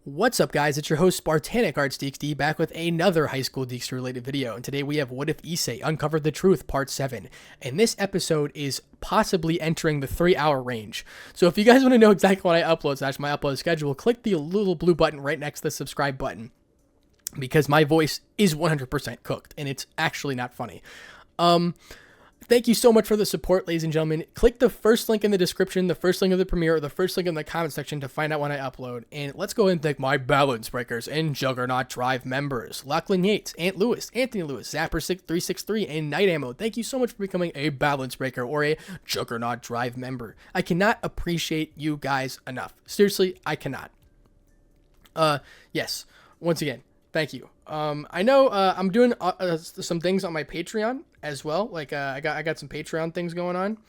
What's up, guys? It's your host, Spartanic Arts DxD, back with another high school DxD related video. And today we have What If Issei Uncovered the Truth, Part 7. And this episode is possibly entering the 3-hour range. So if you guys want to know exactly when I upload, slash my upload schedule, click the little blue button right next to the subscribe button. Because my voice is 100% cooked, and it's actually not funny. Thank you so much for the support, ladies and gentlemen. Click the first link in the description, the first link of the premiere, or the first link in the comment section to find out when I upload. And let's go ahead and thank my Balance Breakers and Juggernaut Drive members. Lachlan Yates, Ant Lewis, Anthony Lewis, Zapper363, and Night Ammo. Thank you so much for becoming a Balance Breaker or a Juggernaut Drive member. I cannot appreciate you guys enough. Seriously, I cannot. Yes. Once again, thank you. I know I'm doing some things on my Patreon as well. Like I got some Patreon things going on.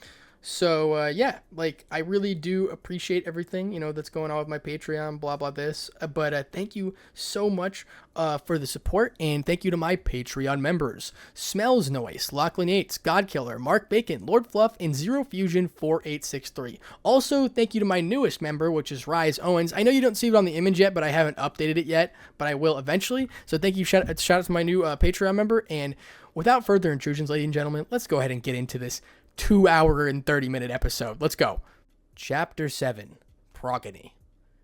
So yeah, like I really do appreciate everything, that's going on with my Patreon, blah blah this. But thank you so much for the support, and thank you to my Patreon members: Smells Noise, Lachlan Yates, Godkiller, Mark Bacon, Lord Fluff, and Zero Fusion 4863. Also, thank you to my newest member, which is Rise Owens. I know you don't see it on the image yet, but I haven't updated it yet, but I will eventually. So thank you, shout out to my new Patreon member. And without further intrusions, ladies and gentlemen, let's go ahead and get into this 2-hour and 30-minute episode. Let's go. Chapter 7, Progeny.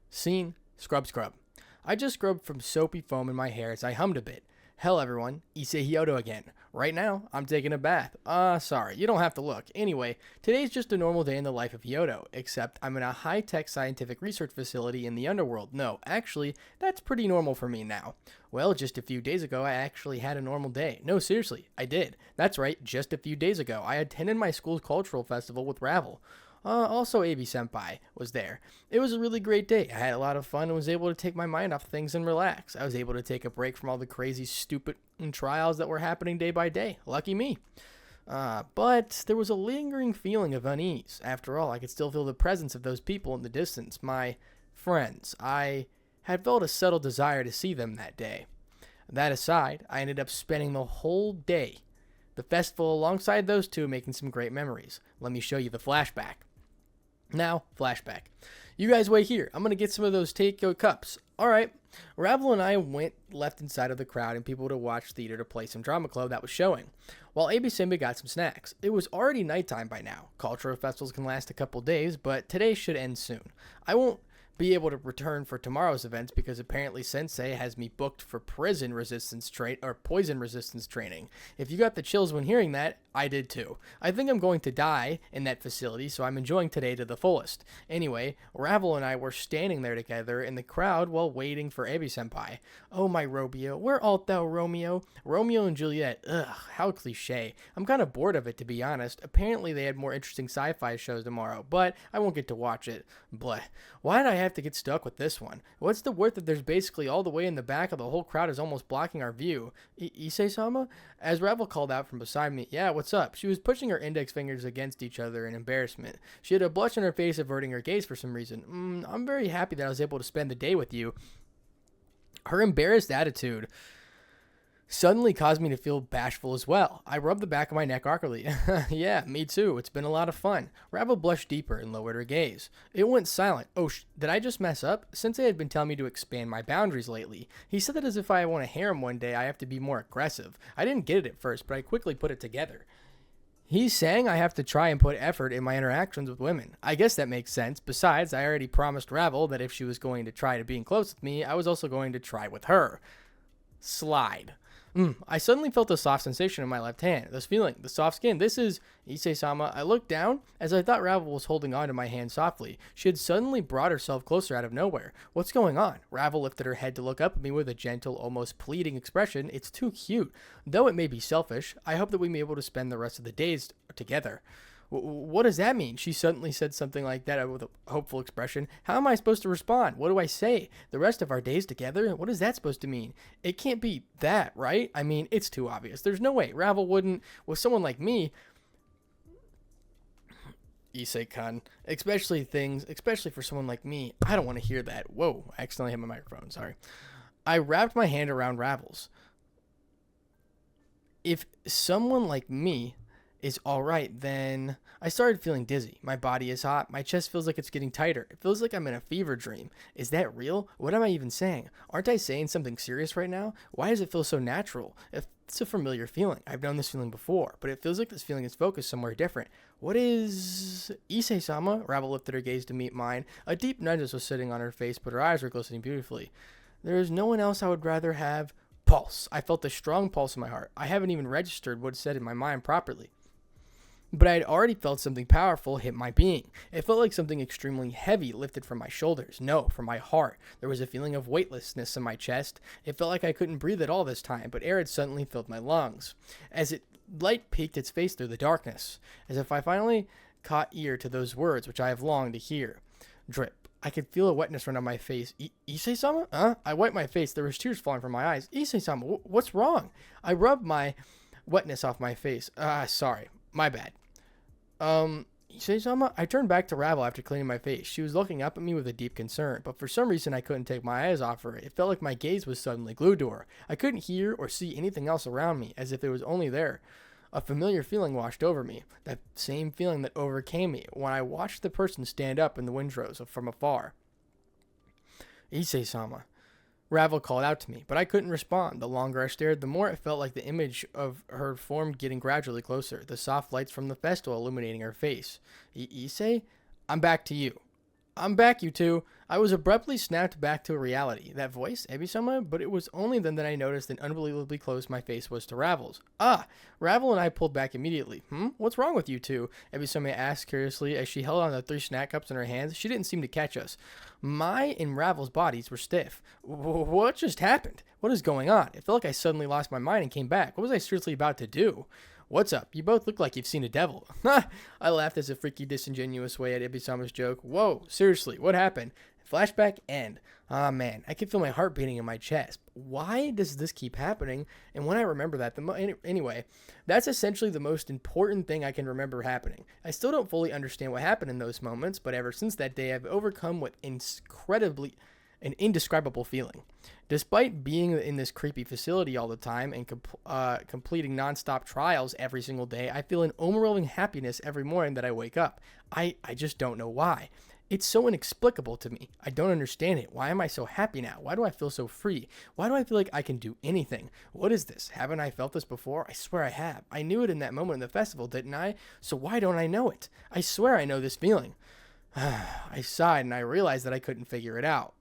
Scene, Scrub. I just scrubbed from soapy foam in my hair as I hummed a bit. Hell, everyone, Issei Hyodo again. Right now, I'm taking a bath. Sorry, you don't have to look. Anyway, today's just a normal day in the life of Hyodo, except I'm in a high-tech scientific research facility in the underworld. No, actually, that's pretty normal for me now. Well, just a few days ago, I actually had a normal day. No, seriously, I did. That's right, just a few days ago, I attended my school's cultural festival with Ravel. Also, AB Senpai was there. It was a really great day. I had a lot of fun and was able to take my mind off things and relax. I was able to take a break from all the crazy, stupid trials that were happening day by day. Lucky me. But there was a lingering feeling of unease. After all, I could still feel the presence of those people in the distance, my friends. I had felt a subtle desire to see them that day. That aside, I ended up spending the whole day, the festival, alongside those two, making some great memories. Let me show you the flashback. Now, flashback. You guys wait here. I'm going to get some of those takeout cups. All right. Ravel and I went left inside of the crowd and people to watch theater to play some drama club that was showing, while AB Simba got some snacks. It was already nighttime by now. Cultural festivals can last a couple days, but today should end soon. I won't be able to return for tomorrow's events because apparently Sensei has me booked for poison resistance training. If you got the chills when hearing that, I did too. I think I'm going to die in that facility, so I'm enjoying today to the fullest. Anyway, Ravel and I were standing there together in the crowd while waiting for Ebi Senpai. Oh my Romeo, where art thou, Romeo? Romeo and Juliet, ugh, how cliche. I'm kind of bored of it, to be honest. Apparently they had more interesting sci-fi shows tomorrow, but I won't get to watch it. Bleh. Why did I have to get stuck with this one? What's the worth that there's basically all the way in the back of the whole crowd is almost blocking our view? Issei-sama? As Ravel called out from beside me, yeah, what's up? She was pushing her index fingers against each other in embarrassment. She had a blush on her face, averting her gaze for some reason. I'm very happy that I was able to spend the day with you. Her embarrassed attitude suddenly caused me to feel bashful as well. I rubbed the back of my neck awkwardly. Yeah, me too. It's been a lot of fun. Ravel blushed deeper and lowered her gaze. It went silent. Oh, did I just mess up? Sensei had been telling me to expand my boundaries lately. He said that as if I want to harem one day, I have to be more aggressive. I didn't get it at first, but I quickly put it together. He's saying I have to try and put effort in my interactions with women. I guess that makes sense. Besides, I already promised Ravel that if she was going to try to being close with me, I was also going to try with her. Slide. I suddenly felt a soft sensation in my left hand. This feeling, the soft skin. This is Issei-sama. I looked down as I thought Ravel was holding on to my hand softly. She had suddenly brought herself closer out of nowhere. What's going on? Ravel lifted her head to look up at me with a gentle, almost pleading expression. It's too cute. Though it may be selfish, I hope that we may be able to spend the rest of the days together. What does that mean? She suddenly said something like that with a hopeful expression. How am I supposed to respond? What do I say? The rest of our days together? What is that supposed to mean? It can't be that, right? I mean, it's too obvious. There's no way Ravel wouldn't, with someone like me, Issei-kun, especially for someone like me. I don't want to hear that. Whoa, I accidentally hit my microphone. Sorry. I wrapped my hand around Ravel's. If someone like me is all right, then I started feeling dizzy. My body is hot. My chest feels like it's getting tighter. It feels like I'm in a fever dream. Is that real? What am I even saying? Aren't I saying something serious right now? Why does it feel so natural? It's a familiar feeling. I've known this feeling before, but it feels like this feeling is focused somewhere different. What is Issei-sama? Ravel lifted her gaze to meet mine. A deep nudge was sitting on her face, but her eyes were glistening beautifully. There is no one else I would rather have. Pulse. I felt a strong pulse in my heart. I haven't even registered what it said in my mind properly. But I had already felt something powerful hit my being. It felt like something extremely heavy lifted from my shoulders. No, from my heart. There was a feeling of weightlessness in my chest. It felt like I couldn't breathe at all this time, but air had suddenly filled my lungs. As light peeked its face through the darkness, as if I finally caught ear to those words which I have longed to hear. Drip. I could feel a wetness run down my face. Issei-sama? Huh? I wiped my face. There was tears falling from my eyes. Issei-sama, what's wrong? I rubbed my wetness off my face. Sorry. My bad. Issei-sama? I turned back to Ravel after cleaning my face. She was looking up at me with a deep concern, but for some reason I couldn't take my eyes off her. It felt like my gaze was suddenly glued to her. I couldn't hear or see anything else around me, as if it was only there. A familiar feeling washed over me, that same feeling that overcame me when I watched the person stand up in the windrows from afar. Issei-sama. Ravel called out to me, but I couldn't respond. The longer I stared, the more it felt like the image of her form getting gradually closer, the soft lights from the festival illuminating her face. Issei? I'm back to you. I'm back, you two. I was abruptly snapped back to reality. That voice, Ebi-sama? But it was only then that I noticed an unbelievably close my face was to Ravel's. Ravel and I pulled back immediately. What's wrong with you two? Ebi-sama asked curiously as she held on the 3 snack cups in her hands. She didn't seem to catch us. My and Ravel's bodies were stiff. What just happened? What is going on? It felt like I suddenly lost my mind and came back. What was I seriously about to do? What's up? You both look like you've seen a devil. I laughed as a freaky, disingenuous way at Ibisama's joke. Whoa, seriously, what happened? Flashback end. Man, I can feel my heart beating in my chest. Why does this keep happening? And when I remember that, anyway, that's essentially the most important thing I can remember happening. I still don't fully understand what happened in those moments, but ever since that day, I've overcome with an indescribable feeling. Despite being in this creepy facility all the time and completing nonstop trials every single day, I feel an overwhelming happiness every morning that I wake up. I just don't know why. It's so inexplicable to me. I don't understand it. Why am I so happy now? Why do I feel so free? Why do I feel like I can do anything? What is this? Haven't I felt this before? I swear I have. I knew it in that moment in the festival, didn't I? So why don't I know it? I swear I know this feeling. I sighed and I realized that I couldn't figure it out.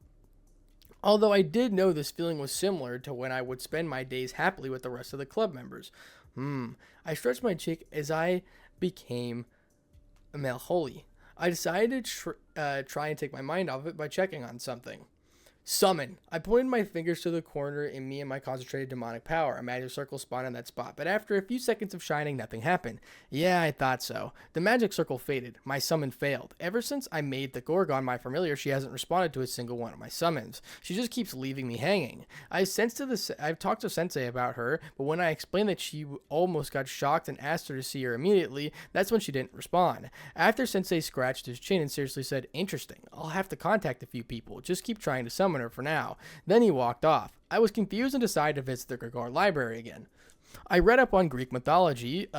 Although I did know this feeling was similar to when I would spend my days happily with the rest of the club members. I stretched my cheek as I became melancholy. I decided to try and take my mind off it by checking on something. Summon. I pointed my fingers to the corner in me and my concentrated demonic power. A magic circle spawned in that spot, but after a few seconds of shining, nothing happened. Yeah, I thought so. The magic circle faded. My summon failed. Ever since I made the Gorgon my familiar, she hasn't responded to a single one of my summons. She just keeps leaving me hanging. I've talked to Sensei about her, but when I explained that she almost got shocked and asked her to see her immediately, that's when she didn't respond. After Sensei scratched his chin and seriously said, "Interesting. I'll have to contact a few people. Just keep trying to summon her for now." Then he walked off. I was confused and decided to visit the Gregor library again. I read up on Greek mythology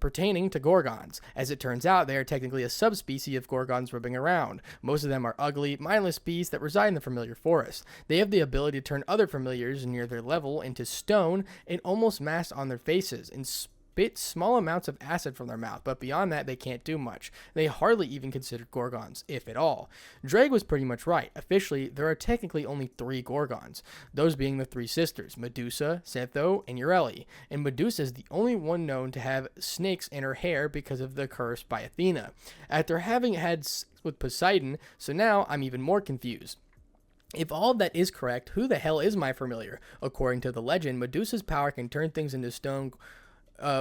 pertaining to Gorgons. As it turns out, they are technically a subspecies of Gorgons roaming around. Most of them are ugly, mindless beasts that reside in the familiar forest. They have the ability to turn other familiars near their level into stone and almost mask on their faces and spit small amounts of acid from their mouth, but beyond that, they can't do much. They hardly even considered Gorgons, if at all. Drake was pretty much right. Officially, there are technically only 3 Gorgons, those being the 3 sisters, Medusa, Setho, and Euryale. And Medusa is the only one known to have snakes in her hair because of the curse by Athena. After having had sex with Poseidon, so now I'm even more confused. If all of that is correct, who the hell is my familiar? According to the legend, Medusa's power can turn things into stone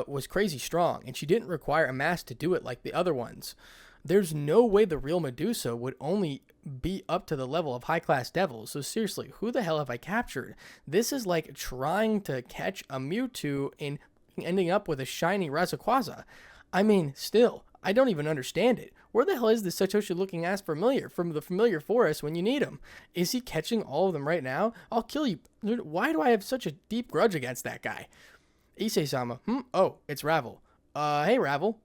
was crazy strong, and she didn't require a mask to do it like the other ones. There's no way the real Medusa would only be up to the level of high-class devils, so seriously, who the hell have I captured? This is like trying to catch a Mewtwo and ending up with a shiny Rayquaza. I mean, still, I don't even understand it. Where the hell is this Satoshi-looking ass familiar from the familiar forest when you need him? Is he catching all of them right now? I'll kill you. Why do I have such a deep grudge against that guy? Issei-sama. Oh, it's Ravel. Hey, Ravel.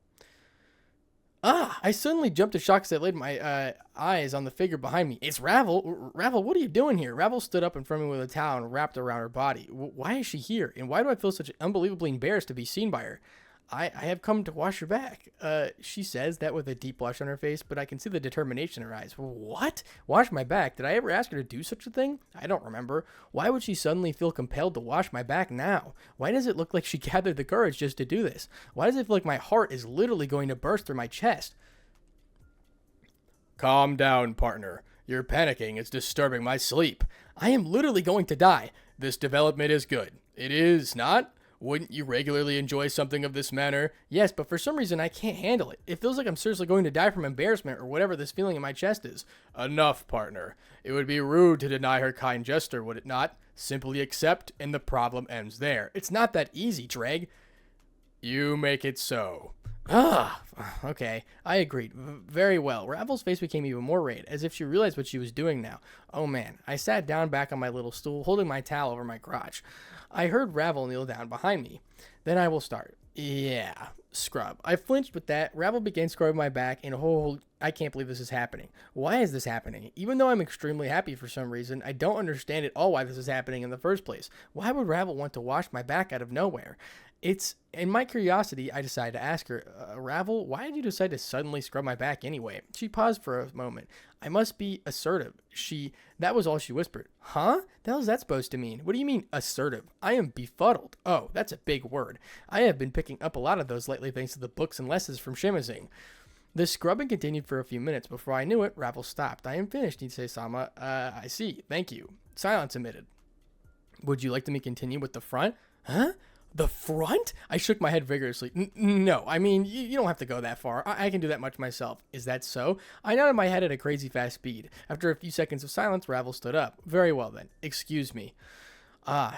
I suddenly jumped to shock as I laid my eyes on the figure behind me. It's Ravel. Ravel, what are you doing here? Ravel stood up in front of me with a towel and wrapped around her body. Why is she here? And why do I feel such unbelievably embarrassed to be seen by her? I have come to wash your back. She says that with a deep blush on her face, but I can see the determination in her eyes. What? Wash my back? Did I ever ask her to do such a thing? I don't remember. Why would she suddenly feel compelled to wash my back now? Why does it look like she gathered the courage just to do this? Why does it feel like my heart is literally going to burst through my chest? Calm down, partner. You're panicking. It's disturbing my sleep. I am literally going to die. This development is good. It is not? Wouldn't you regularly enjoy something of this manner? Yes, but for some reason I can't handle it. It feels like I'm seriously going to die from embarrassment or whatever this feeling in my chest is. Enough, partner. It would be rude to deny her kind gesture, would it not? Simply accept, and the problem ends there. It's not that easy, Dreg. You make it so. Okay, I agreed. Very well. Ravel's face became even more red, as if she realized what she was doing now. Oh man, I sat down back on my little stool, holding my towel over my crotch. I heard Ravel kneel down behind me. Then I will start. Yeah, scrub. I flinched with that. Ravel began scrubbing my back, and I can't believe this is happening. Why is this happening? Even though I'm extremely happy for some reason, I don't understand at all why this is happening in the first place. Why would Ravel want to wash my back out of nowhere? It's in my curiosity, I decided to ask her, Ravel, why did you decide to suddenly scrub my back anyway? She paused for a moment. I must be assertive. That was all she whispered. Huh? The hell is that supposed to mean? What do you mean, assertive? I am befuddled. Oh, that's a big word. I have been picking up a lot of those lately thanks to the books and lessons from Shimazing. The scrubbing continued for a few minutes. Before I knew it, Ravel stopped. I am finished, Issei-sama. I see. Thank you. Silence emitted. Would you like me to continue with the front? Huh? The front? I shook my head vigorously. No, I mean, you don't have to go that far. I can do that much myself. Is that so? I nodded my head at a crazy fast speed. After a few seconds of silence, Ravel stood up. Very well then. Excuse me.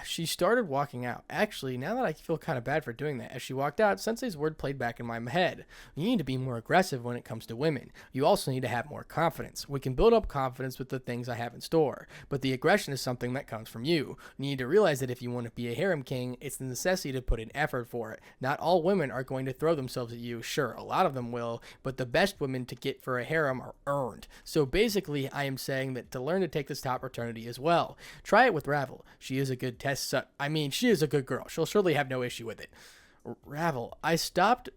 She started walking out. Actually, now that I feel kind of bad for doing that, as she walked out, Sensei's word played back in my head. You need to be more aggressive when it comes to women. You also need to have more confidence. We can build up confidence with the things I have in store, but the aggression is something that comes from you. You need to realize that if you want to be a harem king, it's the necessity to put in effort for it. Not all women are going to throw themselves at you. Sure, a lot of them will, but the best women to get for a harem are earned. So basically, I am saying that to learn to take this top opportunity as well. Try it with Ravel. She is a good test. She is a good girl. She'll surely have no issue with it. Ravel. I stopped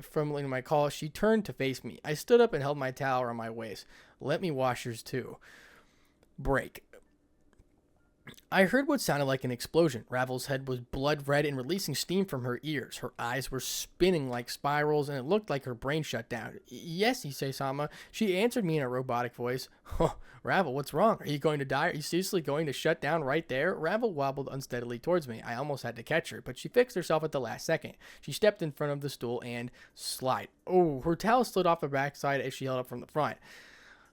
from my call. She turned to face me. I stood up and held my towel around my waist. Let me wash yours too. Break. I heard what sounded like an explosion. Ravel's head was blood red and releasing steam from her ears. Her eyes were spinning like spirals, and it looked like her brain shut down. Yes, Issei-sama. She answered me in a robotic voice. Ravel, what's wrong? Are you going to die? Are you seriously going to shut down right there? Ravel wobbled unsteadily towards me. I almost had to catch her, but she fixed herself at the last second. She stepped in front of the stool and slide. Oh, her towel slid off her backside as she held up from the front.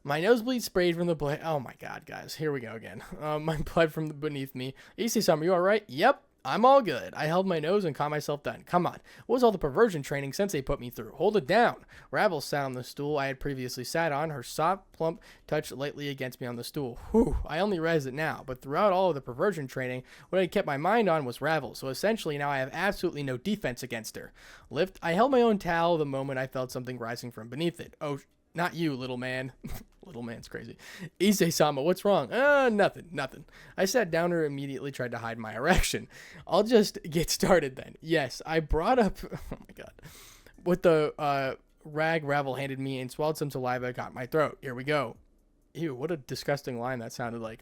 My nosebleed sprayed from the blood. Oh my god, guys. Here we go again. My blood from beneath me. Issei-sama, you alright? Yep, I'm all good. I held my nose and calmed myself down. Come on. What was all the perversion training Sensei put me through? Hold it down. Ravel sat on the stool I had previously sat on. Her soft, plump touch lightly against me on the stool. Whew, I only realized it now. But throughout all of the perversion training, what I had kept my mind on was Ravel. So essentially now I have absolutely no defense against her. I held my own towel the moment I felt something rising from beneath it. Oh, not you, little man. Little man's crazy. Issei-sama, what's wrong? Nothing. I sat down and immediately tried to hide my erection. I'll just get started then. Yes, I brought up, oh my god, with the rag Ravel handed me and swallowed some saliva got my throat. Here we go. Ew, what a disgusting line that sounded like.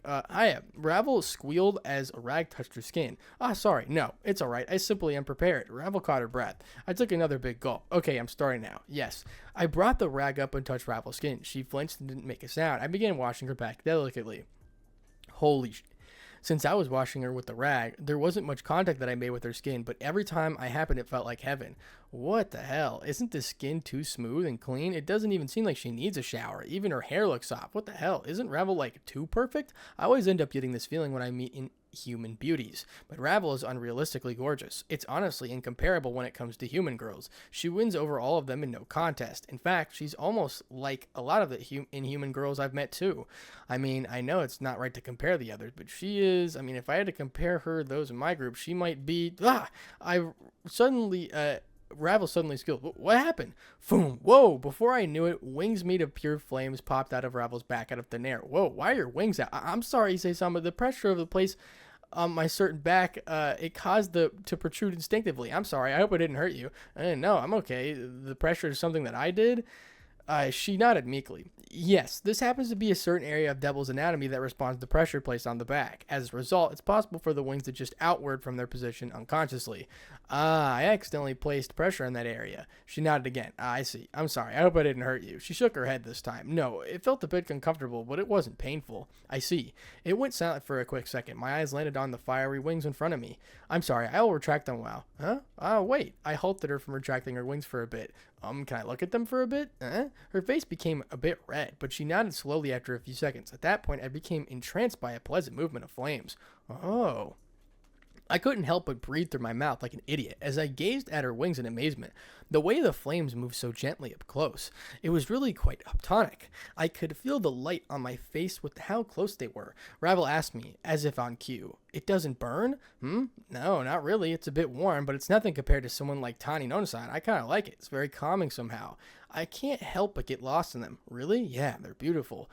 Ravel squealed as a rag touched her skin. Sorry. No, it's alright. I simply am prepared. Ravel caught her breath. I took another big gulp. Okay, I'm starting now. Yes. I brought the rag up and touched Ravel's skin. She flinched and didn't make a sound. I began washing her back delicately. Holy sh... Since I was washing her with the rag, there wasn't much contact that I made with her skin, but every time I happened, it felt like heaven. What the hell? Isn't the skin too smooth and clean? It doesn't even seem like she needs a shower. Even her hair looks soft. What the hell? Isn't Ravel, too perfect? I always end up getting this feeling when I meet human beauties, but Ravel is unrealistically gorgeous. It's honestly incomparable when it comes to human girls. She wins over all of them in no contest. In fact, she's almost like a lot of the inhuman girls I've met too. I mean, I know it's not right to compare the others, but she is, if I had to compare those in my group, she might be, I suddenly, Ravel suddenly squealed. What happened? Boom! Whoa! Before I knew it, wings made of pure flames popped out of Ravel's back out of thin air. Whoa! Why are your wings out? I'm sorry, Issei Sama. The pressure of the place on my certain back, it caused the to protrude instinctively. I'm sorry. I hope it didn't hurt you. No, I'm okay. The pressure is something that I did. She nodded meekly. Yes, this happens to be a certain area of Devil's anatomy that responds to pressure placed on the back. As a result, it's possible for the wings to just outward from their position unconsciously. I accidentally placed pressure in that area. She nodded again. I see. I'm sorry. I hope I didn't hurt you. She shook her head this time. No, it felt a bit uncomfortable, but it wasn't painful. I see. It went silent for a quick second. My eyes landed on the fiery wings in front of me. I'm sorry. I will retract them now. Huh? Wait. I halted her from retracting her wings for a bit. Can I look at them for a bit? Her face became a bit red, but she nodded slowly after a few seconds. At that point, I became entranced by a pleasant movement of flames. Oh. I couldn't help but breathe through my mouth like an idiot as I gazed at her wings in amazement. The way the flames moved so gently up close, it was really quite hypnotic. I could feel the light on my face with how close they were. Ravel asked me, as if on cue, "It doesn't burn?" No, not really. It's a bit warm, but it's nothing compared to someone like Tani Nono-san. I kind of like it. It's very calming somehow. I can't help but get lost in them. Really? Yeah, they're beautiful.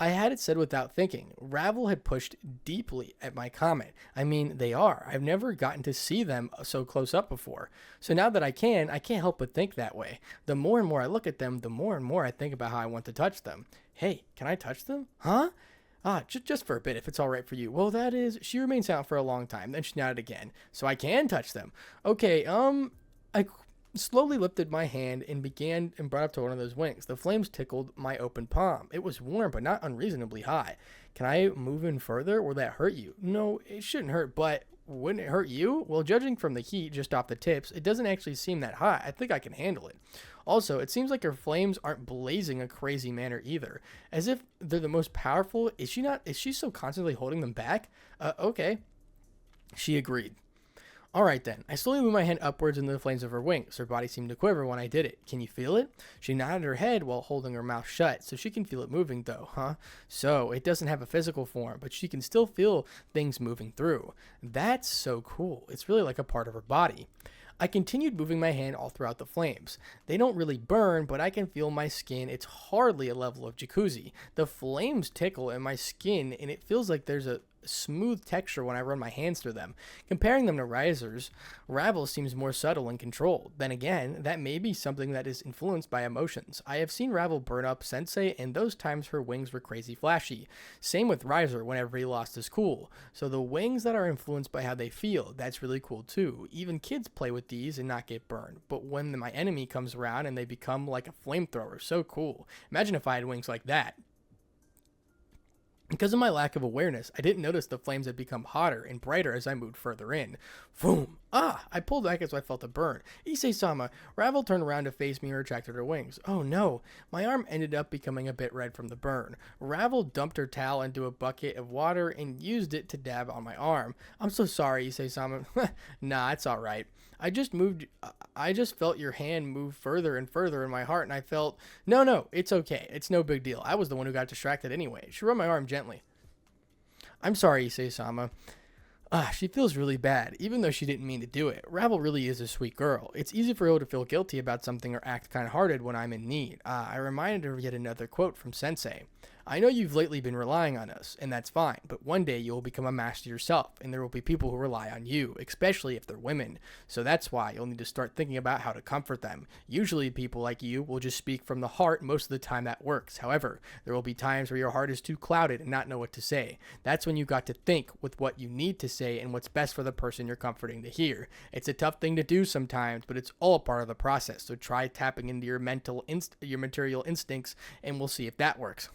I had it said without thinking. Ravel had pushed deeply at my comment. I mean, they are. I've never gotten to see them so close up before. So now that I can't help but think that way. The more and more I look at them, the more and more I think about how I want to touch them. Hey, can I touch them? Huh? Just for a bit, if it's all right for you. Well, that is... She remained silent for a long time. Then she nodded again. So I can touch them. Okay, I slowly lifted my hand and brought up to one of those wings. The flames tickled my open palm. It was warm, but not unreasonably high. Can I move in further? Will that hurt you? No, it shouldn't hurt, but wouldn't it hurt you? Well, judging from the heat just off the tips, it doesn't actually seem that hot. I think I can handle it. Also, it seems like her flames aren't blazing a crazy manner either. As if they're the most powerful. Is she so constantly holding them back? Okay. She agreed. Alright then, I slowly moved my hand upwards into the flames of her wings. Her body seemed to quiver when I did it. Can you feel it? She nodded her head while holding her mouth shut, so she can feel it moving though, huh? So, it doesn't have a physical form, but she can still feel things moving through. That's so cool. It's really like a part of her body. I continued moving my hand all throughout the flames. They don't really burn, but I can feel my skin. It's hardly a level of jacuzzi. The flames tickle in my skin, and it feels like there's a smooth texture when I run my hands through them. Comparing them to risers, Ravel seems more subtle and controlled. Then again, that may be something that is influenced by emotions. I have seen Ravel burn up Sensei, and those times her wings were crazy flashy. Same with Riser whenever he lost his cool. So the wings that are influenced by how they feel, that's really cool too. Even kids play with these and not get burned. But when my enemy comes around and they become like a flamethrower, so cool. Imagine if I had wings like that. Because of my lack of awareness, I didn't notice the flames had become hotter and brighter as I moved further in. Boom! I pulled back as I felt a burn. Issei-sama. Ravel turned around to face me and retracted her wings. Oh no! My arm ended up becoming a bit red from the burn. Ravel dumped her towel into a bucket of water and used it to dab on my arm. I'm so sorry, Issei-sama. Nah, it's alright. I just felt your hand move further and further in my heart, and I felt, no, it's okay. It's no big deal. I was the one who got distracted anyway. She rubbed my arm gently. I'm sorry, Issei-sama. She feels really bad, even though she didn't mean to do it. Ravel really is a sweet girl. It's easy for her to feel guilty about something or act kind-hearted when I'm in need. I reminded her of yet another quote from Sensei. I know you've lately been relying on us, and that's fine, but one day you'll become a master yourself, and there will be people who rely on you, especially if they're women. So that's why you'll need to start thinking about how to comfort them. Usually people like you will just speak from the heart. Most of the time that works. However, there will be times where your heart is too clouded and not know what to say. That's when you got to think with what you need to say and what's best for the person you're comforting to hear. It's a tough thing to do sometimes, but it's all part of the process. So try tapping into your material instincts, and we'll see if that works.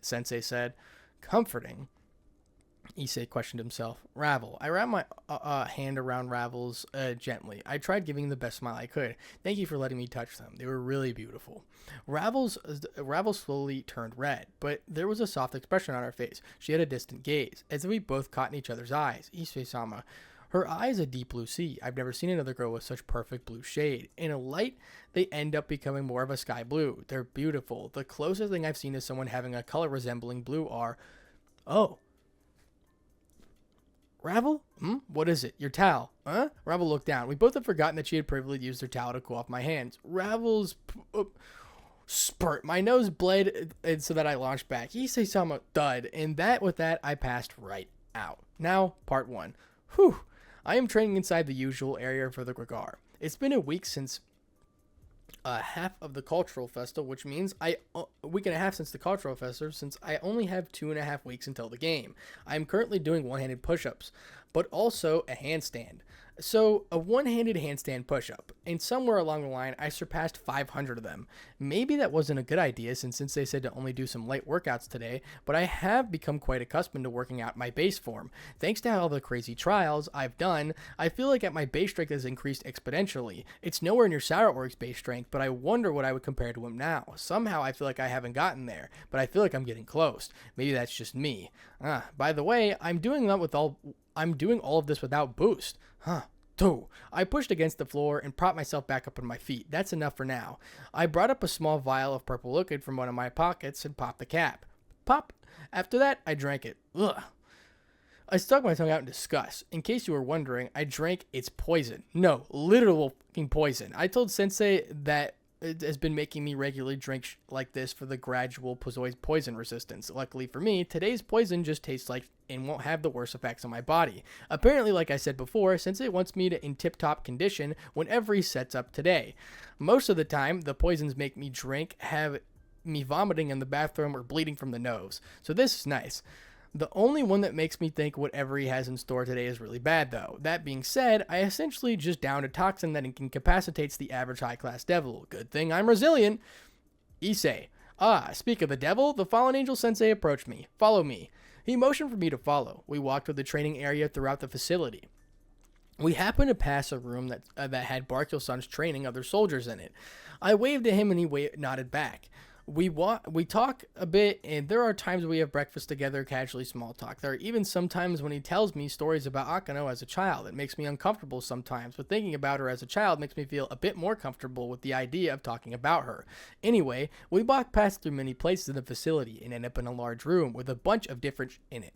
Sensei said. Comforting? Issei questioned himself. Ravel. I wrapped my hand around Ravel's gently. I tried giving the best smile I could. Thank you for letting me touch them. They were really beautiful. Ravel slowly turned red, but there was a soft expression on her face. She had a distant gaze, as if we both caught in each other's eyes. Issei-sama. Her eyes a deep blue sea. I've never seen another girl with such perfect blue shade. In a light, they end up becoming more of a sky blue. They're beautiful. The closest thing I've seen to someone having a color resembling blue are... Oh. Ravel? What is it? Your towel. Huh? Ravel looked down. We both had forgotten that she had previously used her towel to cool off my hands. Ravel's spurt. My nose bled, and so that I launched back. Issei sama thud, and with that, I passed right out. Now, part 1. Whew. I am training inside the usual area for the Gregar. It's been a week since half of the cultural festival, which means a week and a half since the cultural festival, since I only have 2.5 weeks until the game. I am currently doing one-handed push-ups, but also a handstand. So a one-handed handstand push-up, and somewhere along the line, I surpassed 500 of them. Maybe that wasn't a good idea since they said to only do some light workouts today, but I have become quite accustomed to working out my base form. Thanks to all the crazy trials I've done, I feel like my base strength has increased exponentially. It's nowhere near Sourwork's base strength, but I wonder what I would compare to him now. Somehow I feel like I haven't gotten there, but I feel like I'm getting close. Maybe that's just me. By the way, I'm doing all of this without boost. I pushed against the floor and propped myself back up on my feet. That's enough for now. I brought up a small vial of purple liquid from one of my pockets and popped the cap. Pop. After that, I drank it. Ugh. I stuck my tongue out in disgust. In case you were wondering, I drank its poison. No, literal fucking poison. I told Sensei that it has been making me regularly drink like this for the gradual poison resistance. Luckily for me, today's poison just tastes like and won't have the worst effects on my body. Apparently, like I said before, Sensei wants me to in tip-top condition whenever he sets up today. Most of the time, the poisons make me drink, have me vomiting in the bathroom, or bleeding from the nose. So this is nice. The only one that makes me think whatever he has in store today is really bad, though. That being said, I essentially just downed a toxin that incapacitates the average high-class devil. Good thing I'm resilient. Issei. Speak of the devil, the fallen angel sensei approached me. Follow me. He motioned for me to follow. We walked through the training area throughout the facility. We happened to pass a room that had Barkyo-san's training other soldiers in it. I waved at him and he nodded back. We talk a bit, and there are times we have breakfast together, casually small talk. There are even some times when he tells me stories about Akano as a child. It makes me uncomfortable sometimes, but thinking about her as a child makes me feel a bit more comfortable with the idea of talking about her. Anyway, we walked past through many places in the facility and ended up in a large room with a bunch of different in it.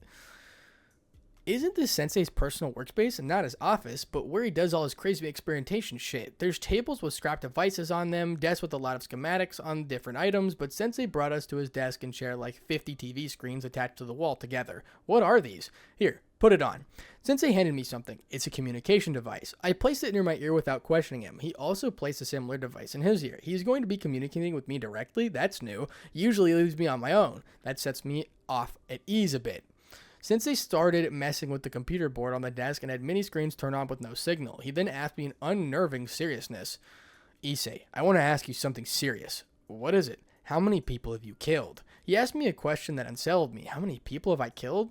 Isn't this Sensei's personal workspace and not his office, but where he does all his crazy experimentation shit? There's tables with scrap devices on them, desks with a lot of schematics on different items, but Sensei brought us to his desk and shared like 50 TV screens attached to the wall together. What are these? Here, put it on. Sensei handed me something. It's a communication device. I placed it near my ear without questioning him. He also placed a similar device in his ear. He's going to be communicating with me directly? That's new. Usually leaves me on my own. That sets me off at ease a bit. Sensei started messing with the computer board on the desk and had many screens turned on with no signal. He then asked me in unnerving seriousness, Issei, I want to ask you something serious. What is it? How many people have you killed? He asked me a question that unsettled me. How many people have I killed?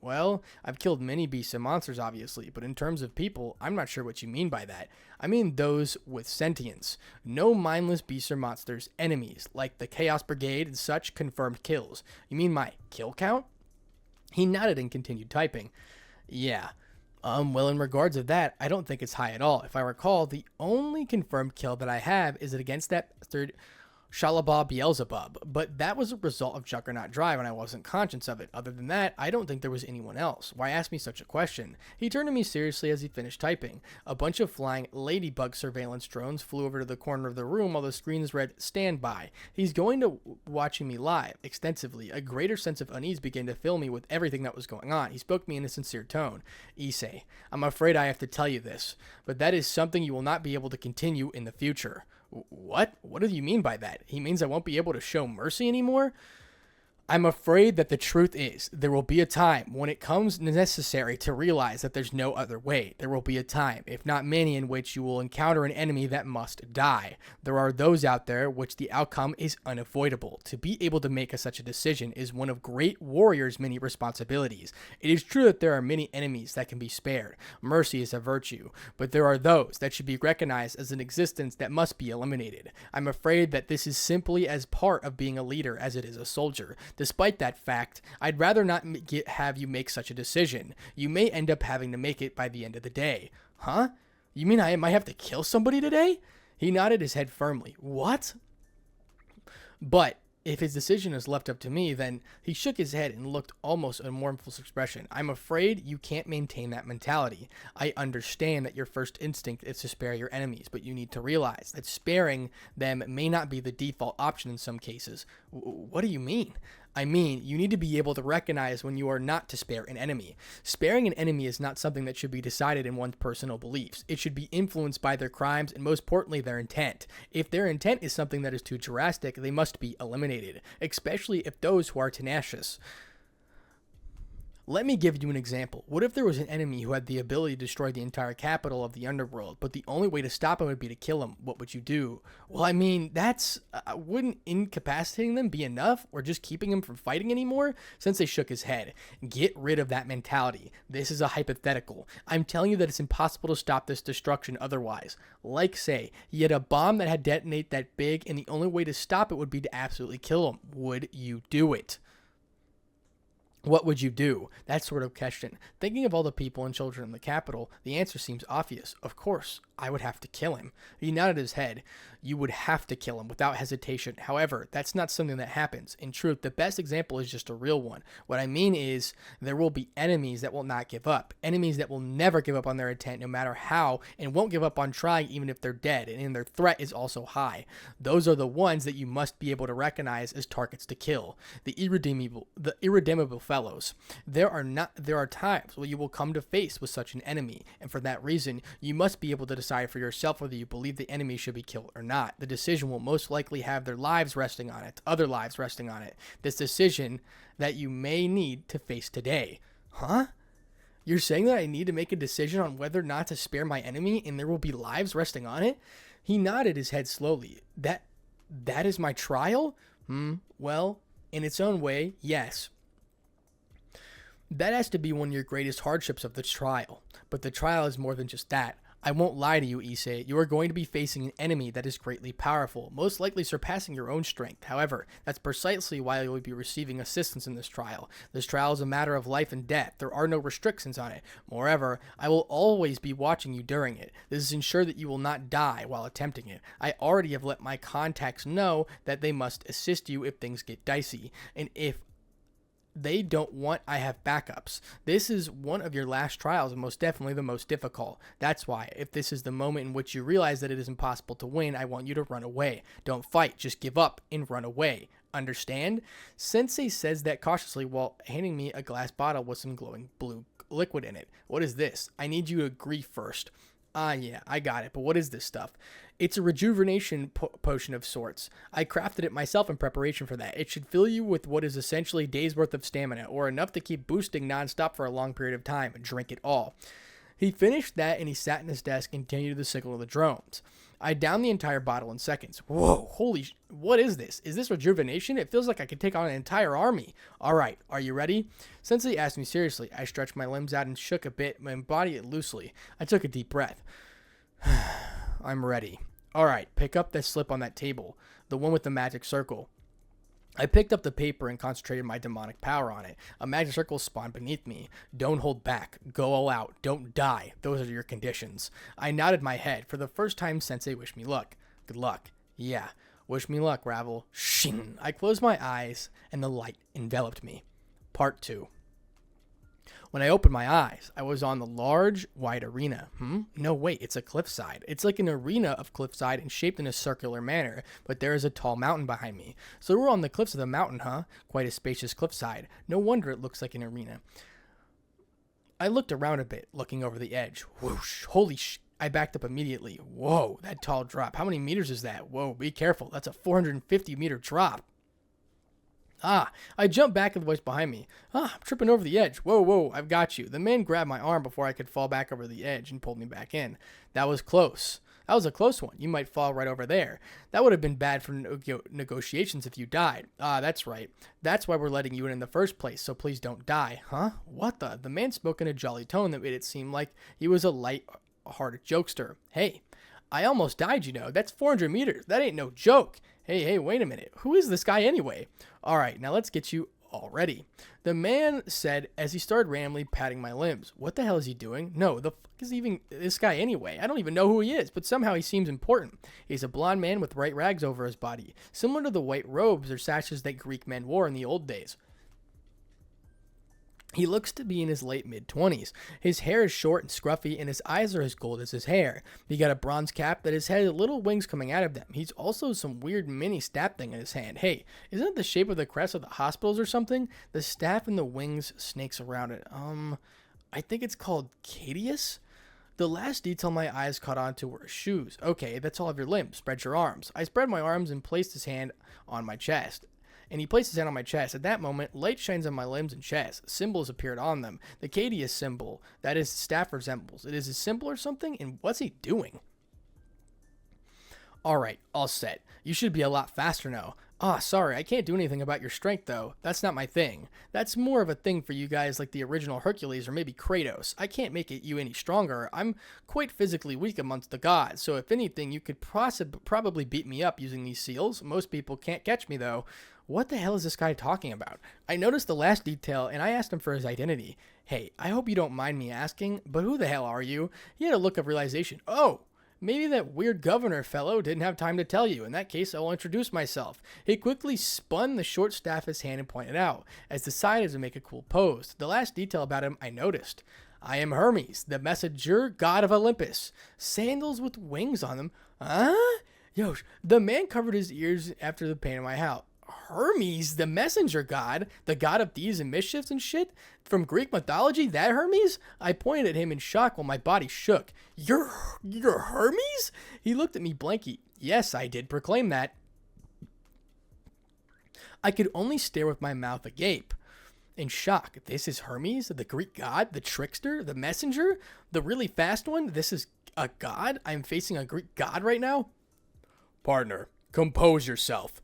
Well, I've killed many beasts and monsters, obviously, but in terms of people, I'm not sure what you mean by that. I mean those with sentience. No mindless beasts or monsters, enemies, like the Chaos Brigade and such confirmed kills. You mean my kill count? He nodded and continued typing. Yeah. Well, in regards of that, I don't think it's high at all. If I recall, the only confirmed kill that I have is against that third Shalabah Beelzebub, but that was a result of Juggernaut Drive and I wasn't conscious of it. Other than that, I don't think there was anyone else. Why ask me such a question? He turned to me seriously as he finished typing. A bunch of flying ladybug surveillance drones flew over to the corner of the room while the screens read, "Stand by." He's going to watching me live extensively. A greater sense of unease began to fill me with everything that was going on. He spoke to me in a sincere tone. Issei, I'm afraid I have to tell you this, but that is something you will not be able to continue in the future. What? What do you mean by that? He means I won't be able to show mercy anymore? I'm afraid that the truth is there will be a time when it comes necessary to realize that there's no other way. There will be a time, if not many, in which you will encounter an enemy that must die. There are those out there which the outcome is unavoidable. To be able to make such a decision is one of great warriors' many responsibilities. It is true that there are many enemies that can be spared. Mercy is a virtue, but there are those that should be recognized as an existence that must be eliminated. I'm afraid that this is simply as part of being a leader as it is a soldier. Despite that fact, I'd rather not have you make such a decision. You may end up having to make it by the end of the day. Huh? You mean I might have to kill somebody today? He nodded his head firmly. What? But If his decision is left up to me, then he shook his head and looked almost a mournful expression. I'm afraid you can't maintain that mentality. I understand that your first instinct is to spare your enemies, but you need to realize that sparing them may not be the default option in some cases. What do you mean? I mean, you need to be able to recognize when you are not to spare an enemy. Sparing an enemy is not something that should be decided in one's personal beliefs. It should be influenced by their crimes and, most importantly, their intent. If their intent is something that is too drastic, they must be eliminated, especially if those who are tenacious. Let me give you an example. What if there was an enemy who had the ability to destroy the entire capital of the underworld, but the only way to stop him would be to kill him? What would you do? Well, I mean, wouldn't incapacitating them be enough, or just keeping him from fighting anymore? Sensei shook his head. Get rid of that mentality. This is a hypothetical. I'm telling you that it's impossible to stop this destruction otherwise. Like, say, you had a bomb that had detonate that big, and the only way to stop it would be to absolutely kill him. Would you do it? What would you do? That sort of question. Thinking of all the people and children in the capital, the answer seems obvious. Of course, I would have to kill him. He nodded his head. You would have to kill him without hesitation. However, that's not something that happens. In truth, the best example is just a real one. What I mean is, there will be enemies that will not give up. Enemies that will never give up on their intent no matter how, and won't give up on trying even if they're dead, and their threat is also high. Those are the ones that you must be able to recognize as targets to kill. The irredeemable fellows. There are times where you will come to face with such an enemy, and for that reason, you must be able to decide for yourself whether you believe the enemy should be killed or not. The decision will most likely have other lives resting on it. This decision that you may need to face today. Huh? You're saying that I need to make a decision on whether or not to spare my enemy, and there will be lives resting on it? He nodded his head slowly. That is my trial? Well, in its own way, yes. That has to be one of your greatest hardships of the trial. But the trial is more than just that. I won't lie to you, Issei. You are going to be facing an enemy that is greatly powerful, most likely surpassing your own strength. However, that's precisely why you will be receiving assistance in this trial. This trial is a matter of life and death. There are no restrictions on it. Moreover, I will always be watching you during it. This is ensure that you will not die while attempting it. I already have let my contacts know that they must assist you if things get dicey, and if they don't want, I have backups. This is one of your last trials and most definitely the most difficult. That's why, if this is the moment in which you realize that it is impossible to win, I want you to run away. Don't fight, just give up and run away. Understand? Sensei says that cautiously while handing me a glass bottle with some glowing blue liquid in it. What is this? I need you to agree first. Yeah, I got it, but what is this stuff? It's a rejuvenation potion of sorts. I crafted it myself in preparation for that. It should fill you with what is essentially a day's worth of stamina, or enough to keep boosting nonstop for a long period of time. Drink it all. He finished that and he sat in his desk and continued the signal of the drones. I downed the entire bottle in seconds. Whoa, what is this? Is this rejuvenation? It feels like I could take on an entire army. All right, are you ready? Sensei asked me seriously. I stretched my limbs out and shook a bit, my body loosely. I took a deep breath. I'm ready. All right, pick up that slip on that table, the one with the magic circle. I picked up the paper and concentrated my demonic power on it. A magic circle spawned beneath me. Don't hold back. Go all out. Don't die. Those are your conditions. I nodded my head. For the first time, Sensei wished me luck. Good luck. Yeah. Wish me luck, Ravel. Shing. I closed my eyes, and the light enveloped me. Part 2. When I opened my eyes, I was on the large, wide arena. No, wait, it's a cliffside. It's like an arena of cliffside and shaped in a circular manner, but there is a tall mountain behind me. So we're on the cliffs of the mountain, huh? Quite a spacious cliffside. No wonder it looks like an arena. I looked around a bit, looking over the edge. Whoosh, holy sh... I backed up immediately. Whoa, that tall drop. How many meters is that? Whoa, be careful. That's a 450-meter drop. I jumped back at the voice behind me. I'm tripping over the edge. Whoa, I've got you. The man grabbed my arm before I could fall back over the edge and pulled me back in. That was close. That was a close one. You might fall right over there. That would have been bad for negotiations if you died. That's right. That's why we're letting you in the first place, so please don't die. Huh? What the? The man spoke in a jolly tone that made it seem like he was a light-hearted jokester. Hey, I almost died, you know. That's 400 meters. That ain't no joke. Hey, wait a minute. Who is this guy anyway? All right, now let's get you already. The man said as he started randomly patting my limbs. What the hell is he doing? No, the fuck is even this guy anyway? I don't even know who he is, but somehow he seems important. He's a blonde man with white rags over his body, similar to the white robes or sashes that Greek men wore in the old days. He looks to be in his late mid-20s. His hair is short and scruffy, and his eyes are as gold as his hair. He got a bronze cap that has had little wings coming out of them. He's also some weird mini staff thing in his hand. Hey, isn't it the shape of the crest of the hospitals or something? The staff and the wings snakes around it. I think it's called Cadius? The last detail my eyes caught on to were his shoes. Okay, that's all of your limbs. Spread your arms. I spread my arms and placed his hand on my chest. And he placed his hand on my chest. At that moment, light shines on my limbs and chest. Symbols appeared on them. The Cadius symbol, that his staff resembles. It is a symbol or something? And what's he doing? Alright, all set. You should be a lot faster now. Sorry, I can't do anything about your strength, though. That's not my thing. That's more of a thing for you guys like the original Hercules or maybe Kratos. I can't make you any stronger. I'm quite physically weak amongst the gods, so if anything, you could probably beat me up using these seals. Most people can't catch me, though. What the hell is this guy talking about? I noticed the last detail, and I asked him for his identity. Hey, I hope you don't mind me asking, but who the hell are you? He had a look of realization. Oh! Maybe that weird governor fellow didn't have time to tell you. In that case, I will introduce myself. He quickly spun the short staff in his hand and pointed out, as decided to make a cool pose. The last detail about him I noticed. I am Hermes, the messenger god of Olympus. Sandals with wings on them. Huh? Yo, the man covered his ears after the pain in my house. Hermes, the messenger god, the god of thieves and mischiefs and shit? From Greek mythology, that Hermes? I pointed at him in shock while my body shook. You're Hermes? He looked at me blankly. Yes, I did proclaim that. I could only stare with my mouth agape. In shock. This is Hermes, the Greek god, the trickster, the messenger, the really fast one? This is a god? I'm facing a Greek god right now? Partner, compose yourself.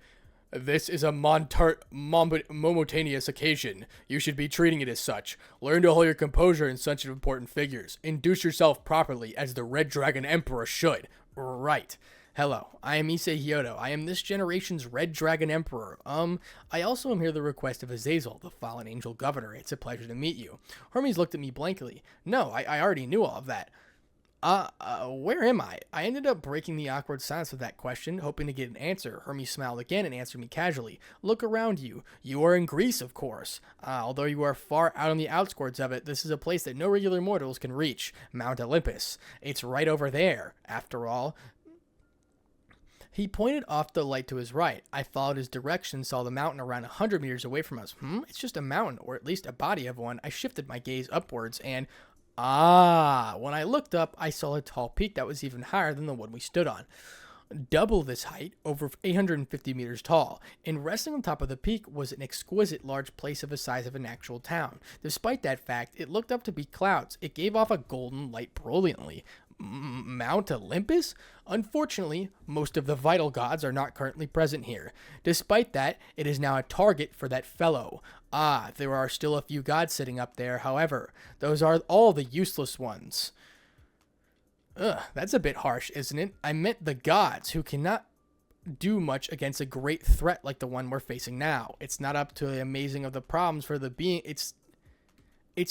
This is a momentaneous occasion. You should be treating it as such. Learn to hold your composure in such important figures. Induce yourself properly, as the Red Dragon Emperor should. Right. Hello, I am Issei Hyodo. I am this generation's Red Dragon Emperor. I also am here at the request of Azazel, the fallen angel governor. It's a pleasure to meet you. Hermes looked at me blankly. No, I already knew all of that. Where am I? I ended up breaking the awkward silence with that question, hoping to get an answer. Hermes smiled again and answered me casually. Look around you. You are in Greece, of course. Although you are far out on the outskirts of it, this is a place that no regular mortals can reach. Mount Olympus. It's right over there, after all. He pointed off the light to his right. I followed his direction, saw the mountain around 100 meters away from us. It's just a mountain, or at least a body of one. I shifted my gaze upwards and... when I looked up, I saw a tall peak that was even higher than the one we stood on. Double this height, over 850 meters tall, and resting on top of the peak was an exquisite large place of the size of an actual town. Despite that fact, it looked up to be clouds. It gave off a golden light brilliantly. Mount Olympus? Unfortunately, most of the vital gods are not currently present here. Despite that, it is now a target for that fellow. There are still a few gods sitting up there, however. Those are all the useless ones. That's a bit harsh, isn't it? I meant the gods, who cannot do much against a great threat like the one we're facing now. It's not up to the amazing of the problems for the being. It's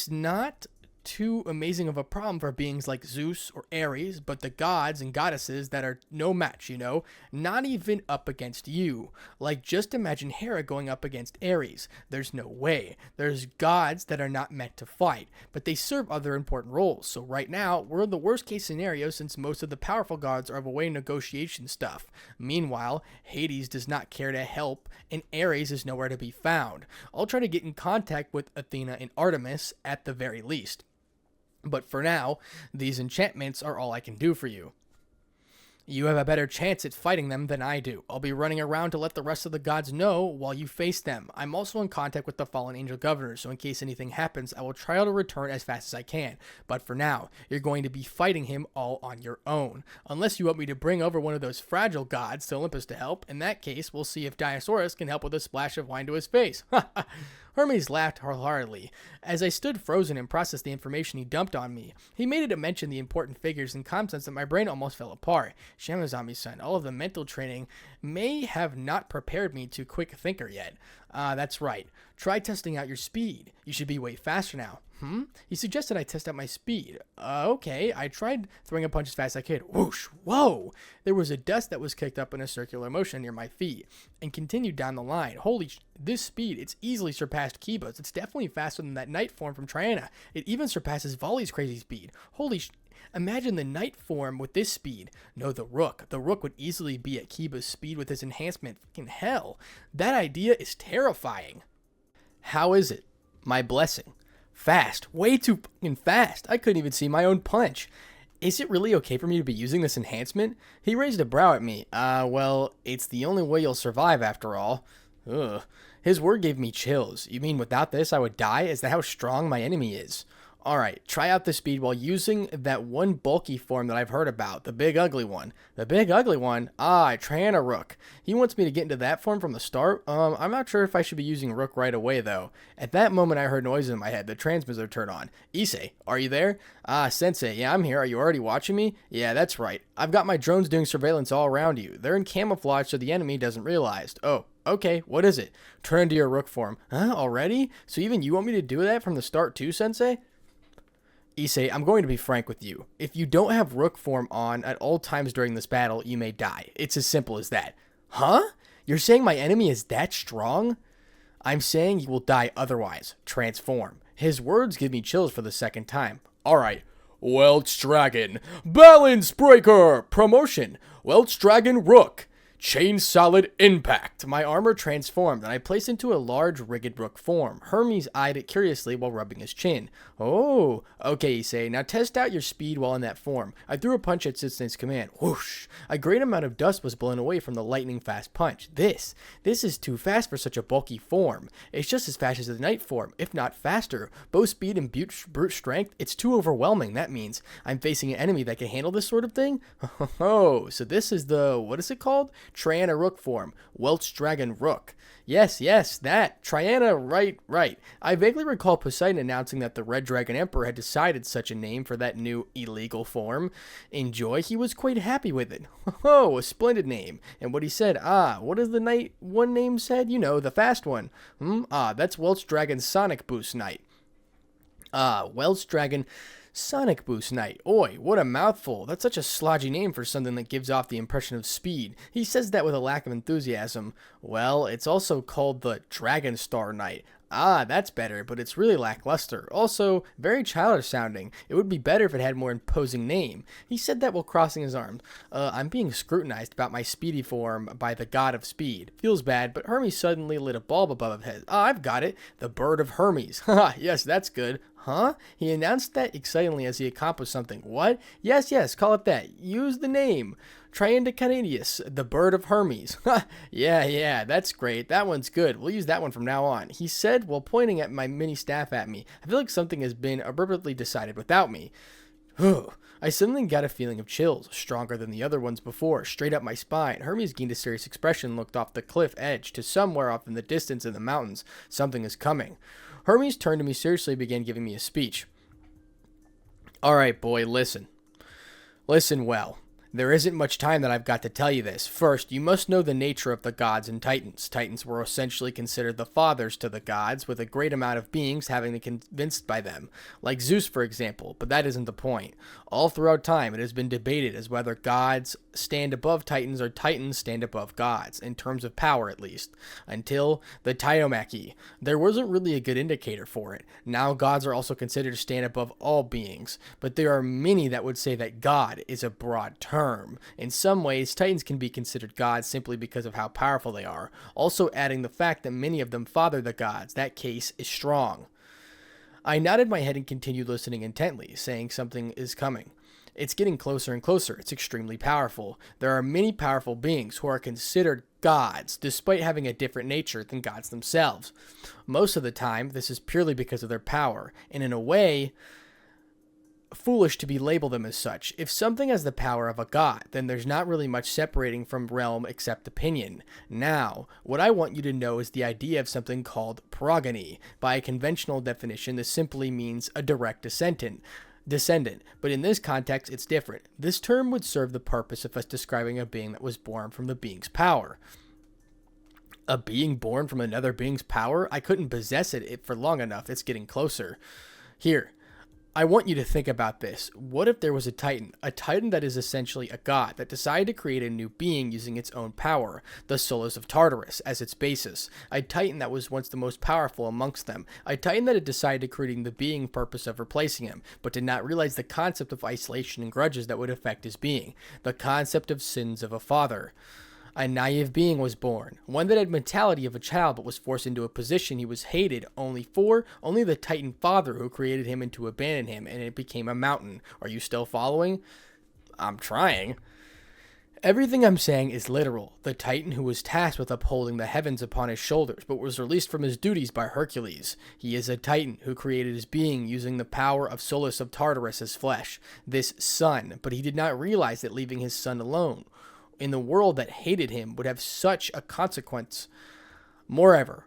not too amazing of a problem for beings like Zeus or Ares, but the gods and goddesses that are no match, not even up against you. Like, just imagine Hera going up against Ares. There's no way. There's gods that are not meant to fight, but they serve other important roles. So right now, we're in the worst case scenario since most of the powerful gods are away negotiation stuff. Meanwhile, Hades does not care to help, and Ares is nowhere to be found. I'll try to get in contact with Athena and Artemis at the very least. But for now, these enchantments are all I can do for you. You have a better chance at fighting them than I do. I'll be running around to let the rest of the gods know while you face them. I'm also in contact with the fallen angel governor, so in case anything happens, I will try to return as fast as I can. But for now, you're going to be fighting him all on your own. Unless you want me to bring over one of those fragile gods to Olympus to help. In that case, we'll see if Diosaurus can help with a splash of wine to his face. Hermes laughed wholeheartedly. As I stood frozen and processed the information he dumped on me, he made it to mention the important figures and concepts that my brain almost fell apart. Shamazami-san, all of the mental training may have not prepared me to quick thinker yet. That's right. Try testing out your speed. You should be way faster now. He suggested I test out my speed. Okay. I tried throwing a punch as fast as I could. Whoosh. Whoa. There was a dust that was kicked up in a circular motion near my feet and continued down the line. This speed, it's easily surpassed Kiba's. It's definitely faster than that night form from Triana. It even surpasses Volley's crazy speed. Imagine the night form with this speed. No, the Rook. The Rook would easily be at Kiba's speed with this enhancement. Fucking hell. That idea is terrifying. How is it? My blessing. Fast. Way too fucking fast. I couldn't even see my own punch. Is it really okay for me to be using this enhancement? He raised a brow at me. Well, it's the only way you'll survive after all. Ugh. His word gave me chills. You mean without this I would die? Is that how strong my enemy is? Alright, try out the speed while using that one bulky form that I've heard about, the big ugly one. The big ugly one? Triana Rook. He wants me to get into that form from the start? I'm not sure if I should be using Rook right away though. At that moment I heard noises in my head, the transmitter turned on. Issei, are you there? Sensei, yeah, I'm here. Are you already watching me? Yeah, that's right. I've got my drones doing surveillance all around you. They're in camouflage so the enemy doesn't realize. Oh. Okay, what is it? Turn into your Rook form. Huh? Already? So even you want me to do that from the start too, Sensei? Issei, I'm going to be frank with you. If you don't have Rook form on at all times during this battle, you may die. It's as simple as that. Huh? You're saying my enemy is that strong? I'm saying you will die otherwise. Transform. His words give me chills for the second time. Alright. Welch Dragon. Balance Breaker. Promotion. Welch Dragon Rook. Chain Solid Impact. My armor transformed, and I placed into a large, rigid Rook form. Hermes eyed it curiously while rubbing his chin. Oh, okay, Issei. Now test out your speed while in that form. I threw a punch at Sitsune's command. Whoosh! A great amount of dust was blown away from the lightning-fast punch. This is too fast for such a bulky form. It's just as fast as the night form, if not faster. Both speed and brute strength, it's too overwhelming. That means I'm facing an enemy that can handle this sort of thing? Oh, so this is the, what is it called? Triana Rook form. Welch Dragon Rook. Yes, that. Triana, right. I vaguely recall Poseidon announcing that the Red Dragon Emperor had decided such a name for that new illegal form. In joy, he was quite happy with it. Oh, a splendid name. And what he said, what is the night one name said? You know, the fast one. That's Welch Dragon Sonic Boost Knight. Welch Dragon Sonic Boost Knight. Oi, what a mouthful. That's such a slodgy name for something that gives off the impression of speed. He says that with a lack of enthusiasm. Well, it's also called the Dragon Star Knight. That's better, but it's really lackluster. Also, very childish sounding. It would be better if it had a more imposing name. He said that while crossing his arms. I'm being scrutinized about my speedy form by the god of speed. Feels bad, but Hermes suddenly lit a bulb above his head. I've got it. The Bird of Hermes. Haha, yes, that's good. Huh? He announced that excitedly as he accomplished something. What? Yes, call it that. Use the name. Triandicanidius, the Bird of Hermes. Yeah, that's great. That one's good. We'll use that one from now on. He said while pointing at my mini staff at me. I feel like something has been abruptly decided without me. I suddenly got a feeling of chills, stronger than the other ones before, straight up my spine. Hermes gained a serious expression, looked off the cliff edge to somewhere off in the distance in the mountains. Something is coming. Hermes turned to me seriously and began giving me a speech. Alright, boy, listen. Listen well. There isn't much time that I've got to tell you this. First, you must know the nature of the gods and titans. Titans were essentially considered the fathers to the gods, with a great amount of beings having been convinced by them, like Zeus, for example, but that isn't the point. All throughout time, it has been debated as whether gods stand above titans or titans stand above gods, in terms of power at least, until the Taiyomaki. There wasn't really a good indicator for it. Now gods are also considered to stand above all beings, but there are many that would say that God is a broad term. In some ways, titans can be considered gods simply because of how powerful they are, also adding the fact that many of them father the gods. That case is strong. I nodded my head and continued listening intently, saying something is coming. It's getting closer and closer. It's extremely powerful. There are many powerful beings who are considered gods, despite having a different nature than gods themselves. Most of the time, this is purely because of their power, and in a way, foolish to be labeled them as such. If something has the power of a god, then there's not really much separating from realm except opinion. Now, what I want you to know is the idea of something called progeny. By a conventional definition, this simply means a direct descendant, but in this context, it's different. This term would serve the purpose of us describing a being that was born from the being's power. A being born from another being's power? I couldn't possess it for long enough. It's getting closer. Here, I want you to think about this. What if there was a titan that is essentially a god that decided to create a new being using its own power, the Solas of Tartarus, as its basis, a titan that was once the most powerful amongst them, a titan that had decided to create the being purpose of replacing him, but did not realize the concept of isolation and grudges that would affect his being, the concept of sins of a father. A naive being was born, one that had mentality of a child but was forced into a position he was hated only the Titan father who created him and to abandon him, and it became a mountain. Are you still following? I'm trying. Everything I'm saying is literal. The Titan who was tasked with upholding the heavens upon his shoulders, but was released from his duties by Hercules. He is a Titan who created his being using the power of Solas of Tartarus as flesh, this son, but he did not realize that leaving his son alone in the world that hated him would have such a consequence. Moreover,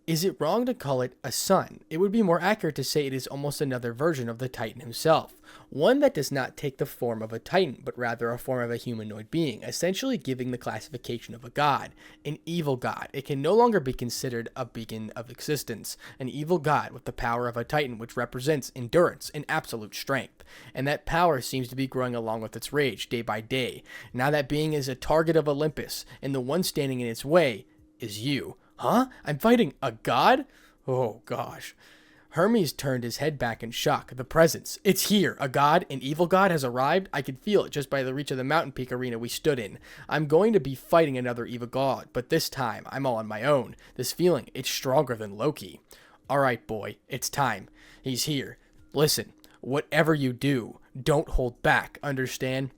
is it wrong to call it a son? It would be more accurate to say it is almost another version of the Titan himself, one that does not take the form of a Titan, but rather a form of a humanoid being, essentially giving the classification of a god, an evil god. It can no longer be considered a beacon of existence, an evil god with the power of a Titan, which represents endurance and absolute strength, and that power seems to be growing along with its rage day by day. Now that being is a target of Olympus, and the one standing in its way is you. Huh? I'm fighting a god? Oh, gosh. Hermes turned his head back in shock. The presence. It's here. A god, an evil god, has arrived. I could feel it just by the reach of the mountain peak arena we stood in. I'm going to be fighting another evil god, but this time, I'm all on my own. This feeling, it's stronger than Loki. All right, boy, it's time. He's here. Listen, whatever you do, don't hold back, understand?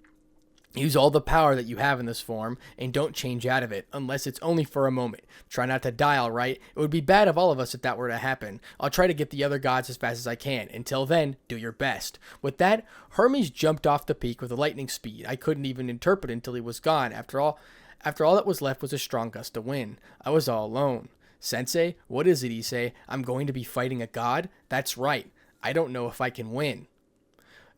Use all the power that you have in this form, and don't change out of it, unless it's only for a moment. Try not to die, alright? It would be bad of all of us if that were to happen. I'll try to get the other gods as fast as I can. Until then, do your best. With that, Hermes jumped off the peak with a lightning speed. I couldn't even interpret until he was gone. After all that was left was a strong gust of wind. I was all alone. Sensei, what is it, Issei? I'm going to be fighting a god? That's right. I don't know if I can win.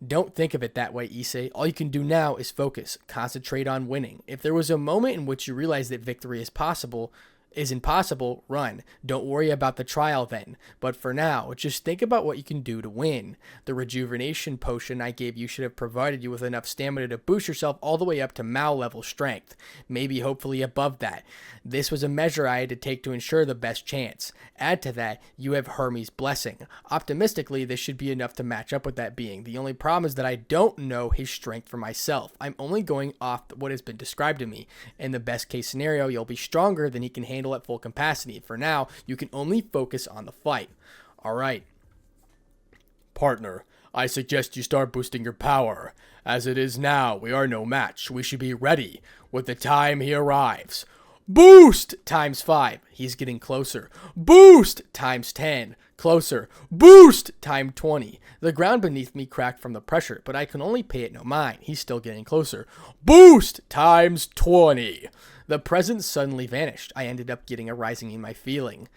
Don't think of it that way, Issei. All you can do now is focus. Concentrate on winning. If there was a moment in which you realize that victory is impossible, run. Don't worry about the trial then. But for now, just think about what you can do to win. The rejuvenation potion I gave you should have provided you with enough stamina to boost yourself all the way up to Mao level strength. Maybe hopefully above that. This was a measure I had to take to ensure the best chance. Add to that, you have Hermes' blessing. Optimistically, this should be enough to match up with that being. The only problem is that I don't know his strength for myself. I'm only going off what has been described to me. In the best case scenario, you'll be stronger than he can handle at full capacity. For now, you can only focus on the fight. All right. Partner, I suggest you start boosting your power. As it is now, we are no match. We should be ready with the time he arrives. Boost times 5. He's getting closer. Boost times 10. Closer. Boost times 20. The ground beneath me cracked from the pressure, but I can only pay it no mind. He's still getting closer. Boost times 20. The presence suddenly vanished. I ended up getting a rising in my feeling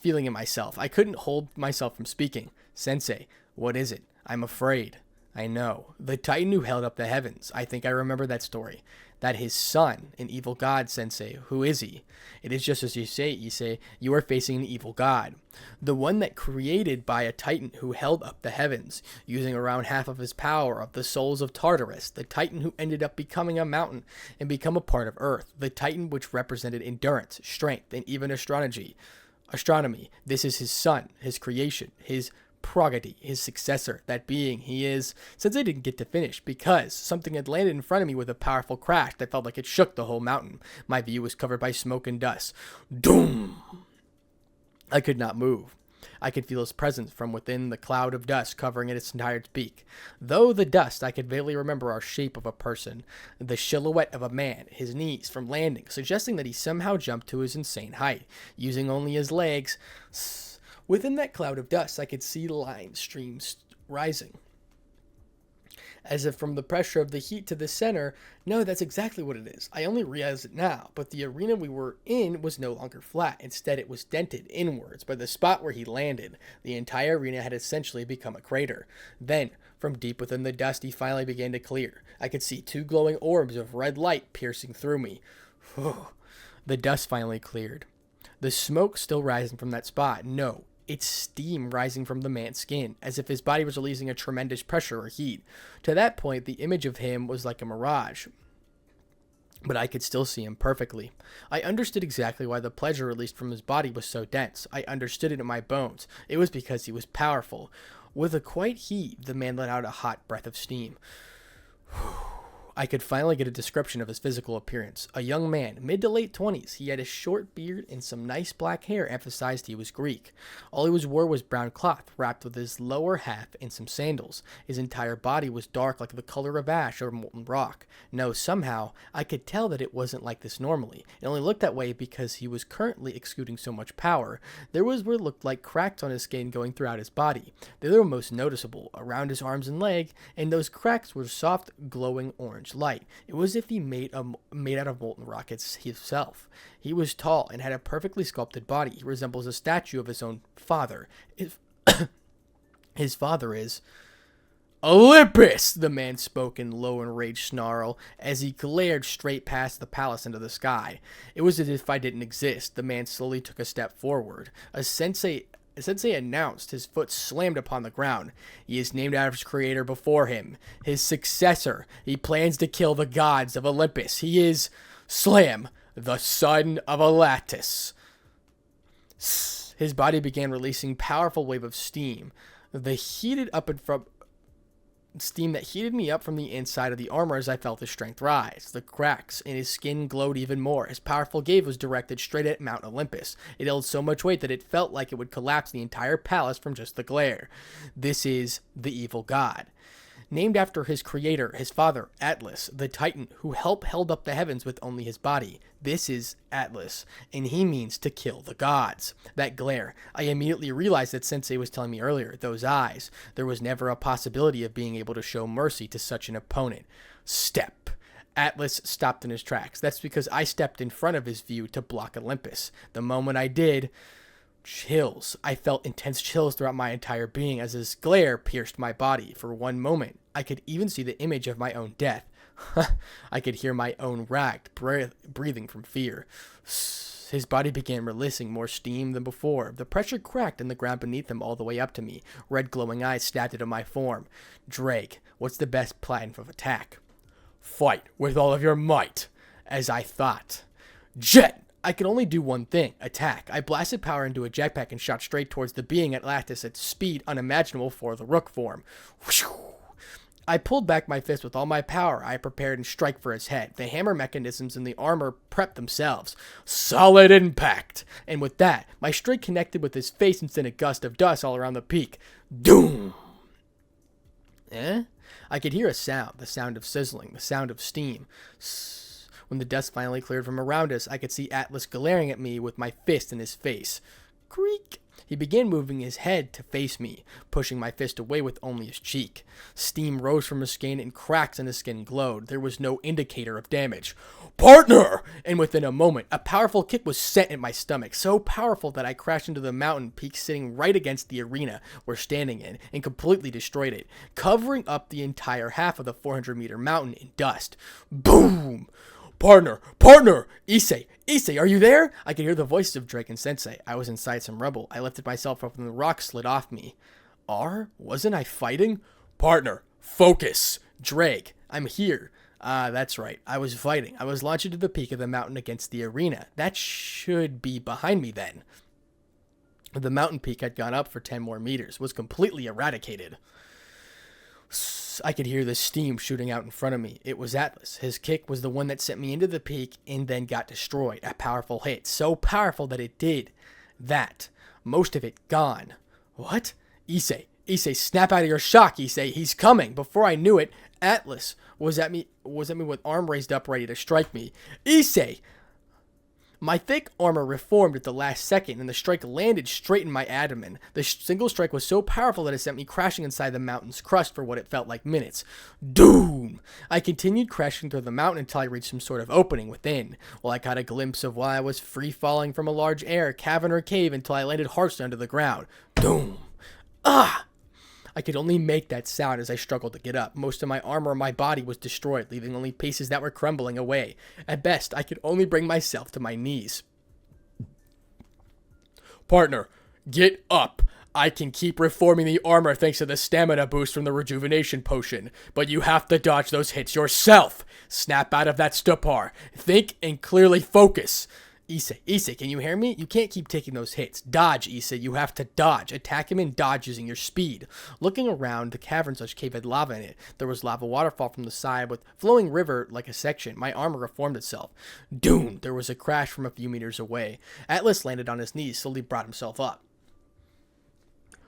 in myself. I couldn't hold myself from speaking. Sensei, what is it? I'm afraid. I know. The Titan who held up the heavens. I think I remember that story. That his son, an evil god, Sensei. Who is he? It is just as you say, Issei. You are facing an evil god. The one that created by a Titan who held up the heavens, using around half of his power of the souls of Tartarus. The Titan who ended up becoming a mountain and become a part of Earth. The Titan which represented endurance, strength, and even astronomy. This is his son, his creation, his progeny, his successor, that being he is. Since I didn't get to finish because something had landed in front of me with a powerful crash that felt like it shook the whole mountain. My view was covered by smoke and dust. Doom! I could not move. I could feel his presence from within the cloud of dust covering its entire peak. Though the dust, I could vaguely remember our shape of a person, the silhouette of a man, his knees from landing, suggesting that he somehow jumped to his insane height, using only his legs. Within that cloud of dust, I could see lines, streams rising. As if from the pressure of the heat to the center. No, that's exactly what it is. I only realize it now, but the arena we were in was no longer flat. Instead, it was dented inwards by the spot where he landed. The entire arena had essentially become a crater. Then, from deep within the dust, he finally began to clear. I could see 2 glowing orbs of red light piercing through me. The dust finally cleared. The smoke still rising from that spot. No, it's steam rising from the man's skin, as if his body was releasing a tremendous pressure or heat. To that point, the image of him was like a mirage, but I could still see him perfectly. I understood exactly why the pleasure released from his body was so dense. I understood it in my bones. It was because he was powerful. With a quiet heat, the man let out a hot breath of steam. I could finally get a description of his physical appearance. A young man, mid to late 20s. He had a short beard and some nice black hair emphasized he was Greek. All he wore was brown cloth, wrapped with his lower half in some sandals. His entire body was dark like the color of ash or molten rock. No, somehow, I could tell that it wasn't like this normally. It only looked that way because he was currently exuding so much power. There was what looked like cracks on his skin going throughout his body. They were most noticeable, around his arms and leg, and those cracks were soft, glowing orange light. It was as if he made out of molten rock himself. He was tall and had a perfectly sculpted body. He resembles a statue of his own father. His father is Olympus, the man spoke in low enraged snarl as he glared straight past the palace into the sky. It was as if I didn't exist. The man slowly took a step forward. A sensei announced, his foot slammed upon the ground. He is named after his creator before him, his successor. He plans to kill the gods of Olympus. He is Slam, the son of Alatus. His body began releasing powerful wave of steam. Steam that heated me up from the inside of the armor as I felt his strength rise. The cracks in his skin glowed even more. His powerful gaze was directed straight at Mount Olympus. It held so much weight that it felt like it would collapse the entire palace from just the glare. This is the evil god. Named after his creator, his father, Atlas, the titan who held up the heavens with only his body. This is Atlas, and he means to kill the gods. That glare, I immediately realized that Sensei was telling me earlier, those eyes. There was never a possibility of being able to show mercy to such an opponent. Step. Atlas stopped in his tracks. That's because I stepped in front of his view to block Olympus. The moment I did, chills. I felt intense chills throughout my entire being as his glare pierced my body. For one moment, I could even see the image of my own death. I could hear my own racked breathing from fear. His body began releasing more steam than before. The pressure cracked in the ground beneath him all the way up to me. Red glowing eyes stabbed into my form. Drake, what's the best plan of attack? Fight with all of your might, as I thought. Jet! I could only do one thing, attack. I blasted power into a jetpack and shot straight towards the being at Atlas at speed unimaginable for the rook form. I pulled back my fist with all my power. I prepared and strike for his head. The hammer mechanisms in the armor prepped themselves. Solid impact! And with that, my strike connected with his face and sent a gust of dust all around the peak. Doom! I could hear a sound, the sound of sizzling, the sound of steam. When the dust finally cleared from around us, I could see Atlas glaring at me with my fist in his face. Creak! He began moving his head to face me, pushing my fist away with only his cheek. Steam rose from his skin and cracks in his skin glowed. There was no indicator of damage. Partner! And within a moment, a powerful kick was sent in my stomach, so powerful that I crashed into the mountain peak sitting right against the arena we're standing in and completely destroyed it, covering up the entire half of the 400-meter mountain in dust. Boom! Partner! Issei, are you there? I could hear the voices of Drake and Sensei. I was inside some rubble. I lifted myself up and the rock slid off me. Wasn't I fighting? Partner, focus! Drake, I'm here. That's right. I was fighting. I was launched to the peak of the mountain against the arena. That should be behind me then. The mountain peak had gone up for 10 more meters, was completely eradicated. I could hear the steam shooting out in front of me. It was Atlas. His kick was the one that sent me into the peak and then got destroyed. A powerful hit. So powerful that it did that. Most of it gone. What? Issei, snap out of your shock, Issei. He's coming. Before I knew it, Atlas was at me with arm raised up ready to strike me. Issei! My thick armor reformed at the last second, and the strike landed straight in my abdomen. The single strike was so powerful that it sent me crashing inside the mountain's crust for what it felt like minutes. Doom! I continued crashing through the mountain until I reached some sort of opening within. Well, I caught a glimpse of why I was free-falling from a large air cavern or cave until I landed harsh under the ground. Doom! Ah! I could only make that sound as I struggled to get up. Most of my armor on my body was destroyed, leaving only pieces that were crumbling away. At best, I could only bring myself to my knees. Partner, get up. I can keep reforming the armor thanks to the stamina boost from the rejuvenation potion, but you have to dodge those hits yourself. Snap out of that stupor. Think and clearly focus. Issei, can you hear me? You can't keep taking those hits. Dodge, Issei. You have to dodge. Attack him and dodge using your speed. Looking around, the cavern-such cave had lava in it. There was lava waterfall from the side with flowing river like a section. My armor reformed itself. Doom! There was a crash from a few meters away. Atlas landed on his knees, slowly brought himself up.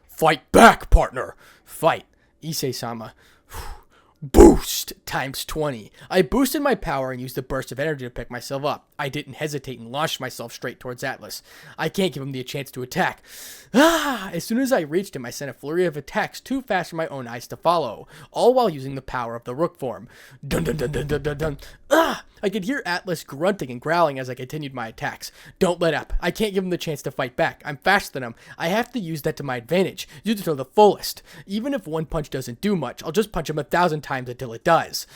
Fight back, partner! Fight. Issei-sama. Boost times 20. I boosted my power and used a burst of energy to pick myself up. I didn't hesitate and launched myself straight towards Atlas. I can't give him the chance to attack. As soon as I reached him, I sent a flurry of attacks too fast for my own eyes to follow, all while using the power of the rook form. Dun dun dun dun dun dun dun. I could hear Atlas grunting and growling as I continued my attacks. Don't let up. I can't give him the chance to fight back. I'm faster than him. I have to use that to my advantage. Use it to the fullest. Even if one punch doesn't do much, I'll just punch him 1,000 times until it does.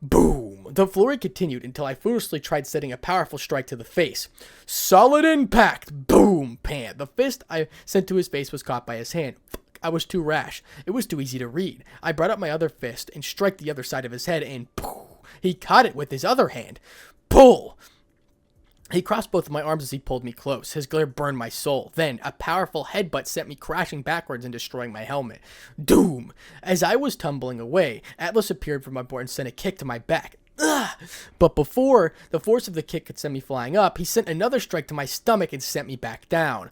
Boom! The flurry continued until I foolishly tried setting a powerful strike to the face. Solid impact! Boom! Pan. The fist I sent to his face was caught by his hand. I was too rash. It was too easy to read. I brought up my other fist and struck the other side of his head and he caught it with his other hand. Pull! He crossed both of my arms as he pulled me close. His glare burned my soul. Then, a powerful headbutt sent me crashing backwards and destroying my helmet. Doom! As I was tumbling away, Atlas appeared from my board and sent a kick to my back. But before the force of the kick could send me flying up, he sent another strike to my stomach and sent me back down.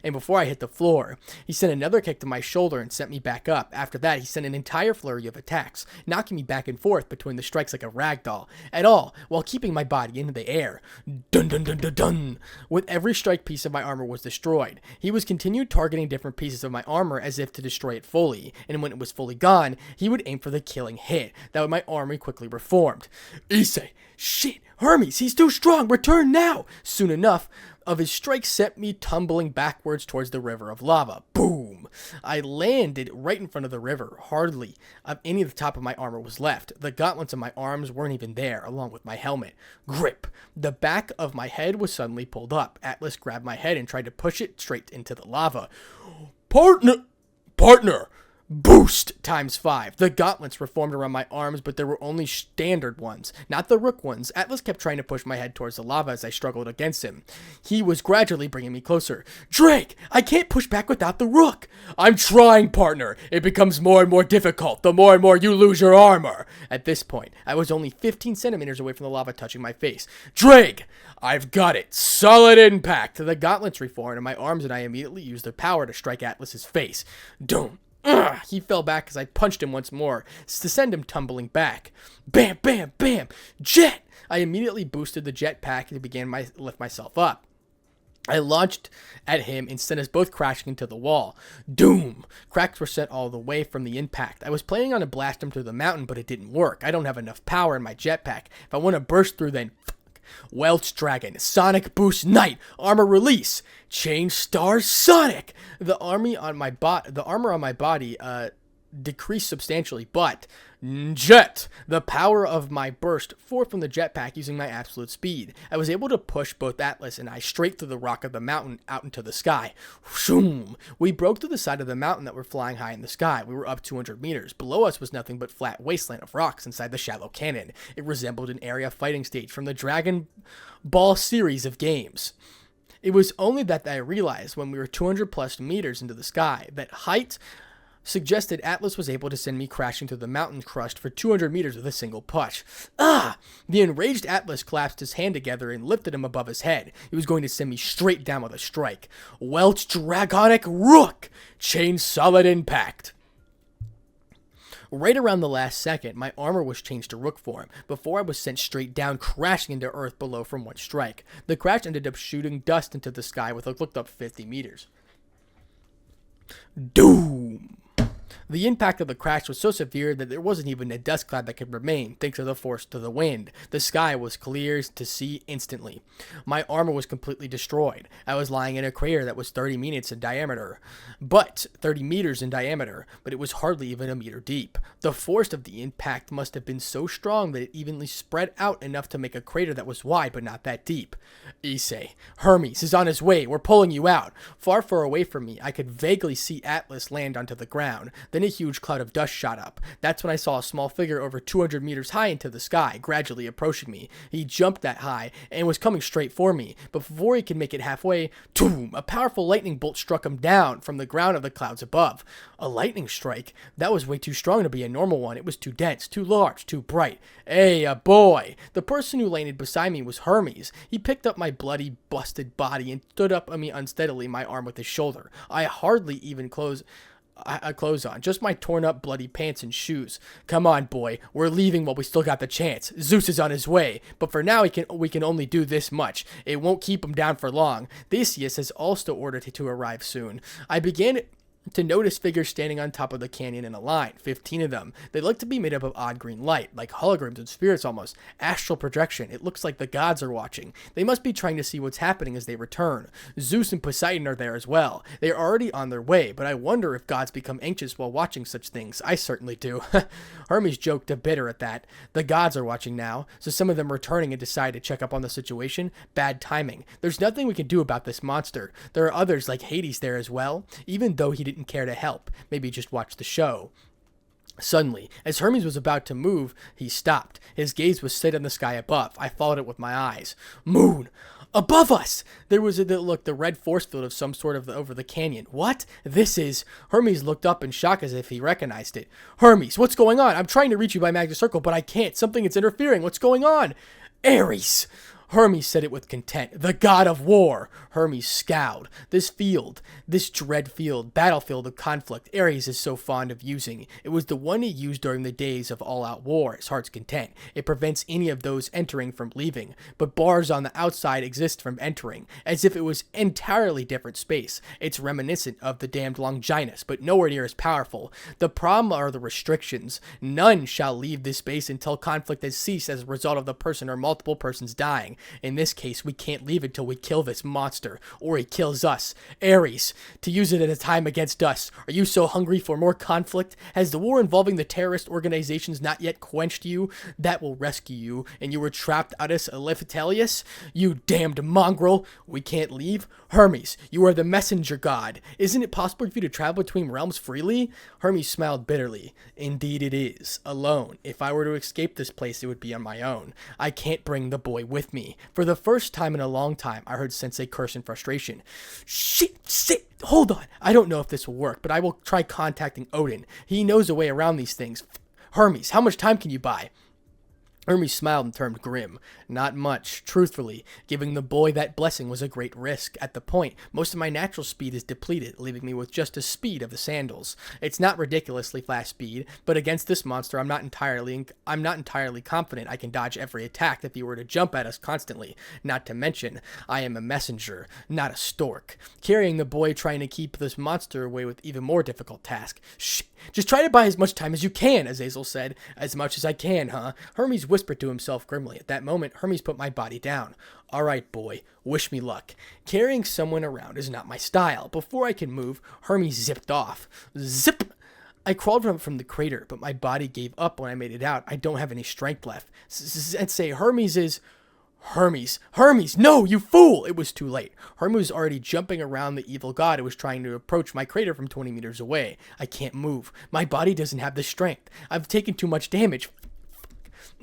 And before I hit the floor, he sent another kick to my shoulder and sent me back up. After that, he sent an entire flurry of attacks, knocking me back and forth between the strikes like a ragdoll, at all while keeping my body in the air. Dun dun dun dun dun! With every strike, piece of my armor was destroyed. He was continued targeting different pieces of my armor as if to destroy it fully, and when it was fully gone, he would aim for the killing hit. That way my armor quickly reformed. Issei! Shit! Hermes, he's too strong! Return now! Soon enough, of his strike sent me tumbling backwards towards the river of lava. Boom! I landed right in front of the river. Hardly any of the top of my armor was left. The gauntlets of my arms weren't even there, along with my helmet. Grip! The back of my head was suddenly pulled up. Atlas grabbed my head and tried to push it straight into the lava. Partner! Boost times 5. The gauntlets were formed around my arms, but there were only standard ones, not the rook ones. Atlas kept trying to push my head towards the lava as I struggled against him. He was gradually bringing me closer. Drake, I can't push back without the rook. I'm trying, partner. It becomes more and more difficult the more and more you lose your armor. At this point, I was only 15 centimeters away from the lava touching my face. Drake, I've got it. Solid impact. The gauntlets reformed in my arms and I immediately used their power to strike Atlas's face. Doom. He fell back as I punched him once more to send him tumbling back. Bam, bam, bam! Jet! I immediately boosted the jetpack and began to lift myself up. I launched at him and sent us both crashing into the wall. Doom! Cracks were sent all the way from the impact. I was planning on to blast him through the mountain, but it didn't work. I don't have enough power in my jetpack. If I want to burst through, then Welch Dragon, Sonic Boost Knight, Armor Release, Change Star Sonic. The armor on my body decreased substantially, but Jet, the power of my burst forth from the jetpack using my absolute speed. I was able to push both Atlas and I straight through the rock of the mountain out into the sky. Shoom! We broke through the side of the mountain that were flying high in the sky. We were up 200 meters. Below us was nothing but flat wasteland of rocks inside the shallow canyon. It resembled an area fighting stage from the Dragon Ball series of games. It was only that I realized when we were 200 plus meters into the sky that height suggested Atlas was able to send me crashing through the mountain crust for 200 meters with a single push. The enraged Atlas clasped his hand together and lifted him above his head. He was going to send me straight down with a strike. Welch Dragonic Rook! Chain Solid Impact. Right around the last second, my armor was changed to rook form before I was sent straight down, crashing into earth below from one strike. The crash ended up shooting dust into the sky with a looked up 50 meters. Doom! The impact of the crash was so severe that there wasn't even a dust cloud that could remain, thanks to the force of the wind. The sky was clear to see instantly. My armor was completely destroyed. I was lying in a crater that was 30 meters in diameter, but it was hardly even a meter deep. The force of the impact must have been so strong that it evenly spread out enough to make a crater that was wide but not that deep. Issei, Hermes is on his way. We're pulling you out. Far away from me, I could vaguely see Atlas land onto the ground. Then a huge cloud of dust shot up. That's when I saw a small figure over 200 meters high into the sky, gradually approaching me. He jumped that high and was coming straight for me, but before he could make it halfway, boom! A powerful lightning bolt struck him down from the ground of the clouds above. A lightning strike? That was way too strong to be a normal one. It was too dense, too large, too bright. Hey, a boy! The person who landed beside me was Hermes. He picked up my bloody, busted body and stood up on me unsteadily, my arm with his shoulder. I hardly even clothes on, just my torn up bloody pants and shoes. Come on, boy, we're leaving while we still got the chance. Zeus is on his way, but for now we can only do this much. It won't keep him down for long. Theseus has also ordered to arrive soon. I began to notice figures standing on top of the canyon in a line, 15 of them. They look to be made up of odd green light, like holograms and spirits almost. Astral projection. It looks like the gods are watching. They must be trying to see what's happening as they return. Zeus and Poseidon are there as well. They are already on their way, but I wonder if gods become anxious while watching such things. I certainly do. Hermes joked a bitter at that. The gods are watching now, so some of them returning and decide to check up on the situation. Bad timing. There's nothing we can do about this monster. There are others like Hades there as well, even though he didn't care to help. Maybe just watch the show. Suddenly, as Hermes was about to move, he stopped. His gaze was set on the sky above. I followed it with my eyes. Moon! Above us! There was the red force field of some sort over the canyon. What? This is... Hermes looked up in shock as if he recognized it. Hermes, what's going on? I'm trying to reach you by magic circle, but I can't. Something is interfering. What's going on? Ares! Hermes said it with content. The god of war! Hermes scowled. This dread field, battlefield of conflict, Ares is so fond of using. It was the one he used during the days of all-out war, his heart's content. It prevents any of those entering from leaving, but bars on the outside exist from entering, as if it was entirely different space. It's reminiscent of the damned Longinus, but nowhere near as powerful. The problem are the restrictions. None shall leave this space until conflict has ceased as a result of the person or multiple persons dying. In this case, we can't leave until we kill this monster, or he kills us. Ares, to use it at a time against us. Are you so hungry for more conflict? Has the war involving the terrorist organizations not yet quenched you? That will rescue you, and you were trapped out as Alephitelius? You damned mongrel! We can't leave? Hermes, you are the messenger god. Isn't it possible for you to travel between realms freely? Hermes smiled bitterly. Indeed it is. Alone. If I were to escape this place, it would be on my own. I can't bring the boy with me. For the first time in a long time, I heard Sensei curse in frustration. Shit, hold on. I don't know if this will work, but I will try contacting Odin. He knows a way around these things. Hermes, how much time can you buy? Hermes smiled and turned grim. Not much. Truthfully, giving the boy that blessing was a great risk. At the point, most of my natural speed is depleted, leaving me with just the speed of the sandals. It's not ridiculously fast speed, but against this monster, I'm not entirely confident I can dodge every attack if he were to jump at us constantly. Not to mention, I am a messenger, not a stork. Carrying the boy, trying to keep this monster away with even more difficult task. Shh! Just try to buy as much time as you can, Azazel said. As much as I can, huh? Hermes whispered to himself grimly. At that moment, Hermes put my body down. All right, boy, wish me luck. Carrying someone around is not my style. Before I could move, Hermes zipped off. Zip! I crawled from the crater, but my body gave up when I made it out. I don't have any strength left. Sensei, Hermes is... Hermes, no, you fool! It was too late. Hermes was already jumping around the evil god who was trying to approach my crater from 20 meters away. I can't move. My body doesn't have the strength. I've taken too much damage.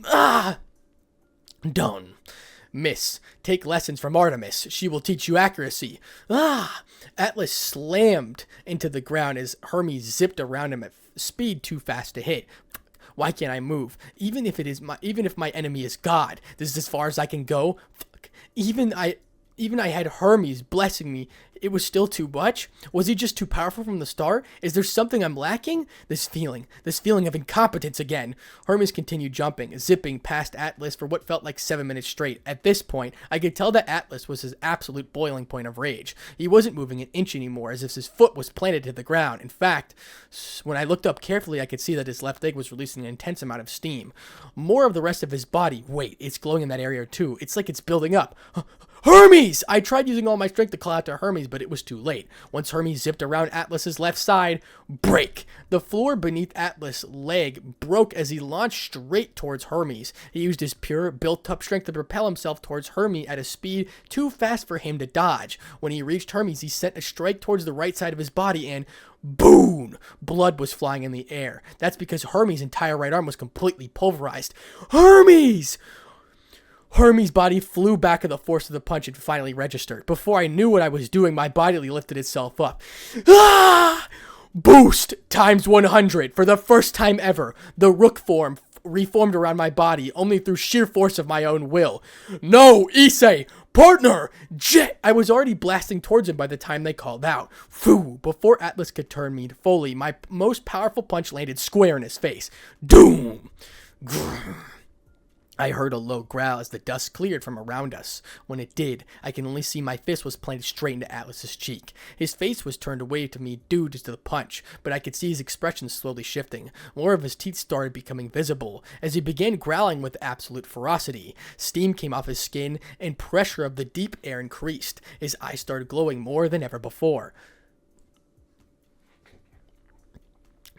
Ah! Done. Miss, take lessons from Artemis. She will teach you accuracy. Ah! Atlas slammed into the ground as Hermes zipped around him at speed too fast to hit. Why can't I move? Even if my enemy is God, this is as far as I can go. Fuck. Even I had Hermes blessing me. It was still too much? Was he just too powerful from the start? Is there something I'm lacking? This feeling of incompetence again. Hermes continued jumping, zipping past Atlas for what felt like 7 minutes straight. At this point, I could tell that Atlas was his absolute boiling point of rage. He wasn't moving an inch anymore, as if his foot was planted to the ground. In fact, when I looked up carefully, I could see that his left leg was releasing an intense amount of steam. More of the rest of his body. Wait, it's glowing in that area too. It's like it's building up. Hermes! I tried using all my strength to call out to Hermes, but it was too late. Once Hermes zipped around Atlas's left side, break! The floor beneath Atlas' leg broke as he launched straight towards Hermes. He used his pure, built-up strength to propel himself towards Hermes at a speed too fast for him to dodge. When he reached Hermes, he sent a strike towards the right side of his body and boom! Blood was flying in the air. That's because Hermes' entire right arm was completely pulverized. Hermes! Hermes' body flew back at the force of the punch and finally registered. Before I knew what I was doing, my body lifted itself up. Ah! Boost times 100. For the first time ever, the rook form reformed around my body only through sheer force of my own will. No, Issei! Partner! Jet! I was already blasting towards him by the time they called out. Phoo! Before Atlas could turn me fully, my most powerful punch landed square in his face. Doom! Grrr. I heard a low growl as the dust cleared from around us. When it did, I can only see my fist was planted straight into Atlas's cheek. His face was turned away to me due to the punch, but I could see his expression slowly shifting. More of his teeth started becoming visible as he began growling with absolute ferocity. Steam came off his skin and pressure of the deep air increased. His eyes started glowing more than ever before.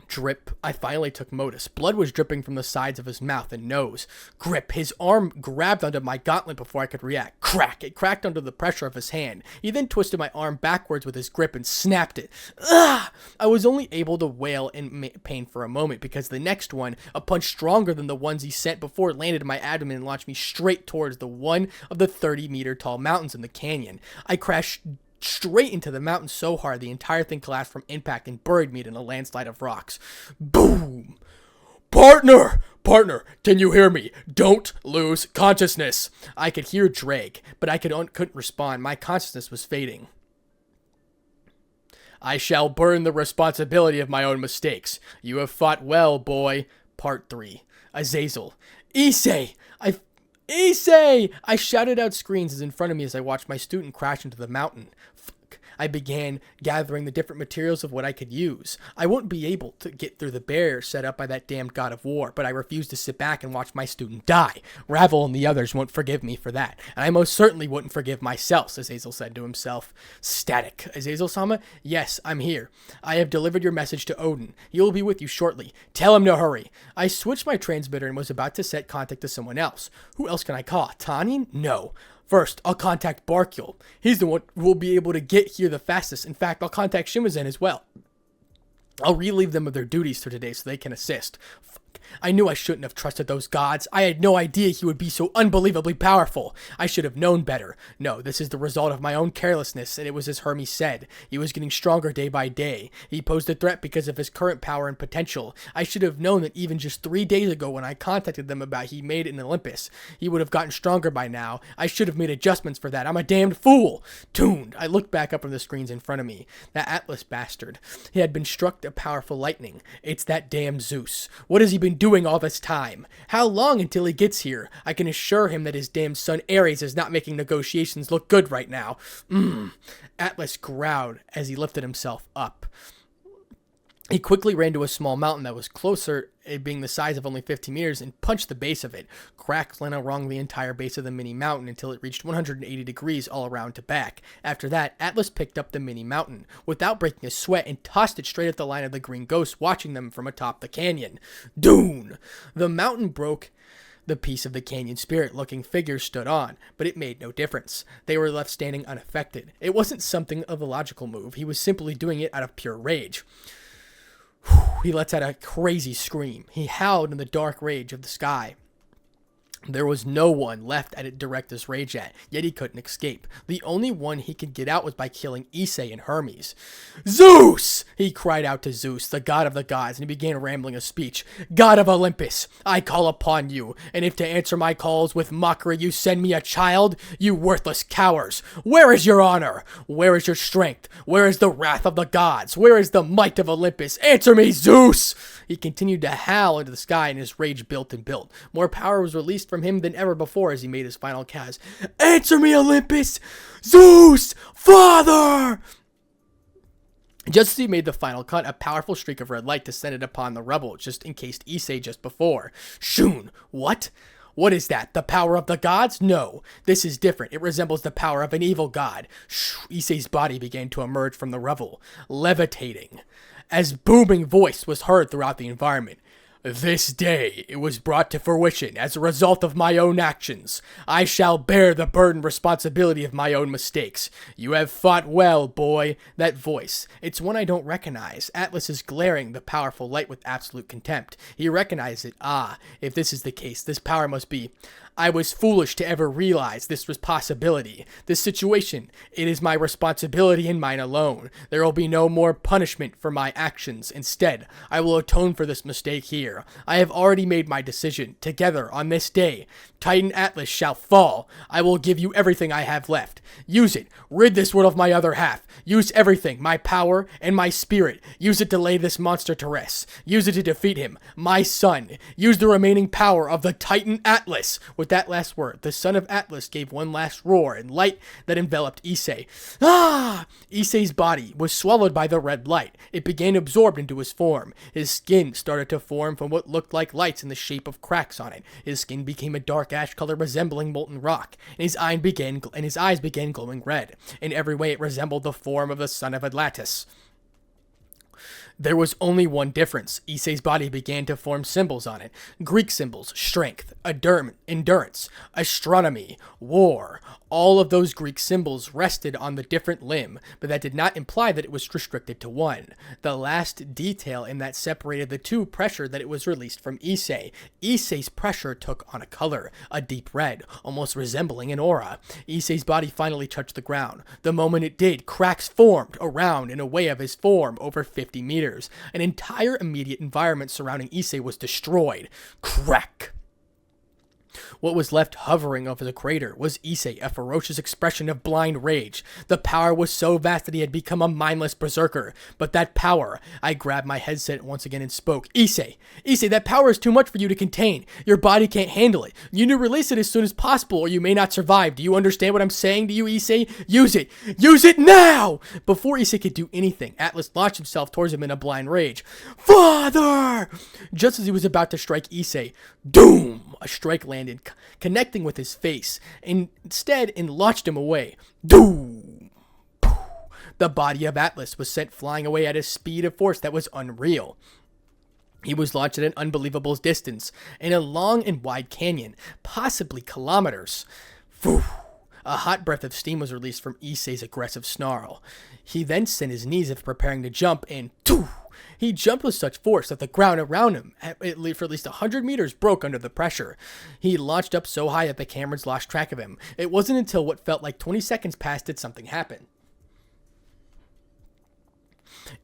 Drip. I finally took notice. Blood was dripping from the sides of his mouth and nose. Grip. His arm grabbed onto my gauntlet before I could react. Crack. It cracked under the pressure of his hand. He then twisted my arm backwards with his grip and snapped it. Ah! I was only able to wail in pain for a moment because the next one, a punch stronger than the ones he sent before, landed in my abdomen and launched me straight towards the one of the 30-meter tall mountains in the canyon. I crashed straight into the mountain so hard the entire thing collapsed from impact and buried me in a landslide of rocks. Boom! Partner! Partner, can you hear me? Don't lose consciousness. I could hear Drake, but I couldn't respond. My consciousness was fading. I shall burn the responsibility of my own mistakes. You have fought well, boy. Part 3. Azazel. Issei! Issei! I shouted out screams as in front of me as I watched my student crash into the mountain. Fuck. I began gathering the different materials of what I could use. I wouldn't be able to get through the barrier set up by that damned god of war, but I refused to sit back and watch my student die. Ravel and the others won't forgive me for that, and I most certainly wouldn't forgive myself, Azazel said to himself. Static. Azazel-sama? Yes, I'm here. I have delivered your message to Odin. He will be with you shortly. Tell him to hurry. I switched my transmitter and was about to set contact to someone else. Who else can I call? Tanin? No. First, I'll contact Barkyul. He's the one who will be able to get here the fastest. In fact, I'll contact Shimazen as well. I'll relieve them of their duties for today so they can assist. Fuck. I knew I shouldn't have trusted those gods. I had no idea he would be so unbelievably powerful. I should have known better. No, this is the result of my own carelessness, and it was as Hermes said. He was getting stronger day by day. He posed a threat because of his current power and potential. I should have known that even just 3 days ago when I contacted them about he made it in Olympus. He would have gotten stronger by now. I should have made adjustments for that. I'm a damned fool. Tuned. I looked back up from the screens in front of me. That Atlas bastard. He had been struck a powerful lightning. It's that damn Zeus. What has he been doing all this time? How long until he gets here? I can assure him that his damn son Ares is not making negotiations look good right now. Atlas growled as he lifted himself up. He quickly ran to a small mountain that was closer, it being the size of only 50 meters, and punched the base of it, crackling along the entire base of the mini mountain until it reached 180 degrees all around to back. After that, Atlas picked up the mini mountain, without breaking a sweat, and tossed it straight at the line of the green ghosts watching them from atop the canyon. Dune! The mountain broke. The piece of the canyon spirit-looking figures stood on, but it made no difference. They were left standing unaffected. It wasn't something of a logical move. He was simply doing it out of pure rage. He lets out a crazy scream. He howled in the dark rage of the sky. There was no one left at it direct his rage at, yet he couldn't escape. The only one he could get out was by killing Issei and Hermes. "Zeus!" he cried out to Zeus, the god of the gods, and he began rambling a speech. "God of Olympus, I call upon you, and if to answer my calls with mockery you send me a child, you worthless cowards, where is your honor? Where is your strength? Where is the wrath of the gods? Where is the might of Olympus? Answer me, Zeus!" He continued to howl into the sky, and his rage built and built. More power was released from him than ever before as he made his final cast. "Answer me, Olympus! Zeus! Father!" Just as he made the final cut, a powerful streak of red light descended upon the rubble, just encased Issei just before. Shun! What? What is that? The power of the gods? No. This is different. It resembles the power of an evil god. Issei's body began to emerge from the rubble, levitating. As booming voice was heard throughout the environment. "This day it was brought to fruition as a result of my own actions. I shall bear the burden responsibility of my own mistakes. You have fought well, boy." That voice, it's one I don't recognize. Atlas is glaring the powerful light with absolute contempt. He recognized it. If this is the case, this power must be. I was foolish to ever realize this was possibility. This situation, it is my responsibility and mine alone. There will be no more punishment for my actions. Instead, I will atone for this mistake here. I have already made my decision. Together, on this day, Titan Atlas shall fall. I will give you everything I have left. Use it. Rid this world of my other half. Use everything, my power and my spirit. Use it to lay this monster to rest. Use it to defeat him, my son. Use the remaining power of the Titan Atlas. With that last word, the son of Atlas gave one last roar and light that enveloped Issei. Issei's body was swallowed by the red light. It began absorbed into his form. His skin started to form from what looked like lights in the shape of cracks on it. His skin became a dark ash color resembling molten rock, and his eyes began glowing red. In every way it resembled the form of the son of Atlantis. There was only one difference. Issei's body began to form symbols on it. Greek symbols, strength, endurance, astronomy, war. All of those Greek symbols rested on the different limb, but that did not imply that it was restricted to one. The last detail in that separated the two pressure that it was released from Issei. Issei's pressure took on a color, a deep red, almost resembling an aura. Issei's body finally touched the ground. The moment it did, cracks formed around and away of his form over 50 meters. An entire immediate environment surrounding Issei was destroyed. Crack! What was left hovering over the crater was Issei, a ferocious expression of blind rage. The power was so vast that he had become a mindless berserker. But that power, I grabbed my headset once again and spoke. Issei, that power is too much for you to contain. Your body can't handle it. You need to release it as soon as possible or you may not survive. Do you understand what I'm saying to you, Issei? Use it! Use it now! Before Issei could do anything, Atlas launched himself towards him in a blind rage. Father! Just as he was about to strike Issei, doom! A strike landed, connecting with his face, instead and launched him away. Doom! The body of Atlas was sent flying away at a speed of force that was unreal. He was launched at an unbelievable distance, in a long and wide canyon, possibly kilometers. A hot breath of steam was released from Issei's aggressive snarl. He then sent his knees as if preparing to jump, and he jumped with such force that the ground around him, for at least 100 meters, broke under the pressure. He launched up so high that the cameras lost track of him. It wasn't until what felt like 20 seconds passed did something happen.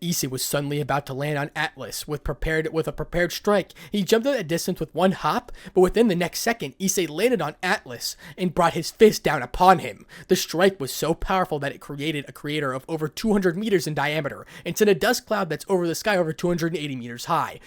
Issei was suddenly about to land on Atlas with a prepared strike. He jumped at a distance with one hop, but within the next second, Issei landed on Atlas and brought his fist down upon him. The strike was so powerful that it created a crater of over 200 meters in diameter and sent a dust cloud that's over the sky over 280 meters high.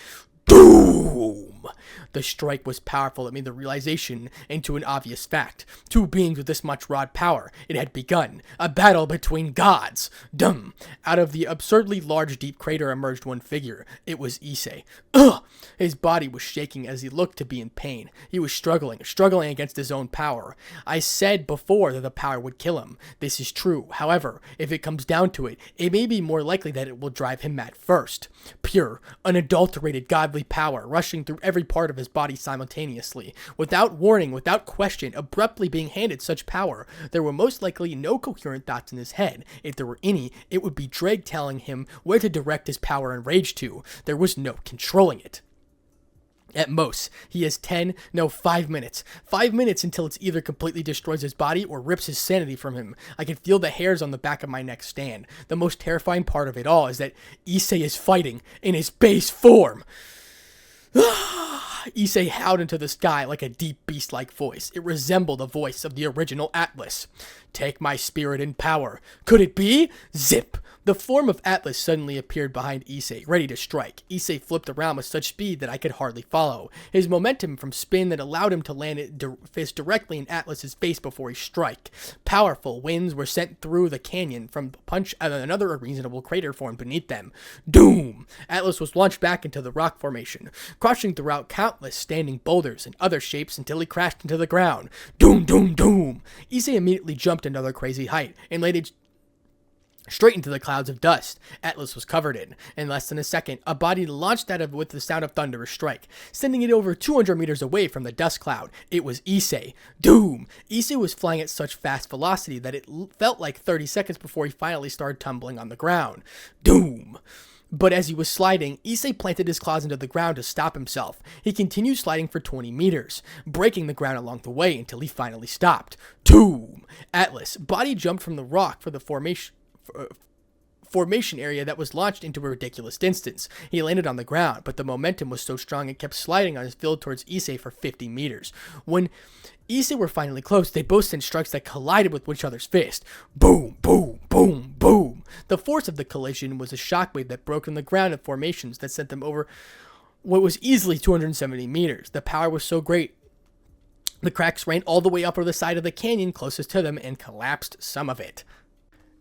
Boom! The strike was powerful. It made the realization into an obvious fact. Two beings with this much raw power. It had begun. A battle between gods. Dum! Out of the absurdly large deep crater emerged one figure. It was Issei. Ugh! His body was shaking as he looked to be in pain. He was struggling against his own power. I said before that the power would kill him. This is true. However, if it comes down to it, it may be more likely that it will drive him mad first. Pure, unadulterated godly power rushing through every part of his body simultaneously. Without warning, without question, abruptly being handed such power, there were most likely no coherent thoughts in his head. If there were any, it would be Drake telling him where to direct his power and rage to. There was no controlling it. At most, he has 10, no, 5 minutes. 5 minutes until it either completely destroys his body or rips his sanity from him. I can feel the hairs on the back of my neck stand. The most terrifying part of it all is that Issei is fighting in his base form. Issei howled into the sky like a deep beast-like voice. It resembled the voice of the original Atlas. Take my spirit and power. Could it be? Zip! The form of Atlas suddenly appeared behind Issei, ready to strike. Issei flipped around with such speed that I could hardly follow. His momentum from spin that allowed him to land his fist directly in Atlas's face before he struck. Powerful winds were sent through the canyon from the punch of another unreasonable crater formed beneath them. Doom! Atlas was launched back into the rock formation, crushing throughout countless standing boulders and other shapes until he crashed into the ground. Doom, doom, doom! Issei immediately jumped another crazy height and landed straight into the clouds of dust Atlas was covered in. In less than a second, a body launched out of with the sound of thunderous strike, sending it over 200 meters away from the dust cloud. It was Issei. Doom! Issei was flying at such fast velocity that it felt like 30 seconds before he finally started tumbling on the ground. Doom! But as he was sliding, Issei planted his claws into the ground to stop himself. He continued sliding for 20 meters, breaking the ground along the way until he finally stopped. Doom! Atlas, body jumped from the rock for the formation area that was launched into a ridiculous distance. He landed on the ground, but the momentum was so strong it kept sliding on his field towards Issei for 50 meters. When Issei were finally close, they both sent strikes that collided with each other's fist. Boom, boom, boom, boom. The force of the collision was a shockwave that broke from the ground of formations that sent them over what was easily 270 meters. The power was so great, the cracks ran all the way up over the side of the canyon closest to them and collapsed some of it.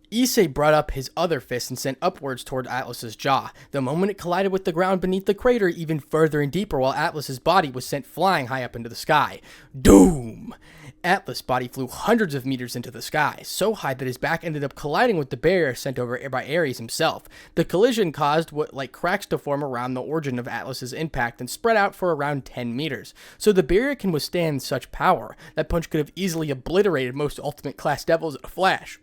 Issei brought up his other fist and sent upwards toward Atlas's jaw. The moment it collided with the ground beneath the crater even further and deeper, while Atlas's body was sent flying high up into the sky. Doom! Atlas' body flew hundreds of meters into the sky, so high that his back ended up colliding with the barrier sent over by Ares himself. The collision caused what like cracks to form around the origin of Atlas's impact and spread out for around 10 meters. So the barrier can withstand such power. That punch could have easily obliterated most Ultimate Class Devils in a flash.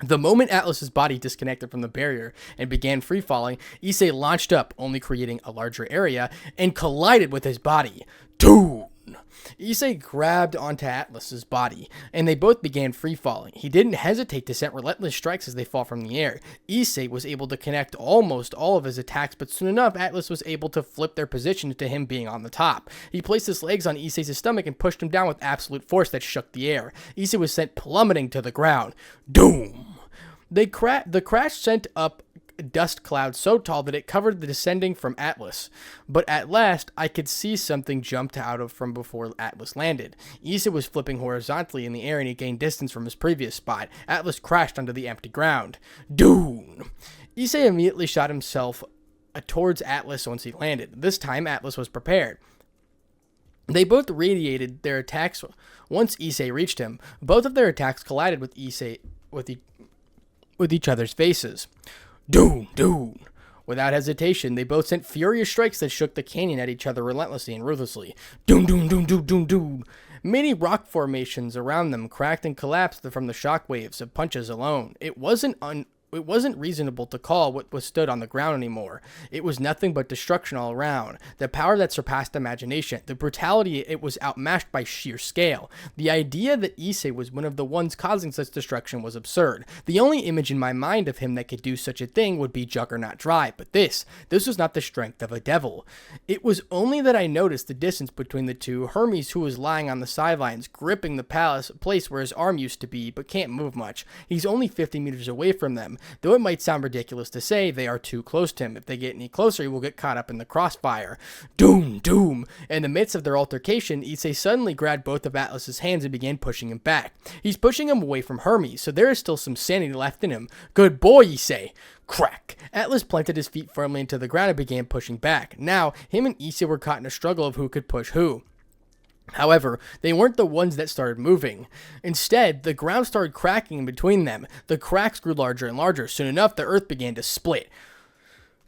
The moment Atlas's body disconnected from the barrier and began free-falling, Issei launched up, only creating a larger area, and collided with his body. Doom! Issei grabbed onto Atlas's body, and they both began free-falling. He didn't hesitate to send relentless strikes as they fall from the air. Issei was able to connect almost all of his attacks, but soon enough, Atlas was able to flip their positions to him being on the top. He placed his legs on Issei's stomach and pushed him down with absolute force that shook the air. Issei was sent plummeting to the ground. Doom! The crash sent up a dust cloud so tall that it covered the descending from Atlas. But at last, I could see something jumped out of from before Atlas landed. Issei was flipping horizontally in the air and he gained distance from his previous spot. Atlas crashed onto the empty ground. Doom! Issei immediately shot himself towards Atlas once he landed. This time, Atlas was prepared. They both radiated their attacks once Issei reached him. Both of their attacks collided with Issei with each other's faces. Doom, doom. Without hesitation, they both sent furious strikes that shook the canyon at each other relentlessly and ruthlessly. Doom, doom, doom, doom, doom, doom. Many rock formations around them cracked and collapsed from the shock waves of punches alone. It wasn't reasonable to call what was stood on the ground anymore. It was nothing but destruction all around. The power that surpassed imagination. The brutality, it was outmatched by sheer scale. The idea that Issei was one of the ones causing such destruction was absurd. The only image in my mind of him that could do such a thing would be Juggernaut Drive, but this was not the strength of a devil. It was only that I noticed the distance between the two. Hermes, who was lying on the sidelines, gripping the place where his arm used to be, but can't move much. He's only 50 meters away from them. Though it might sound ridiculous to say, they are too close to him. If they get any closer, he will get caught up in the crossfire. Doom, doom. In the midst of their altercation, Issei suddenly grabbed both of Atlas's hands and began pushing him back. He's pushing him away from Hermes, so there is still some sanity left in him. Good boy, Issei. Crack. Atlas planted his feet firmly into the ground and began pushing back. Now, him and Issei were caught in a struggle of who could push who. However, they weren't the ones that started moving. Instead, the ground started cracking in between them. The cracks grew larger and larger. Soon enough, the earth began to split.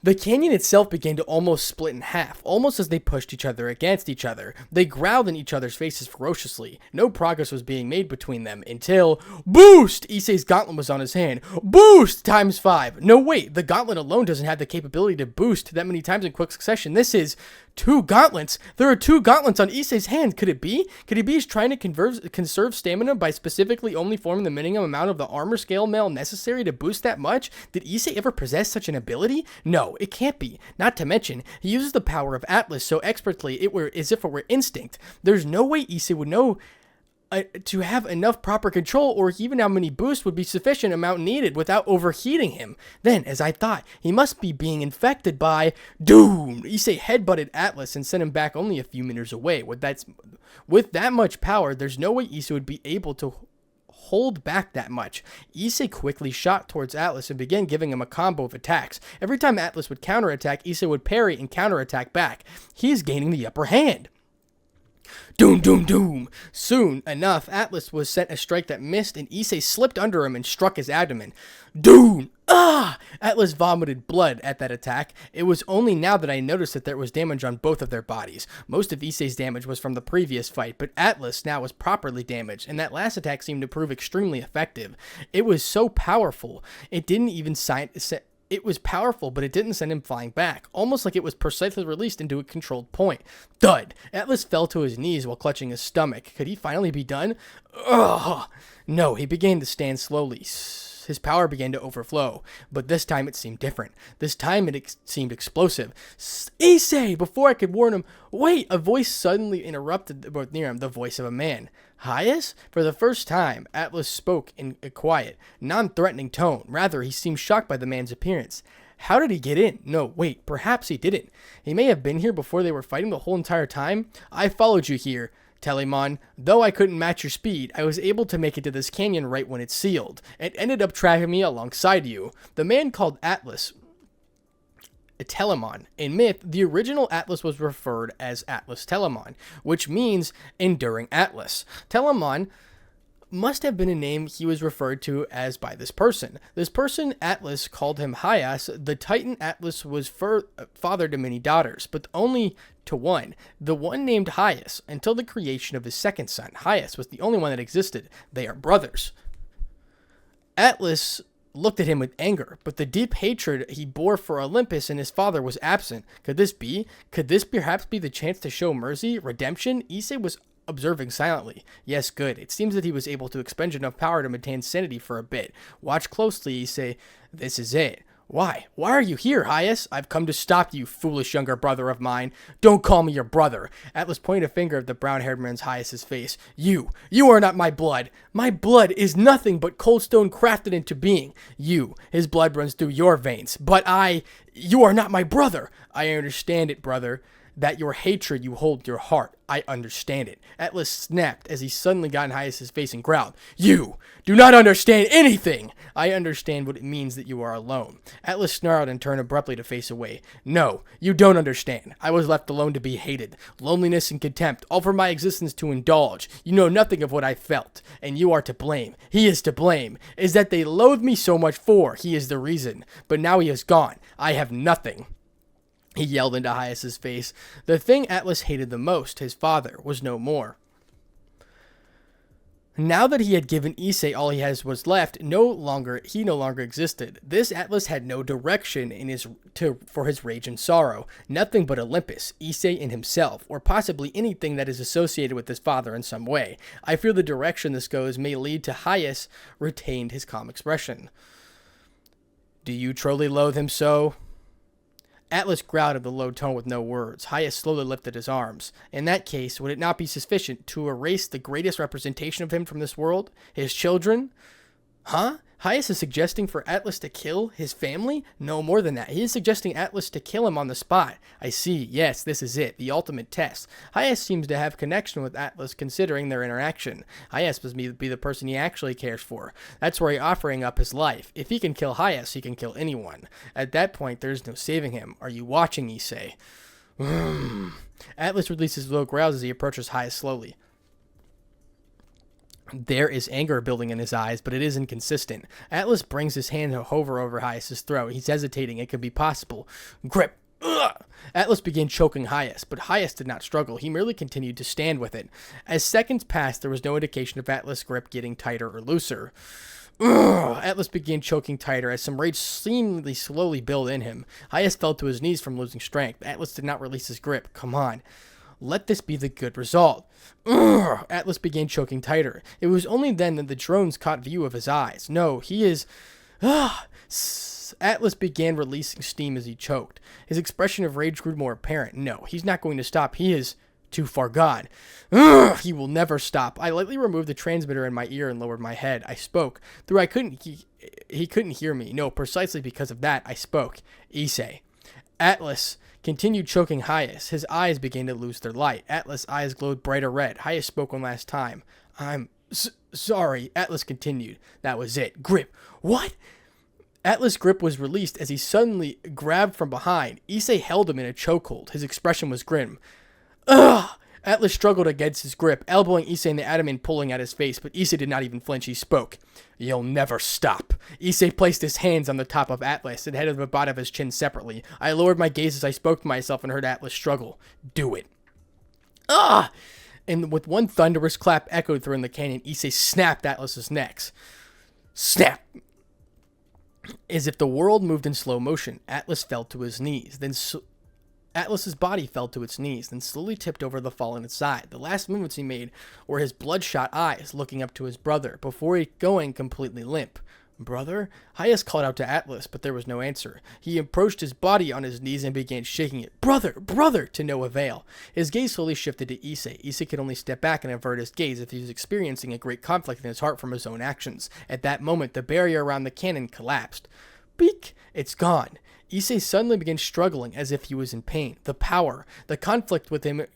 The canyon itself began to almost split in half, almost as they pushed each other against each other. They growled in each other's faces ferociously. No progress was being made between them until... Boost! Issei's gauntlet was on his hand. Boost! Times 5. No, wait, the gauntlet alone doesn't have the capability to boost that many times in quick succession. This is... 2 gauntlets? There are 2 gauntlets on Issei's hand. Could it be? Could he be trying to conserve stamina by specifically only forming the minimum amount of the armor scale mail necessary to boost that much? Did Issei ever possess such an ability? No, it can't be. Not to mention, he uses the power of Atlas so expertly as if it were instinct. There's no way Issei would know to have enough proper control, or even how many boosts would be sufficient amount needed without overheating him. Then, as I thought, he must be being infected by doom. Issei headbutted Atlas and sent him back only a few meters away. With that much power, there's no way Issei would be able to hold back that much. Issei quickly shot towards Atlas and began giving him a combo of attacks. Every time Atlas would counterattack, Issei would parry and counterattack back. He is gaining the upper hand. Doom, doom, doom. Soon enough, Atlas was sent a strike that missed, and Issei slipped under him and struck his abdomen. Doom! Ah! Atlas vomited blood at that attack. It was only now that I noticed that there was damage on both of their bodies. Most of Issei's damage was from the previous fight, but Atlas now was properly damaged, and that last attack seemed to prove extremely effective. It was so powerful, it was powerful, but it didn't send him flying back, almost like it was precisely released into a controlled point. Thud! Atlas fell to his knees while clutching his stomach. Could he finally be done? Ugh! No, he began to stand slowly. His power began to overflow, but this time it seemed different. This time it seemed explosive. Issei! Before I could warn him, wait! A voice suddenly interrupted both near him, the voice of a man. Hyas? For the first time, Atlas spoke in a quiet, non-threatening tone. Rather, he seemed shocked by the man's appearance. How did he get in? No, wait, perhaps he didn't. He may have been here before they were fighting the whole entire time. I followed you here, Telemon. Though I couldn't match your speed, I was able to make it to this canyon right when it sealed. It ended up tracking me alongside you. The man called Atlas Telemon. In myth, the original Atlas was referred as Atlas Telemon, which means enduring Atlas. Telemon must have been a name he was referred to as by this person. This person, Atlas, called him Hyas. The Titan Atlas was father to many daughters, but only to one, the one named Hyas. Until the creation of his second son, Hyas was the only one that existed. They are brothers. Atlas looked at him with anger, but the deep hatred he bore for Olympus and his father was absent. Could this be? Could this perhaps be the chance to show mercy, redemption? Issei was observing silently. Yes, good. It seems that he was able to expend enough power to maintain sanity for a bit. Watch closely, Issei. This is it. Why? Why are you here, Hyas? I've come to stop you, foolish younger brother of mine. Don't call me your brother. Atlas pointed a finger at the brown-haired man's Hyas' face. You are not my blood. My blood is nothing but cold stone crafted into being. His blood runs through your veins. But you are not my brother. I understand it, brother. That your hatred you hold in your heart. I understand it. Atlas snapped as he suddenly got in Hyas' face and growled. You do not understand anything. I understand what it means that you are alone. Atlas snarled and turned abruptly to face away. No, you don't understand. I was left alone to be hated. Loneliness and contempt, all for my existence to indulge. You know nothing of what I felt, and you are to blame. He is to blame. Is that they loathe me so much for. He is the reason. But now he is gone. I have nothing. He yelled into Hyas' face. The thing Atlas hated the most, his father, was no more. Now that he had given Issei all he was left, he no longer existed. This Atlas had no direction for his rage and sorrow. Nothing but Olympus, Issei, and himself, or possibly anything that is associated with his father in some way. I fear the direction this goes may lead to Hyas retained his calm expression. Do you truly loathe him so? Atlas growled in the low tone with no words. Hyas slowly lifted his arms. In that case, would it not be sufficient to erase the greatest representation of him from this world? His children? Huh? Hyas is suggesting for Atlas to kill his family? No, more than that. He is suggesting Atlas to kill him on the spot. I see. Yes, this is it. The ultimate test. Hyas seems to have connection with Atlas considering their interaction. Hyas must be the person he actually cares for. That's where he's offering up his life. If he can kill Hyas, he can kill anyone. At that point, there's no saving him. Are you watching, Issei? Atlas releases low growls as he approaches Hyas slowly. There is anger building in his eyes, but it is inconsistent. Atlas brings his hand to hover over Hyas' throat. He's hesitating. It could be possible. Grip. Ugh! Atlas began choking Hyas, but Hyas did not struggle. He merely continued to stand with it. As seconds passed, there was no indication of Atlas' grip getting tighter or looser. Ugh! Atlas began choking tighter as some rage seemingly slowly built in him. Hyas fell to his knees from losing strength. Atlas did not release his grip. Come on. Let this be the good result. Ugh! Atlas began choking tighter. It was only then that the drones caught view of his eyes. No, he is... Atlas began releasing steam as he choked. His expression of rage grew more apparent. No, he's not going to stop. He is too far gone. Ugh! He will never stop. I lightly removed the transmitter in my ear and lowered my head. I spoke. Though he couldn't hear me. No, precisely because of that, I spoke. Issei. Atlas continued choking Hyas. His eyes began to lose their light. Atlas' eyes glowed brighter red. Hyas spoke one last time. I'm sorry. Atlas continued. That was it. Grip. What? Atlas' grip was released as he suddenly grabbed from behind. Issei held him in a chokehold. His expression was grim. Ugh! Atlas struggled against his grip, elbowing Issei in the abdomen, pulling at his face, but Issei did not even flinch. He spoke. You'll never stop. Issei placed his hands on the top of Atlas and headed the bottom of his chin separately. I lowered my gaze as I spoke to myself and heard Atlas struggle. Do it. Ah! And with one thunderous clap echoed through in the canyon, Issei snapped Atlas's neck. Snap! As if the world moved in slow motion, Atlas fell to his knees. Atlas's body fell to its knees, then slowly tipped over the fallen side. The last movements he made were his bloodshot eyes looking up to his brother before going completely limp. Brother? Hyas called out to Atlas, but there was no answer. He approached his body on his knees and began shaking it. Brother! Brother! To no avail. His gaze slowly shifted to Issei. Issei could only step back and avert his gaze if he was experiencing a great conflict in his heart from his own actions. At that moment, the barrier around the cannon collapsed. Beak! It's gone. Issei suddenly began struggling as if he was in pain. The power, the conflict with him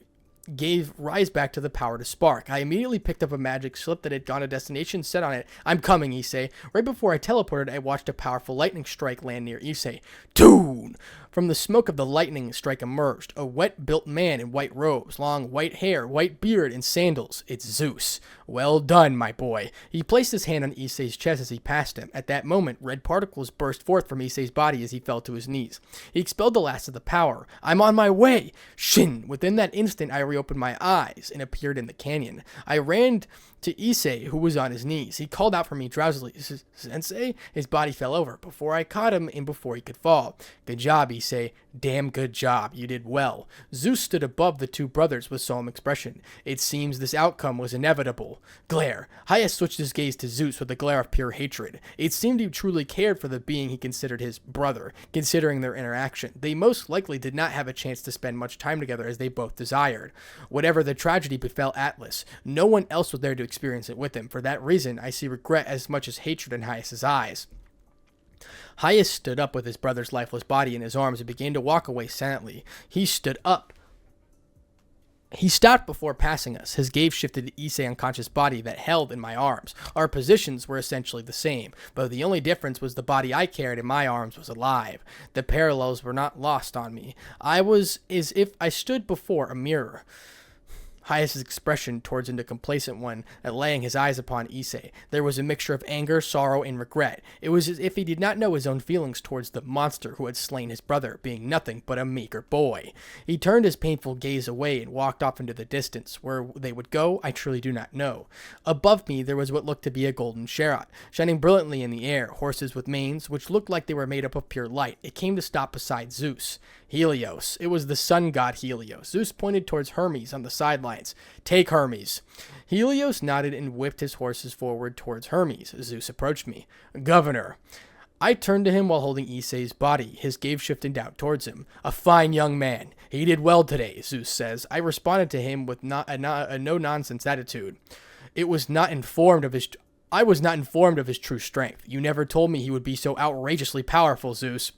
gave rise back to the power to spark. I immediately picked up a magic slip that had gone to destination, set on it. I'm coming, Issei. Right before I teleported, I watched a powerful lightning strike land near Issei. Toon! From the smoke of the lightning strike emerged a wet-built man in white robes, long white hair, white beard, and sandals. It's Zeus. Well done, my boy. He placed his hand on Issei's chest as he passed him. At that moment, red particles burst forth from Issei's body as he fell to his knees. He expelled the last of the power. I'm on my way! Shin! Within that instant, I reopened my eyes and appeared in the canyon. I ran to Issei, who was on his knees. He called out for me drowsily. Sensei? His body fell over before I caught him and before he could fall. Good job, Issei. Damn good job. You did well. Zeus stood above the two brothers with solemn expression. It seems this outcome was inevitable. Glare. Hyas switched his gaze to Zeus with a glare of pure hatred. It seemed he truly cared for the being he considered his brother, considering their interaction. They most likely did not have a chance to spend much time together as they both desired. Whatever the tragedy befell Atlas, no one else was there to experience it with him. For that reason, I see regret as much as hatred in Hyas' eyes. Hyas stood up with his brother's lifeless body in his arms and began to walk away silently. He stood up. He stopped before passing us. His gaze shifted to Issei's unconscious body that held in my arms. Our positions were essentially the same, but the only difference was the body I carried in my arms was alive. The parallels were not lost on me. I was as if I stood before a mirror. Hyas' expression towards into complacent one, laying his eyes upon Issei. There was a mixture of anger, sorrow, and regret. It was as if he did not know his own feelings towards the monster who had slain his brother, being nothing but a meager boy. He turned his painful gaze away and walked off into the distance. Where they would go, I truly do not know. Above me, there was what looked to be a golden chariot, shining brilliantly in the air, horses with manes, which looked like they were made up of pure light. It came to stop beside Zeus. Helios. It was the sun god Helios. Zeus pointed towards Hermes on the sidelines. Take Hermes. Helios nodded and whipped his horses forward towards Hermes. Zeus approached me. Governor. I turned to him while holding Issei's body, his gaze shifting down towards him. A fine young man. He did well today, Zeus says. I responded to him with a no-nonsense attitude. I was not informed of his true strength. You never told me he would be so outrageously powerful, Zeus.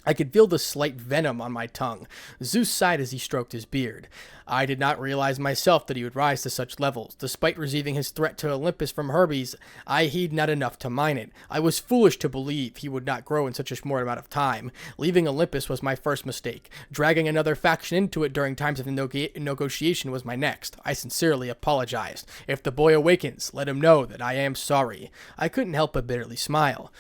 I could feel the slight venom on my tongue. Zeus sighed as he stroked his beard. I did not realize myself that he would rise to such levels. Despite receiving his threat to Olympus from Hermes, I heed not enough to mind it. I was foolish to believe he would not grow in such a short amount of time. Leaving Olympus was my first mistake. Dragging another faction into it during times of negotiation was my next. I sincerely apologized. If the boy awakens, let him know that I am sorry. I couldn't help but bitterly smile.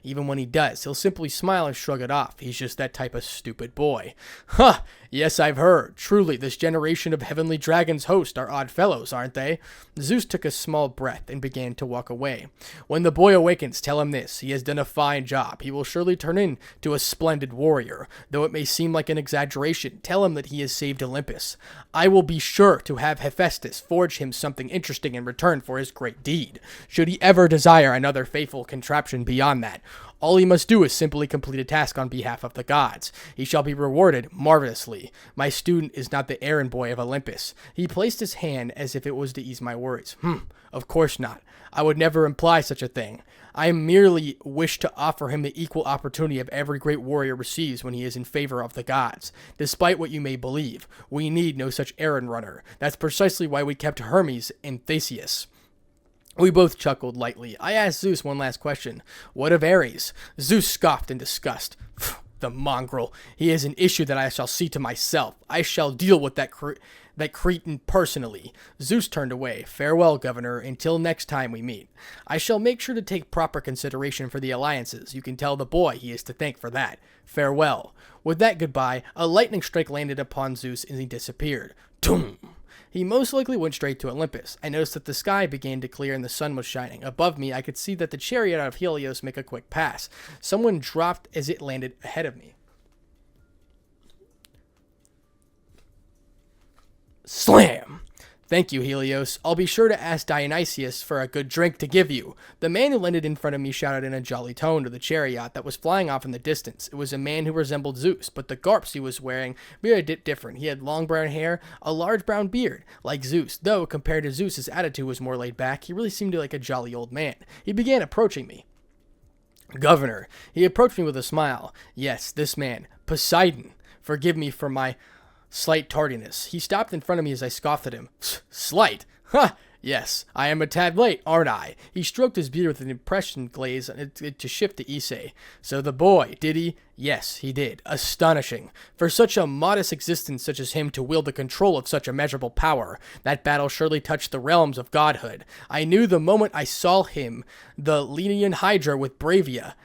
Even when he does, he'll simply smile and shrug it off. He's just that type of stupid boy. Huh, yes, I've heard. Truly, this generation of heavenly dragons host are odd fellows, aren't they? Zeus took a small breath and began to walk away. When the boy awakens, tell him this. He has done a fine job. He will surely turn into a splendid warrior. Though it may seem like an exaggeration, tell him that he has saved Olympus. I will be sure to have Hephaestus forge him something interesting in return for his great deed. Should he ever desire another faithful contraption beyond that, all he must do is simply complete a task on behalf of the gods. He shall be rewarded marvelously. My student is not the errand boy of Olympus. He placed his hand as if it was to ease my worries. Of course not. I would never imply such a thing. I merely wish to offer him the equal opportunity of every great warrior receives when he is in favor of the gods. Despite what you may believe, we need no such errand runner. That's precisely why we kept Hermes and Theseus. We both chuckled lightly. I asked Zeus one last question. What of Ares? Zeus scoffed in disgust. The mongrel. He is an issue that I shall see to myself. I shall deal with that cretin personally. Zeus turned away. Farewell, Governor, until next time we meet. I shall make sure to take proper consideration for the alliances. You can tell the boy he is to thank for that. Farewell. With that goodbye, a lightning strike landed upon Zeus and he disappeared. Toom! He most likely went straight to Olympus. I noticed that the sky began to clear and the sun was shining. Above me, I could see that the chariot out of Helios make a quick pass. Someone dropped as it landed ahead of me. Slam! Thank you, Helios. I'll be sure to ask Dionysius for a good drink to give you. The man who landed in front of me shouted in a jolly tone to the chariot that was flying off in the distance. It was a man who resembled Zeus, but the garps he was wearing were a bit different. He had long brown hair, a large brown beard, like Zeus, though compared to Zeus, his attitude was more laid back. He really seemed like a jolly old man. He began approaching me. Governor. He approached me with a smile. Yes, this man, Poseidon. Forgive me for my slight tardiness. He stopped in front of me as I scoffed at him. Slight? Ha! Yes, I am a tad late, aren't I? He stroked his beard with an impression glaze to shift to Issei. So the boy, did he? Yes, he did. Astonishing. For such a modest existence such as him to wield the control of such immeasurable power. That battle surely touched the realms of godhood. I knew the moment I saw him, the Leonian Hydra with Bravia.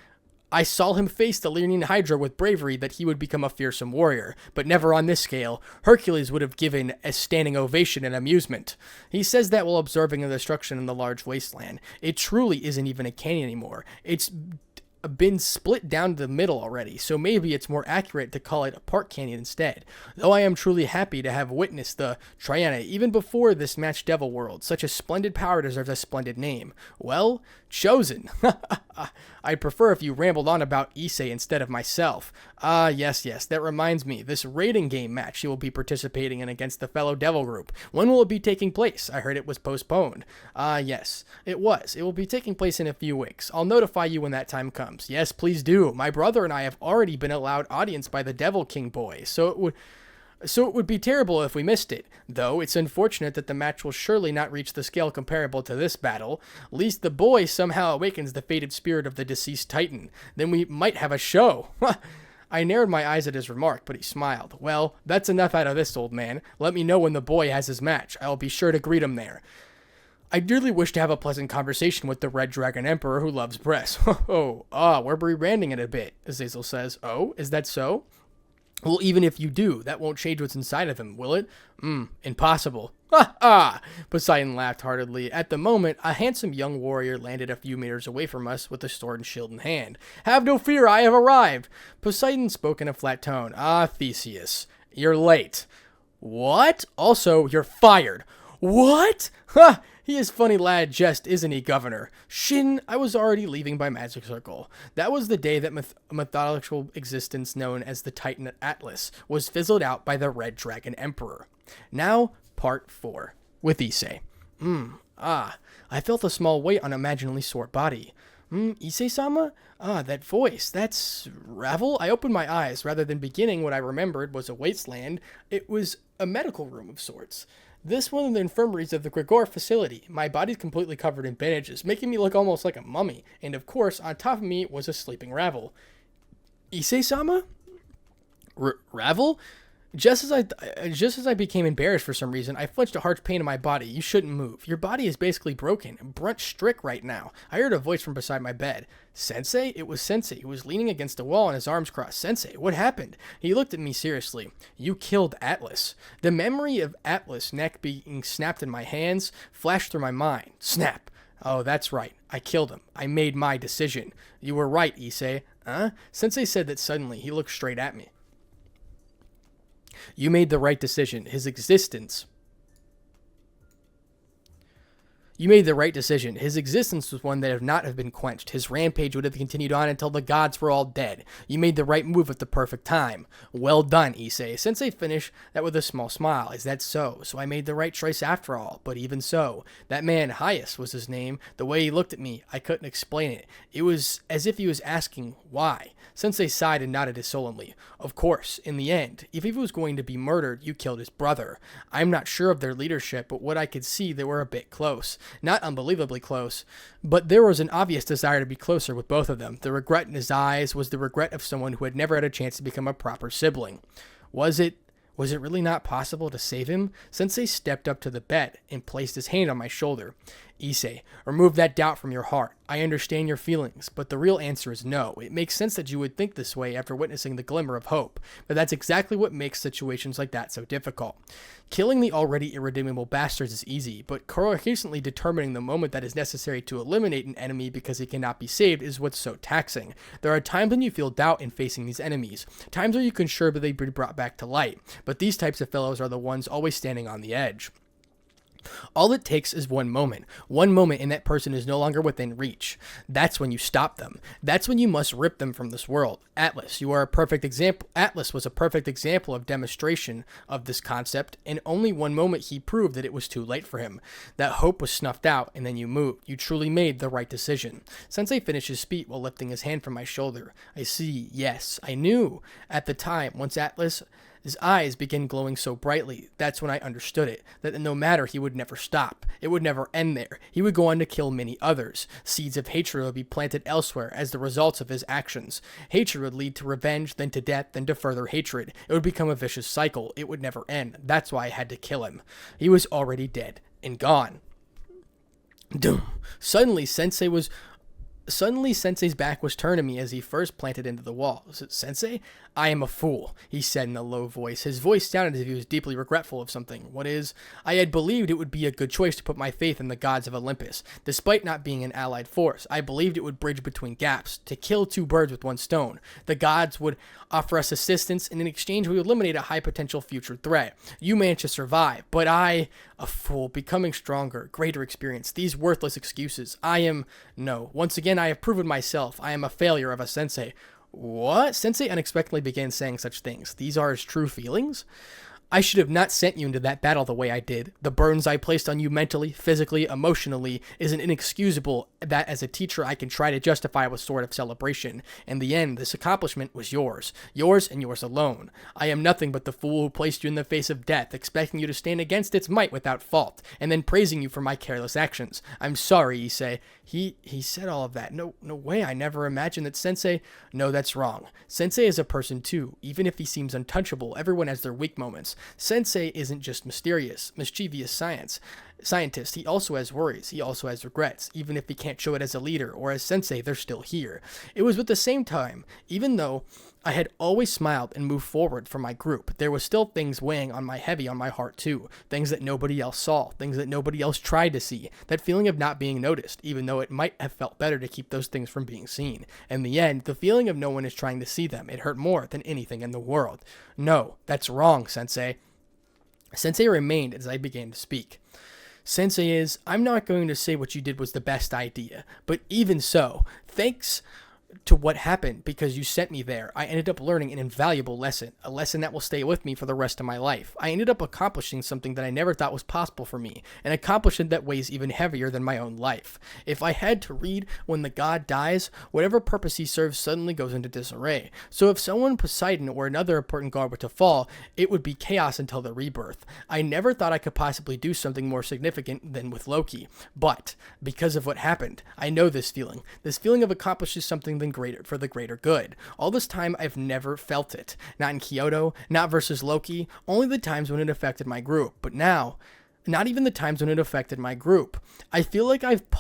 I saw him face the Leonian Hydra with bravery that he would become a fearsome warrior, but never on this scale. Hercules would have given a standing ovation and amusement. He says that while observing the destruction in the large wasteland. It truly isn't even a canyon anymore. It's been split down to the middle already, so maybe it's more accurate to call it a park canyon instead. Though I am truly happy to have witnessed the Triana even before this match Devil World. Such a splendid power deserves a splendid name. Well, chosen. I'd prefer if you rambled on about Issei instead of myself. Yes, that reminds me. This raiding game match you will be participating in against the fellow Devil group. When will it be taking place? I heard it was postponed. Yes, it was. It will be taking place in a few weeks. I'll notify you when that time comes. Yes, please do. My brother and I have already been allowed audience by the Devil King boy, so it would be terrible if we missed it, though it's unfortunate that the match will surely not reach the scale comparable to this battle. At least the boy somehow awakens the fated spirit of the deceased Titan. Then we might have a show. I narrowed my eyes at his remark, but he smiled. Well, that's enough out of this, old man. Let me know when the boy has his match. I will be sure to greet him there. I dearly wish to have a pleasant conversation with the Red Dragon Emperor who loves breasts. We're rebranding it a bit, Azazel says. Oh, is that so? Well, even if you do, that won't change what's inside of him, will it? Impossible. Ha ha! Poseidon laughed heartedly. At the moment, a handsome young warrior landed a few meters away from us with a sword and shield in hand. Have no fear, I have arrived! Poseidon spoke in a flat tone. Theseus, you're late. What? Also, you're fired. What? Ha! He is funny lad jest, isn't he, Governor? Shin, I was already leaving by magic circle. That was the day that mythological existence known as the Titan Atlas was fizzled out by the Red Dragon Emperor. Now, part 4, with Issei. I felt a small weight on imaginally sore body. Issei-sama? That voice, that's Ravel? I opened my eyes. Rather than beginning what I remembered was a wasteland, it was a medical room of sorts. This one of the infirmaries of the Gregor facility. My body's completely covered in bandages, making me look almost like a mummy, and of course, on top of me was a sleeping Ravel. Issei-sama? Ravel? Just as I became embarrassed for some reason, I flinched a harsh pain in my body. You shouldn't move. Your body is basically broken. Brunt strick right now. I heard a voice from beside my bed. Sensei? It was Sensei, who was leaning against a wall and his arms crossed. Sensei, what happened? He looked at me seriously. You killed Atlas. The memory of Atlas' neck being snapped in my hands flashed through my mind. Snap. Oh, that's right. I killed him. I made my decision. You were right, Issei. Huh? Sensei said that suddenly. He looked straight at me. You made the right decision. His existence. You made the right decision. His existence was one that would not have been quenched. His rampage would have continued on until the gods were all dead. You made the right move at the perfect time. Well done, Issei. Sensei finished that with a small smile. Is that so? So I made the right choice after all. But even so, that man, Highest was his name. The way he looked at me, I couldn't explain it. It was as if he was asking why. Sensei sighed and nodded solemnly. Of course, in the end, if he was going to be murdered, you killed his brother. I'm not sure of their leadership, but what I could see, they were a bit close. Not unbelievably close, but there was an obvious desire to be closer with both of them. The regret in his eyes was the regret of someone who had never had a chance to become a proper sibling. Was it really not possible to save him? Sensei stepped up to the bed and placed his hand on my shoulder. Issei, remove that doubt from your heart. I understand your feelings, but the real answer is no. It makes sense that you would think this way after witnessing the glimmer of hope, but that's exactly what makes situations like that so difficult. Killing the already irredeemable bastards is easy, but coherently determining the moment that is necessary to eliminate an enemy because he cannot be saved is what's so taxing. There are times when you feel doubt in facing these enemies, times where you can sure that they be brought back to light, but these types of fellows are the ones always standing on the edge. All it takes is one moment, and that person is no longer within reach. That's when you stop them. That's when you must rip them from this world. Atlas, you are a perfect example. Atlas was a perfect example of demonstration of this concept. In only one moment, he proved that it was too late for him. That hope was snuffed out, and then you moved. You truly made the right decision. Sensei finished his speech while lifting his hand from my shoulder. I see, yes, I knew. At the time, once Atlas... His eyes began glowing so brightly. That's when I understood it, that no matter, he would never stop. It would never end there. He would go on to kill many others. Seeds of hatred would be planted elsewhere as the results of his actions. Hatred would lead to revenge, then to death, then to further hatred. It would become a vicious cycle. It would never end. That's why I had to kill him. He was already dead and gone. Doom. Suddenly, Sensei's back was turned to me as he first planted into the wall. Sensei? I am a fool, he said in a low voice. His voice sounded as if he was deeply regretful of something. What is? I had believed it would be a good choice to put my faith in the gods of Olympus. Despite not being an allied force, I believed it would bridge between gaps, to kill two birds with one stone. The gods would offer us assistance, and in exchange we would eliminate a high-potential future threat. You managed to survive, but I, a fool, becoming stronger, greater experience. These worthless excuses. No. Once again, I have proven myself. I am a failure of a sensei. What? Sensei unexpectedly began saying such things. These are his true feelings? I should have not sent you into that battle the way I did. The burdens I placed on you mentally, physically, emotionally is an inexcusable that as a teacher I can try to justify with sort of celebration. In the end, this accomplishment was yours. Yours and yours alone. I am nothing but the fool who placed you in the face of death, expecting you to stand against its might without fault, and then praising you for my careless actions. I'm sorry, Issei. He said all of that. No way. I never imagined that Sensei... No, that's wrong. Sensei is a person too. Even if he seems untouchable, everyone has their weak moments. Sensei isn't just mischievous scientist. He also has worries. He also has regrets. Even if he can't show it as a leader or as sensei, they're still here. It was at the same time, even though I had always smiled and moved forward for my group, there was still things weighing heavy on my heart too. Things that nobody else saw. Things that nobody else tried to see. That feeling of not being noticed, even though it might have felt better to keep those things from being seen. In the end, the feeling of no one is trying to see them. It hurt more than anything in the world. No, that's wrong, Sensei. Sensei remained as I began to speak. I'm not going to say what you did was the best idea, but even so, thanks to what happened because you sent me there. I ended up learning an invaluable lesson, a lesson that will stay with me for the rest of my life. I ended up accomplishing something that I never thought was possible for me, an accomplishment that weighs even heavier than my own life. If I had to read when the god dies, whatever purpose he serves suddenly goes into disarray. So if someone, Poseidon, or another important god were to fall, it would be chaos until the rebirth. I never thought I could possibly do something more significant than with Loki. But, because of what happened, I know this feeling of accomplishing something than greater for the greater good. All this time, I've never felt it. Not in Kyoto, not versus Loki, only the times when it affected my group. But now, not even the times when it affected my group. I feel like I've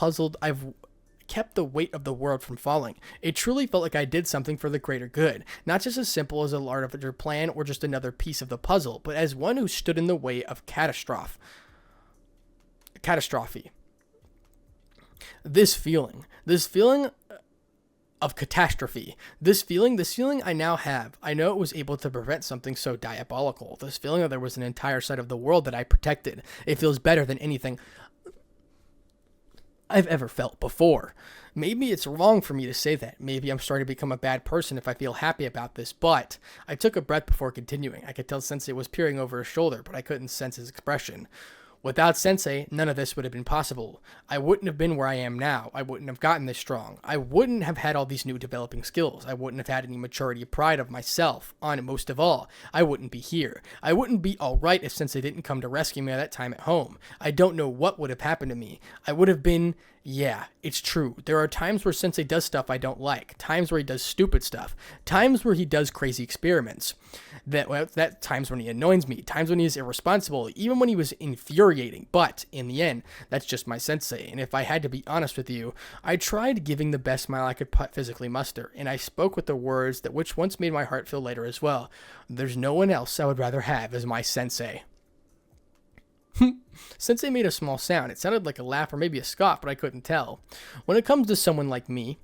kept the weight of the world from falling. It truly felt like I did something for the greater good, not just as simple as a larger plan or just another piece of the puzzle, but as one who stood in the way of catastrophe. This feeling of catastrophe. This feeling I now have. I know it was able to prevent something so diabolical. This feeling that there was an entire side of the world that I protected. It feels better than anything I've ever felt before. Maybe it's wrong for me to say that. Maybe I'm starting to become a bad person if I feel happy about this, but I took a breath before continuing. I could tell Sensei was peering over his shoulder, but I couldn't sense his expression. Without Sensei, none of this would have been possible. I wouldn't have been where I am now. I wouldn't have gotten this strong. I wouldn't have had all these new developing skills. I wouldn't have had any maturity or pride of myself. On it, most of all, I wouldn't be here. I wouldn't be alright if Sensei didn't come to rescue me at that time at home. I don't know what would have happened to me. I would have been... Yeah, it's true. There are times where Sensei does stuff I don't like. Times where he does stupid stuff. Times where he does crazy experiments. That times when he annoys me. Times when he is irresponsible. Even when he was infuriating. But, in the end, that's just my Sensei. And if I had to be honest with you, I tried giving the best smile I could physically muster. And I spoke with the words that which once made my heart feel lighter as well. There's no one else I would rather have as my Sensei. Sensei made a small sound. It sounded like a laugh or maybe a scoff, but I couldn't tell. When it comes to someone like me,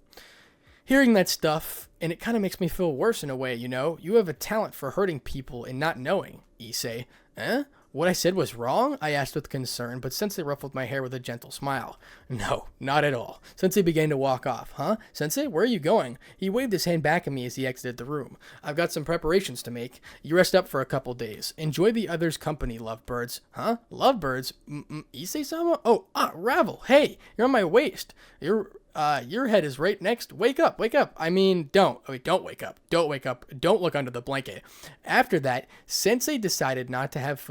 hearing that stuff, and it kind of makes me feel worse in a way, you know? You have a talent for hurting people and not knowing, Issei. Eh? What I said was wrong? I asked with concern, but Sensei ruffled my hair with a gentle smile. No, not at all. Sensei began to walk off. Huh? Sensei, where are you going? He waved his hand back at me as he exited the room. I've got some preparations to make. You rest up for a couple days. Enjoy the others' company, lovebirds. Huh? Lovebirds? Issei-sama? Oh, Ravel. Hey, you're on my waist. Your head is right next. Wake up, wake up. I mean, don't wake up. Don't wake up. Don't look under the blanket. After that, Sensei decided not to have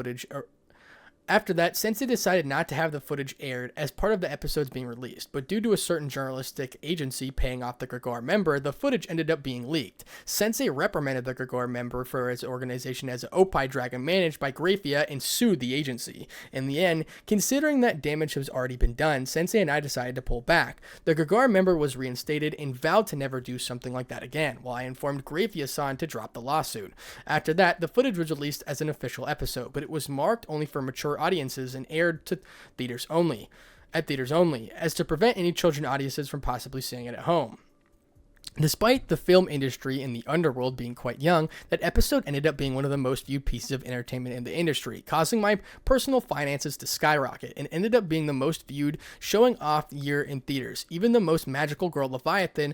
the footage aired as part of the episodes being released, but due to a certain journalistic agency paying off the Gregor member, the footage ended up being leaked. Sensei reprimanded the Gregor member for his organization as an Opie Dragon managed by Graphia and sued the agency. In the end, considering that damage has already been done, Sensei and I decided to pull back. The Gregor member was reinstated and vowed to never do something like that again, while I informed Graphia-san to drop the lawsuit. After that, the footage was released as an official episode, but it was marked only for mature audiences and aired to theaters only, as to prevent any children audiences from possibly seeing it at home. Despite the film industry and the underworld being quite young, that episode ended up being one of the most viewed pieces of entertainment in the industry, causing my personal finances to skyrocket, and ended up being the most viewed showing off year in theaters. Even the most magical girl Leviathan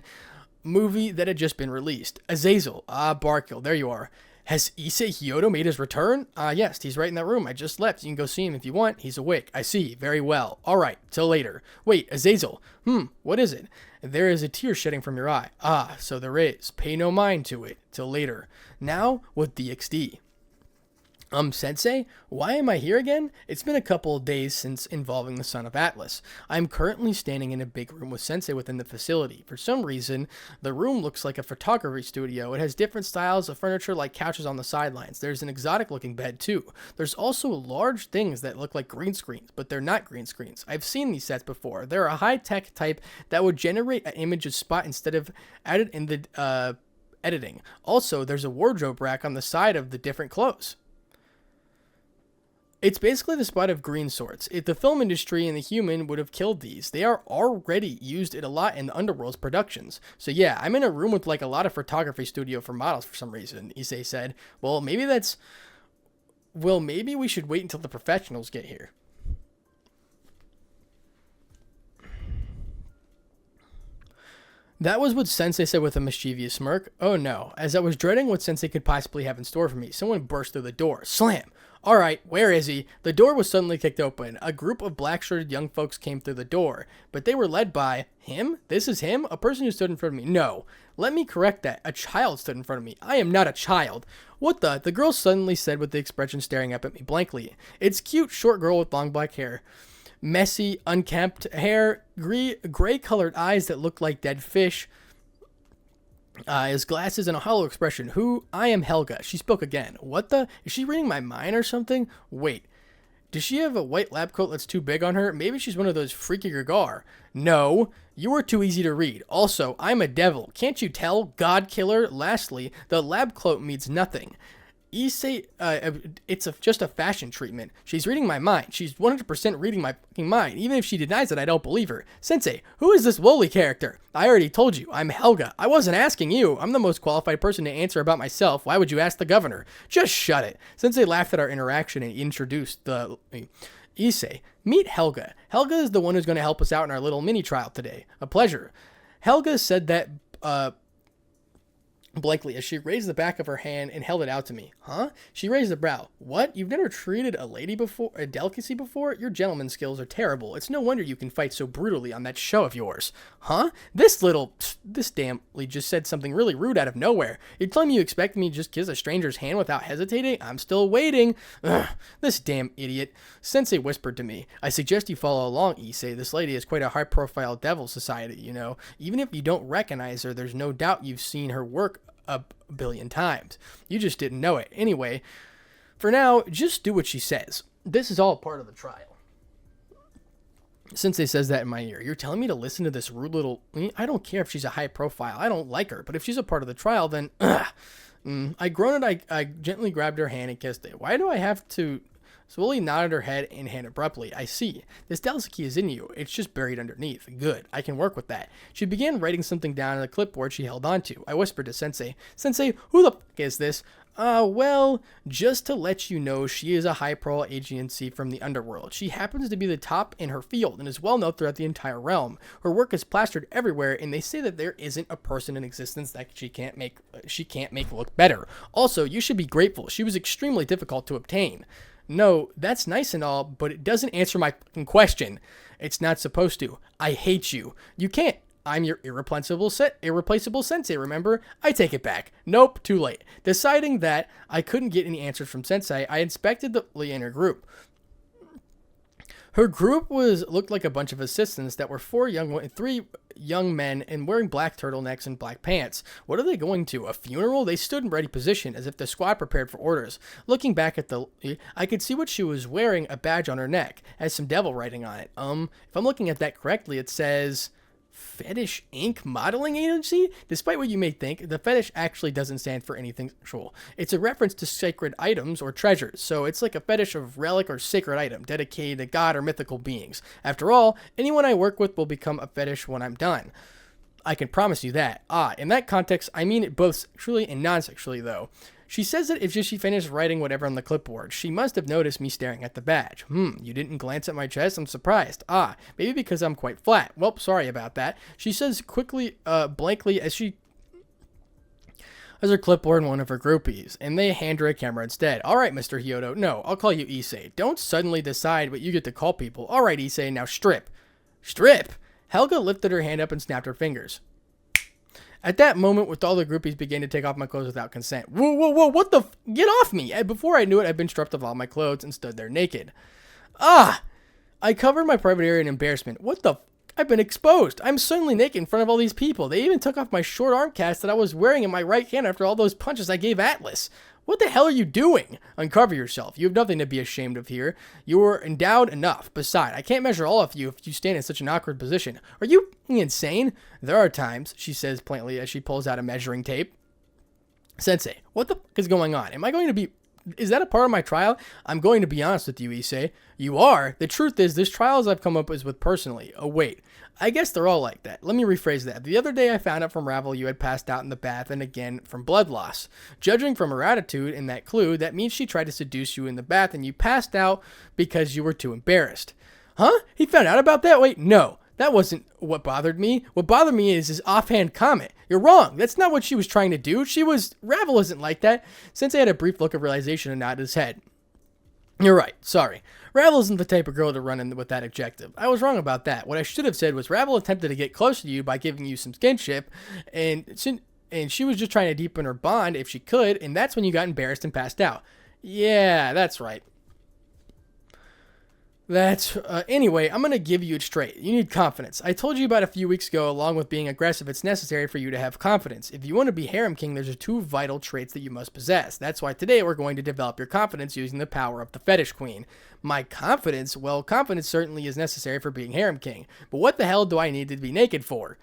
movie that had just been released. Azazel, Barkill, there you are. Has Issei Hyodo made his return? Yes, he's right in that room. I just left. You can go see him if you want. He's awake. I see. Very well. All right. Till later. Wait, Azazel. What is it? There is a tear shedding from your eye. So there is. Pay no mind to it. Till later. Now with DXD. Sensei, why am I here again? It's been a couple of days since involving the Son of Atlas. I'm currently standing in a big room with Sensei within the facility. For some reason, the room looks like a photography studio. It has different styles of furniture like couches on the sidelines. There's an exotic looking bed too. There's also large things that look like green screens, but they're not green screens. I've seen these sets before. They're a high-tech type that would generate an image of spot instead of added in the editing. Also, there's a wardrobe rack on the side of the different clothes. It's basically the spot of green sorts. If the film industry and the human would have killed these, they are already used it a lot in the Underworld's productions. So yeah, I'm in a room with like a lot of photography studio for models for some reason, Issei said. Maybe we should wait until the professionals get here. That was what Sensei said with a mischievous smirk. Oh no. As I was dreading what Sensei could possibly have in store for me, someone burst through the door. Slam! Alright, where is he? The door was suddenly kicked open. A group of black-shirted young folks came through the door, but they were led by... Him? This is him? A person who stood in front of me. No. Let me correct that. A child stood in front of me. I am not a child. What the? The girl suddenly said with the expression staring up at me blankly. It's cute, short girl with long black hair. Messy, unkempt hair, gray-colored eyes that look like dead fish, his glasses, and a hollow expression. Who? I am Helga. She spoke again. What the? Is she reading my mind or something? Wait. Does she have a white lab coat that's too big on her? Maybe she's one of those freaky Gagar. No, you are too easy to read. Also, I'm a devil. Can't you tell? God killer. Lastly, the lab coat means nothing. Issei, it's just a fashion treatment. She's reading my mind. She's 100% reading my fucking mind. Even if she denies it, I don't believe her. Sensei, who is this lowly character? I already told you. I'm Helga. I wasn't asking you. I'm the most qualified person to answer about myself. Why would you ask the governor? Just shut it. Sensei laughed at our interaction and introduced the... Issei, meet Helga. Helga is the one who's going to help us out in our little mini trial today. A pleasure. Helga said that, blankly as she raised the back of her hand and held it out to me. Huh? She raised a brow. What? You've never treated a lady before? A delicacy before? Your gentleman's skills are terrible. It's no wonder you can fight so brutally on that show of yours. Huh? This damnly just said something really rude out of nowhere. You're telling me you expect me to just kiss a stranger's hand without hesitating? I'm still waiting. Ugh, this damn idiot. Sensei whispered to me. I suggest you follow along, Issei. This lady is quite a high-profile devil society, you know. Even if you don't recognize her, there's no doubt you've seen her work a billion times. You just didn't know it. Anyway, for now, just do what she says. This is all part of the trial. Sensei says that in my ear. You're telling me to listen to this rude little... I don't care if she's a high profile. I don't like her. But if she's a part of the trial, then... I groaned and I gently grabbed her hand and kissed it. Why do I have to... Slowly nodded her head and hand abruptly. I see. This delicacy is in you. It's just buried underneath. Good. I can work with that. She began writing something down on the clipboard she held onto. I whispered to Sensei. Sensei, who the f*** is this? Well, just to let you know, she is a high-profile agency from the underworld. She happens to be the top in her field and is well known throughout the entire realm. Her work is plastered everywhere, and they say that there isn't a person in existence that she can't make look better. Also, you should be grateful. She was extremely difficult to obtain. No, that's nice and all, but it doesn't answer my fucking question. It's not supposed to. I hate you. You can't. I'm your irreplaceable sensei, remember? I take it back. Nope, too late. Deciding that I couldn't get any answers from sensei, I inspected the inner group. Her group looked like a bunch of assistants that were three young men and wearing black turtlenecks and black pants. What are they going to? A funeral? They stood in ready position as if the squad prepared for orders. Looking back at I could see what she was wearing, a badge on her neck, has some devil writing on it. If I'm looking at that correctly, it says... Fetish Inc. Modeling Agency? Despite what you may think, the fetish actually doesn't stand for anything sexual. It's a reference to sacred items or treasures, so it's like a fetish of relic or sacred item dedicated to God or mythical beings. After all, anyone I work with will become a fetish when I'm done. I can promise you that. In that context, I mean it both sexually and non-sexually, though. She says that if she finished writing whatever on the clipboard, she must have noticed me staring at the badge. You didn't glance at my chest? I'm surprised. Maybe because I'm quite flat. Well, sorry about that. She says quickly, blankly, as her clipboard and one of her groupies, and they hand her a camera instead. All right, Mr. Hyodo. No, I'll call you Issei. Don't suddenly decide what you get to call people. All right, Issei, now strip. Strip? Helga lifted her hand up and snapped her fingers. At that moment, with all the groupies began to take off my clothes without consent. Whoa, what the get off me! Before I knew it, I'd been stripped of all my clothes and stood there naked. I covered my private area in embarrassment. What the I've been exposed. I'm suddenly naked in front of all these people. They even took off my short arm cast that I was wearing in my right hand after all those punches I gave Atlas. What the hell are you doing? Uncover yourself. You have nothing to be ashamed of here. You are endowed enough. Besides, I can't measure all of you if you stand in such an awkward position. Are you insane? There are times, she says plainly as she pulls out a measuring tape. Sensei, what the fuck is going on? Is that a part of my trial? I'm going to be honest with you, Issei. You are? The truth is, this trial as I've come up with personally. Oh, wait. I guess they're all like that. Let me rephrase that. The other day I found out from Ravel you had passed out in the bath and again from blood loss. Judging from her attitude and that clue, that means she tried to seduce you in the bath and you passed out because you were too embarrassed. Huh? He found out about that? Wait, no. That wasn't what bothered me. What bothered me is his offhand comment. You're wrong. That's not what she was trying to do. Ravel isn't like that. Sensei had a brief look of realization and nodded his head. You're right. Sorry. Ravel isn't the type of girl to run in with that objective. I was wrong about that. What I should have said was Ravel attempted to get close to you by giving you some skinship, and she was just trying to deepen her bond if she could, and that's when you got embarrassed and passed out. Yeah, that's right. Anyway, I'm going to give you it straight. You need confidence. I told you about a few weeks ago, along with being aggressive, it's necessary for you to have confidence. If you want to be harem king, there's two vital traits that you must possess. That's why today we're going to develop your confidence using the power of the fetish queen. My confidence? Well, confidence certainly is necessary for being harem king. But what the hell do I need to be naked for?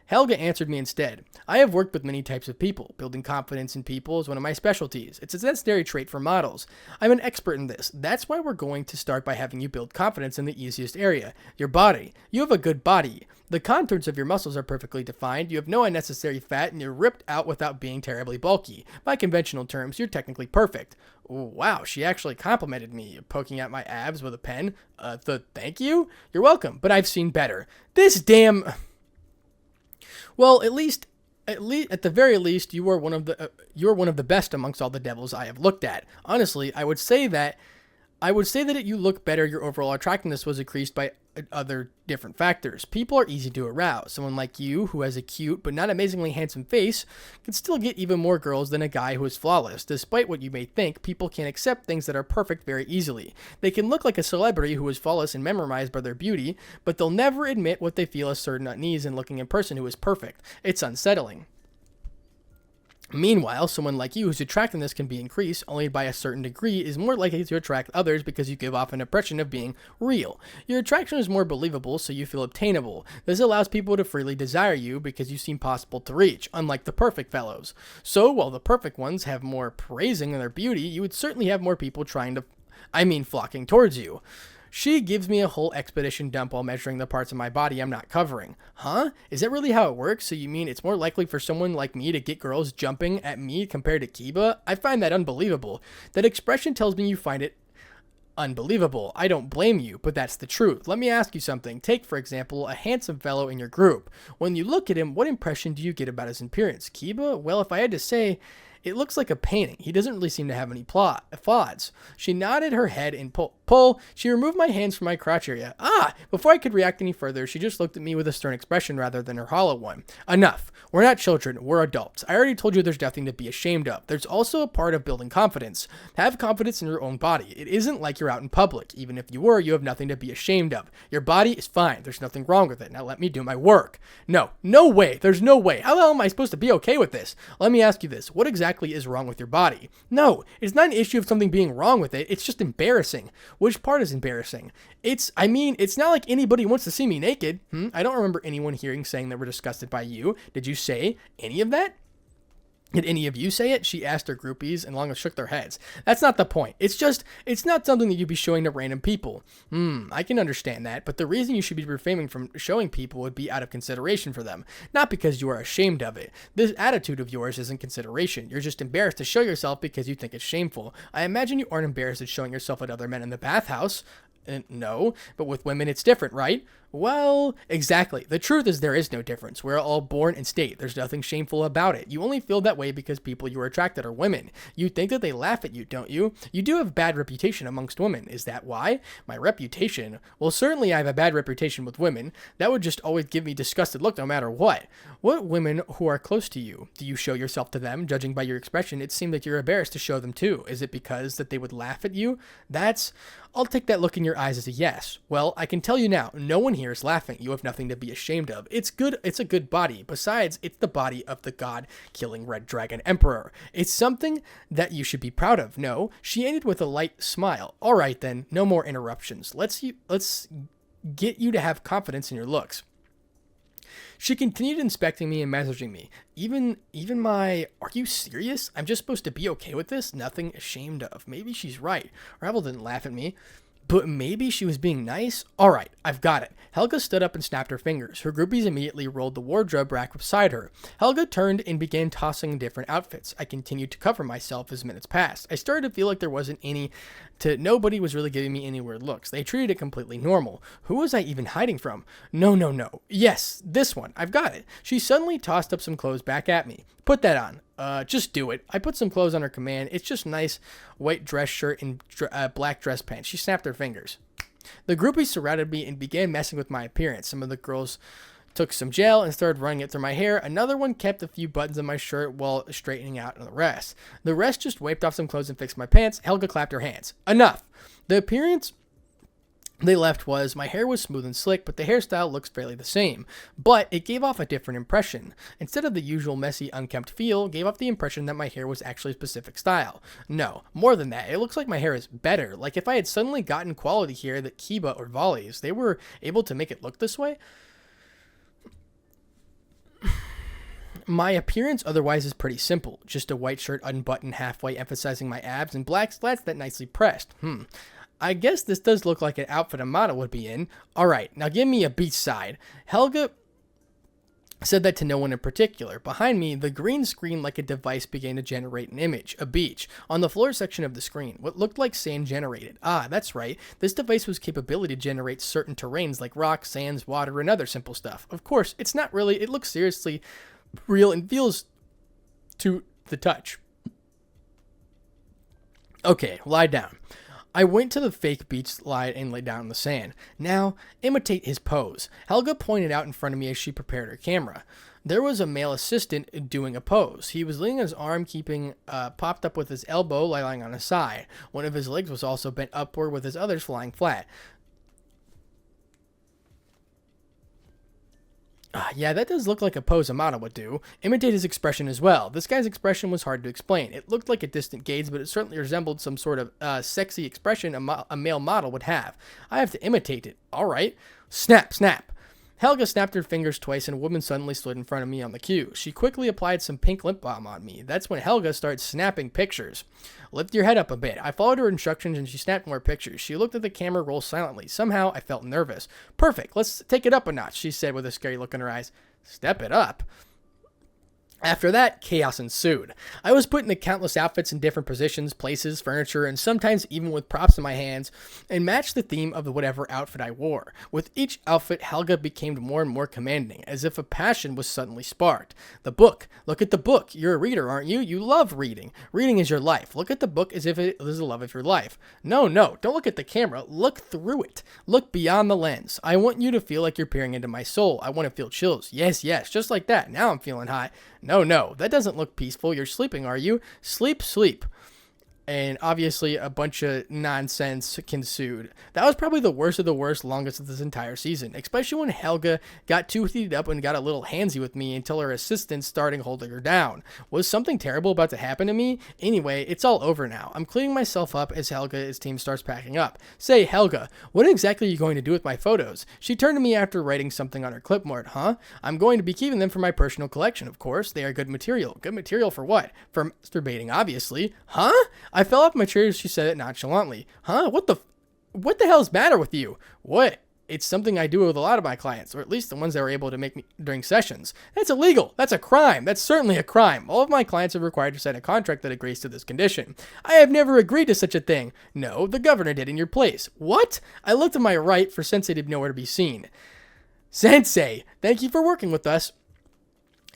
Helga answered me instead. I have worked with many types of people. Building confidence in people is one of my specialties. It's a necessary trait for models. I'm an expert in this. That's why we're going to start by having you build confidence in the easiest area, your body. You have a good body. The contours of your muscles are perfectly defined. You have no unnecessary fat, and you're ripped out without being terribly bulky. By conventional terms, you're technically perfect. Wow, she actually complimented me, poking at my abs with a pen. Thank you? You're welcome, but I've seen better. This damn... Well, at the very least, you are one of the best amongst all the devils I have looked at. Honestly, I would say that you look better. Your overall attractiveness was increased by other different factors. People are easy to arouse. Someone like you, who has a cute but not amazingly handsome face, can still get even more girls than a guy who is flawless. Despite what you may think, people can accept things that are perfect very easily. They can look like a celebrity who is flawless and memorized by their beauty, but they'll never admit what they feel a certain unease in looking at a person who is perfect. It's unsettling. Meanwhile, someone like you whose attractiveness can be increased only by a certain degree is more likely to attract others because you give off an impression of being real. Your attraction is more believable, so you feel obtainable. This allows people to freely desire you because you seem possible to reach, unlike the perfect fellows. So, while the perfect ones have more praising in their beauty, you would certainly have more people flocking towards you. She gives me a whole expedition dump while measuring the parts of my body I'm not covering. Huh? Is that really how it works? So you mean it's more likely for someone like me to get girls jumping at me compared to Kiba? I find that unbelievable. That expression tells me you find it unbelievable. I don't blame you, but that's the truth. Let me ask you something. Take, for example, a handsome fellow in your group. When you look at him, what impression do you get about his appearance? Kiba? Well, if I had to say... It looks like a painting. He doesn't really seem to have any flaws. She nodded her head and pull. She removed my hands from my crotch area. Before I could react any further, she just looked at me with a stern expression rather than her hollow one. Enough. We're not children. We're adults. I already told you there's nothing to be ashamed of. There's also a part of building confidence. Have confidence in your own body. It isn't like you're out in public. Even if you were, you have nothing to be ashamed of. Your body is fine. There's nothing wrong with it. Now let me do my work. No way. There's no way. How the hell am I supposed to be okay with this? Let me ask you this. What exactly is wrong with your body? No, it's not an issue of something being wrong with it. It's just embarrassing. Which part is embarrassing? It's not like anybody wants to see me naked. I don't remember anyone saying they were disgusted by you. Did you say any of that? Did any of you say it? She asked her groupies, and Longa shook their heads. That's not the point. It's not something that you'd be showing to random people. I can understand that, but the reason you should be refraining from showing people would be out of consideration for them, not because you are ashamed of it. This attitude of yours isn't consideration. You're just embarrassed to show yourself because you think it's shameful. I imagine you aren't embarrassed at showing yourself at other men in the bathhouse. No, but with women it's different, right? Well, exactly. The truth is there is no difference. We're all born in state. There's nothing shameful about it. You only feel that way because people you are attracted are women. You think that they laugh at you, don't you? You do have a bad reputation amongst women. Is that why? My reputation? Well, certainly I have a bad reputation with women. That would just always give me disgusted look no matter what. What women who are close to you? Do you show yourself to them? Judging by your expression, it seemed that you're embarrassed to show them too. Is it because that they would laugh at you? I'll take that look in your eyes as a yes. Well, I can tell you now, no one here is laughing. You have nothing to be ashamed of. It's a good body. Besides, it's the body of the god-killing Red Dragon Emperor. It's something that you should be proud of. No, she ended with a light smile. All right then, no more interruptions. Let's get you to have confidence in your looks. She continued inspecting me and messaging me. Even are you serious? I'm just supposed to be okay with this? Nothing ashamed of. Maybe she's right. Ravel didn't laugh at me. But maybe she was being nice? All right, I've got it. Helga stood up and snapped her fingers. Her groupies immediately rolled the wardrobe rack beside her. Helga turned and began tossing different outfits. I continued to cover myself as minutes passed. I started to feel like there wasn't any Nobody was really giving me any weird looks. They treated it completely normal. Who was I even hiding from? No, no, no. Yes, this one. I've got it. She suddenly tossed up some clothes back at me. Put that on. Just do it. I put some clothes on her command. It's just nice white dress shirt and black dress pants. She snapped her fingers. The groupies surrounded me and began messing with my appearance. Some of the girls took some gel and started running it through my hair. Another one kept a few buttons on my shirt while straightening out the rest. The rest just wiped off some clothes and fixed my pants. Helga clapped her hands. Enough. The appearance they left was my hair was smooth and slick, but the hairstyle looks fairly the same. But it gave off a different impression. Instead of the usual messy, unkempt feel, it gave off the impression that my hair was actually a specific style. No, more than that, it looks like my hair is better. Like if I had suddenly gotten quality hair that Kiba or Volleys, they were able to make it look this way. My appearance otherwise is pretty simple. Just a white shirt unbuttoned halfway emphasizing my abs and black slats that nicely pressed. I guess this does look like an outfit a model would be in. Alright, now give me a beach side. Helga said that to no one in particular. Behind me, the green screen like a device began to generate an image, a beach, on the floor section of the screen. What looked like sand generated. Ah, that's right. This device was capability to generate certain terrains like rocks, sands, water, and other simple stuff. Of course, it's not really, it looks seriously real and feels to the touch. Okay, lie down. I went to the fake beach slide and lay down in the sand. Now, imitate his pose. Helga pointed out in front of me as she prepared her camera. There was a male assistant doing a pose. He was leaning his arm, keeping popped up with his elbow lying on his side. One of his legs was also bent upward with his others flying flat. Yeah, that does look like a pose a model would do. Imitate his expression as well. This guy's expression was hard to explain. It looked like a distant gaze, but it certainly resembled some sort of sexy expression a male model would have. I have to imitate it. All right. Snap, snap. Helga snapped her fingers twice, and a woman suddenly stood in front of me on the cue. She quickly applied some pink lip balm on me. That's when Helga started snapping pictures. Lift your head up a bit. I followed her instructions, and she snapped more pictures. She looked at the camera roll silently. Somehow, I felt nervous. Perfect. Let's take it up a notch, she said with a scary look in her eyes. Step it up? After that, chaos ensued. I was put into countless outfits in different positions, places, furniture, and sometimes even with props in my hands, and matched the theme of whatever outfit I wore. With each outfit, Helga became more and more commanding, as if a passion was suddenly sparked. The book. Look at the book. You're a reader, aren't you? You love reading. Reading is your life. Look at the book as if it is the love of your life. No, don't look at the camera. Look through it. Look beyond the lens. I want you to feel like you're peering into my soul. I want to feel chills. Yes, just like that. Now I'm feeling hot. No, that doesn't look peaceful. You're sleeping, are you? Sleep. And obviously a bunch of nonsense ensued. That was probably the worst of the worst, longest of this entire season, especially when Helga got too heated up and got a little handsy with me until her assistant started holding her down. Was something terrible about to happen to me? Anyway, it's all over now. I'm cleaning myself up as Helga's team starts packing up. Say, Helga, what exactly are you going to do with my photos? She turned to me after writing something on her clipboard. I'm going to be keeping them for my personal collection, of course. They are good material. Good material for what? For masturbating, obviously. I fell off my chair as she said it nonchalantly. What the hell's the matter with you? What? It's something I do with a lot of my clients, or at least the ones that were able to make me during sessions. That's illegal. That's a crime. That's certainly a crime. All of my clients are required to sign a contract that agrees to this condition. I have never agreed to such a thing. No, the governor did in your place. What? I looked to my right for Sensei to be nowhere to be seen. Sensei, thank you for working with us.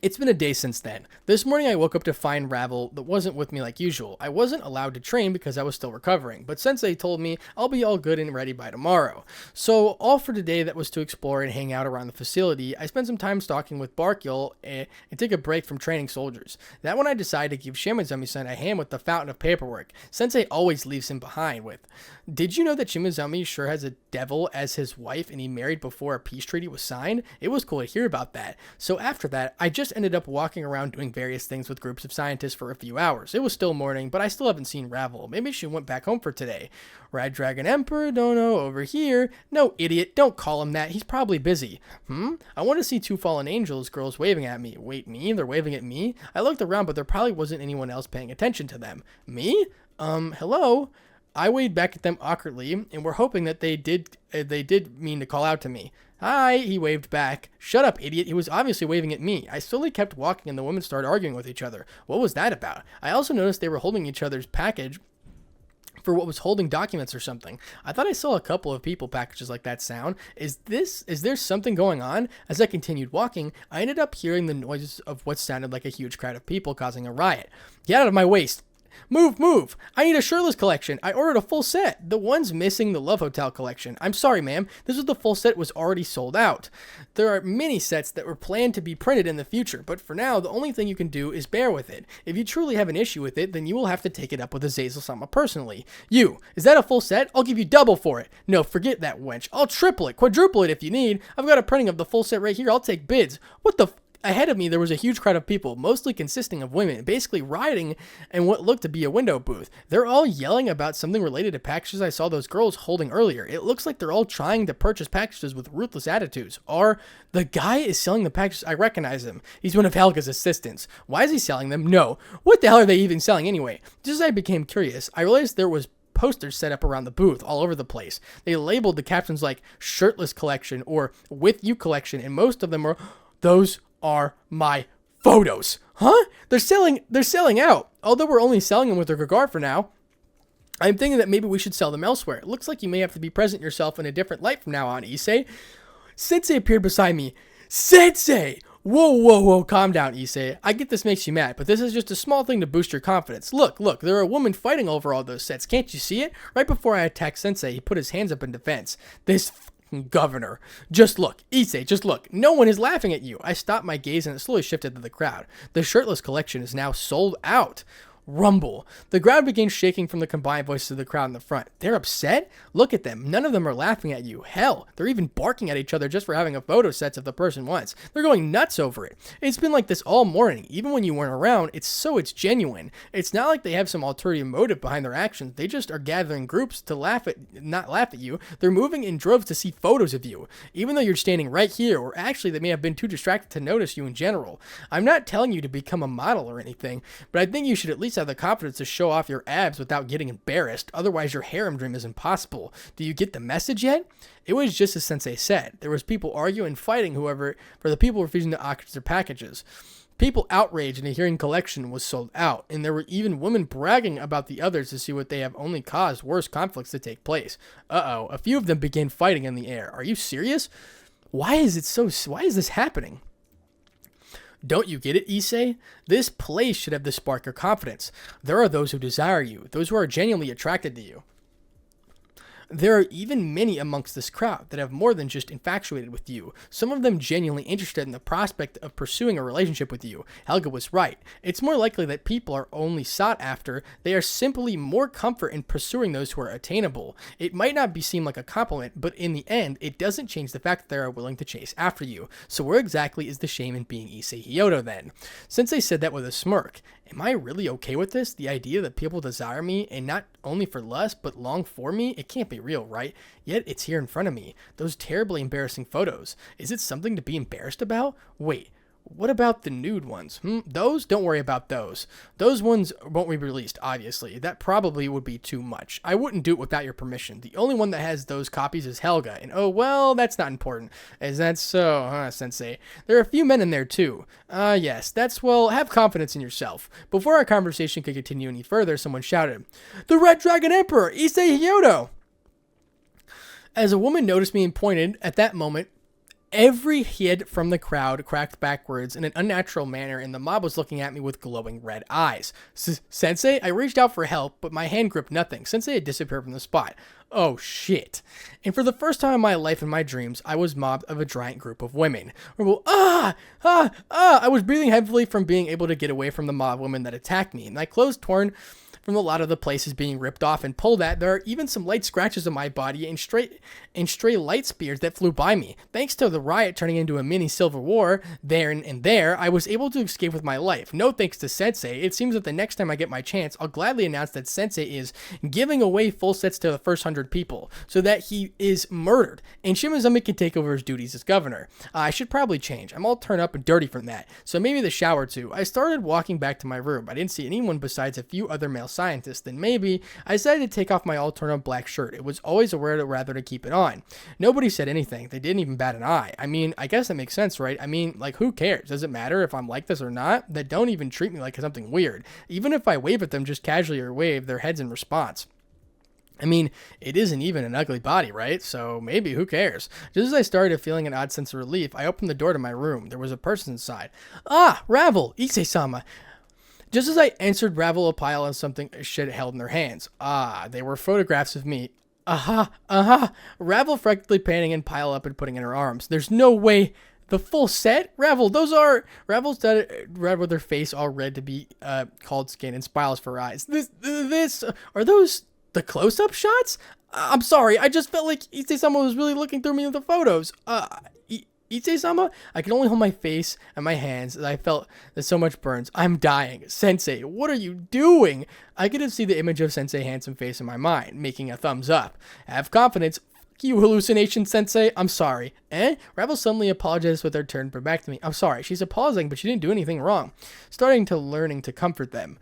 It's been a day since then. This morning I woke up to find Ravel that wasn't with me like usual. I wasn't allowed to train because I was still recovering, but Sensei told me I'll be all good and ready by tomorrow. So all for today that was to explore and hang out around the facility. I spent some time stalking with Barkyul and take a break from training soldiers. That when I decided to give Shimazumi-san a hand with the fountain of paperwork. Sensei always leaves him behind with, did you know that Shimazumi sure has a devil as his wife and he married before a peace treaty was signed? It was cool to hear about that. So after that, I just ended up walking around doing various things with groups of scientists for a few hours. It was still morning, but I still haven't seen Ravel. Maybe she went back home for today. Red Dragon Emperor, don't know, over here. No, idiot, don't call him that. He's probably busy. I want to see two fallen angels girls waving at me. Wait, me? They're waving at me? I looked around, but there probably wasn't anyone else paying attention to them. Me? Hello? I waved back at them awkwardly, and were hoping that they did mean to call out to me. Hi, he waved back. Shut up, idiot. He was obviously waving at me. I slowly kept walking, and the women started arguing with each other. What was that about? I also noticed they were holding each other's package for what was holding documents or something. I thought I saw a couple of people packages like that sound. Is there something going on? As I continued walking, I ended up hearing the noises of what sounded like a huge crowd of people causing a riot. Get out of my way. Move. I need a shirtless collection. I ordered a full set. The one's missing the Love Hotel collection. I'm sorry, ma'am. This was the full set was already sold out. There are many sets that were planned to be printed in the future, but for now, the only thing you can do is bear with it. If you truly have an issue with it, then you will have to take it up with Azazel-sama personally. Is that a full set? I'll give you double for it. No, forget that, wench. I'll triple it, quadruple it if you need. I've got a printing of the full set right here. I'll take bids. What the Ahead of me, there was a huge crowd of people, mostly consisting of women, basically rioting in what looked to be a window booth. They're all yelling about something related to packages I saw those girls holding earlier. It looks like they're all trying to purchase packages with ruthless attitudes. The guy is selling the packages. I recognize him. He's one of Helga's assistants. Why is he selling them? No. What the hell are they even selling anyway? Just as I became curious, I realized there was posters set up around the booth all over the place. They labeled the captions like shirtless collection or with you collection, and most of them were, those are my photos. Huh? They're selling out. Although we're only selling them with regard for now, I'm thinking that maybe we should sell them elsewhere. It looks like you may have to be present yourself in a different light from now on, Issei. Sensei appeared beside me. Sensei! Whoa, calm down, Issei. I get this makes you mad, but this is just a small thing to boost your confidence. Look, there are women fighting over all those sets. Can't you see it? Right before I attacked Sensei, he put his hands up in defense. This governor. Just look. Issei, just look. No one is laughing at you. I stopped my gaze and it slowly shifted to the crowd. The shirtless collection is now sold out. Rumble. The crowd began shaking from the combined voices of the crowd in the front. They're upset? Look at them. None of them are laughing at you. Hell, they're even barking at each other just for having a photo sets of the person once. They're going nuts over it. It's been like this all morning. Even when you weren't around, it's genuine. It's not like they have some ulterior motive behind their actions. They just are gathering groups to not laugh at you. They're moving in droves to see photos of you. Even though you're standing right here, or actually they may have been too distracted to notice you in general. I'm not telling you to become a model or anything, but I think you should at least have the confidence to show off your abs without getting embarrassed. Otherwise, your harem dream is impossible. Do you get the message yet? It was just as Sensei said. There was people arguing and fighting, for the people refusing to auction their packages. People outraged in a hearing collection was sold out, and there were even women bragging about the others to see what they have only caused worse conflicts to take place. A few of them began fighting in the air. Are you serious? Why is this happening? Don't you get it, Issei? This place should have the spark of confidence. There are those who desire you, those who are genuinely attracted to you. There are even many amongst this crowd that have more than just infatuated with you. Some of them genuinely interested in the prospect of pursuing a relationship with you. Helga was right. It's more likely that people are only sought after. They are simply more comfort in pursuing those who are attainable. It might not seem like a compliment, but in the end, it doesn't change the fact that they are willing to chase after you. So where exactly is the shame in being Issei Hyodo then? Sensei said that with a smirk. Am I really okay with this? The idea that people desire me, and not only for lust, but long for me? It can't be real, right? Yet it's here in front of me. Those terribly embarrassing photos. Is it something to be embarrassed about? Wait. What about the nude ones? Those? Don't worry about those. Those ones won't be released, obviously. That probably would be too much. I wouldn't do it without your permission. The only one that has those copies is Helga. And oh, well, that's not important. Is that so, Sensei? There are a few men in there, too. Yes, have confidence in yourself. Before our conversation could continue any further, someone shouted, "The Red Dragon Emperor, Issei Hyodo!" As a woman noticed me and pointed, at that moment, every head from the crowd cracked backwards in an unnatural manner, and the mob was looking at me with glowing red eyes. Sensei? I reached out for help, but my hand gripped nothing. Sensei had disappeared from the spot. Oh, shit. And for the first time in my life and my dreams, I was mobbed of a giant group of women. I was breathing heavily from being able to get away from the mob women that attacked me, and my clothes torn from a lot of the places being ripped off and pulled at. There are even some light scratches on my body and stray light spears that flew by me. Thanks to the riot turning into a mini civil war there, I was able to escape with my life. No thanks to Sensei. It seems that the next time I get my chance, I'll gladly announce that Sensei is giving away full sets to the first 100 people, so that he is murdered, and Shimazumi can take over his duties as governor. I should probably change. I'm all turned up and dirty from that, so maybe the shower too. I started walking back to my room. I didn't see anyone besides a few other male scientists. Then maybe I decided to take off my all turned up black shirt. It was always aware rather to keep it on. Nobody said anything. They didn't even bat an eye. I mean, I guess that makes sense, right? I mean, like, who cares? Does it matter if I'm like this or not? They don't even treat me like something weird. Even if I wave at them just casually or wave their heads in response. I mean, it isn't even an ugly body, right? So maybe, who cares? Just as I started feeling an odd sense of relief, I opened the door to my room. There was a person inside. Ah, Ravel, Issei-sama. Just as I answered, Ravel a pile of something shit held in their hands. Ah, they were photographs of me. Aha, aha. Ravel frantically panting and pile up and putting in her arms. There's no way. The full set? Ravel, those are... Ravel's done red with her face all red to be called skin and spirals for her eyes. This... Are those the close-up shots? I'm sorry, I just felt like Issei-sama was really looking through me with the photos. Issei-sama? I can only hold my face and my hands as I felt that so much burns. I'm dying. Sensei, what are you doing? I could see the image of Sensei's handsome face in my mind, making a thumbs up. Have confidence. Fuck you, hallucination, Sensei. I'm sorry. Ravel suddenly apologized with her turn back to me. I'm sorry. She's apologizing, but she didn't do anything wrong. Learning to comfort them.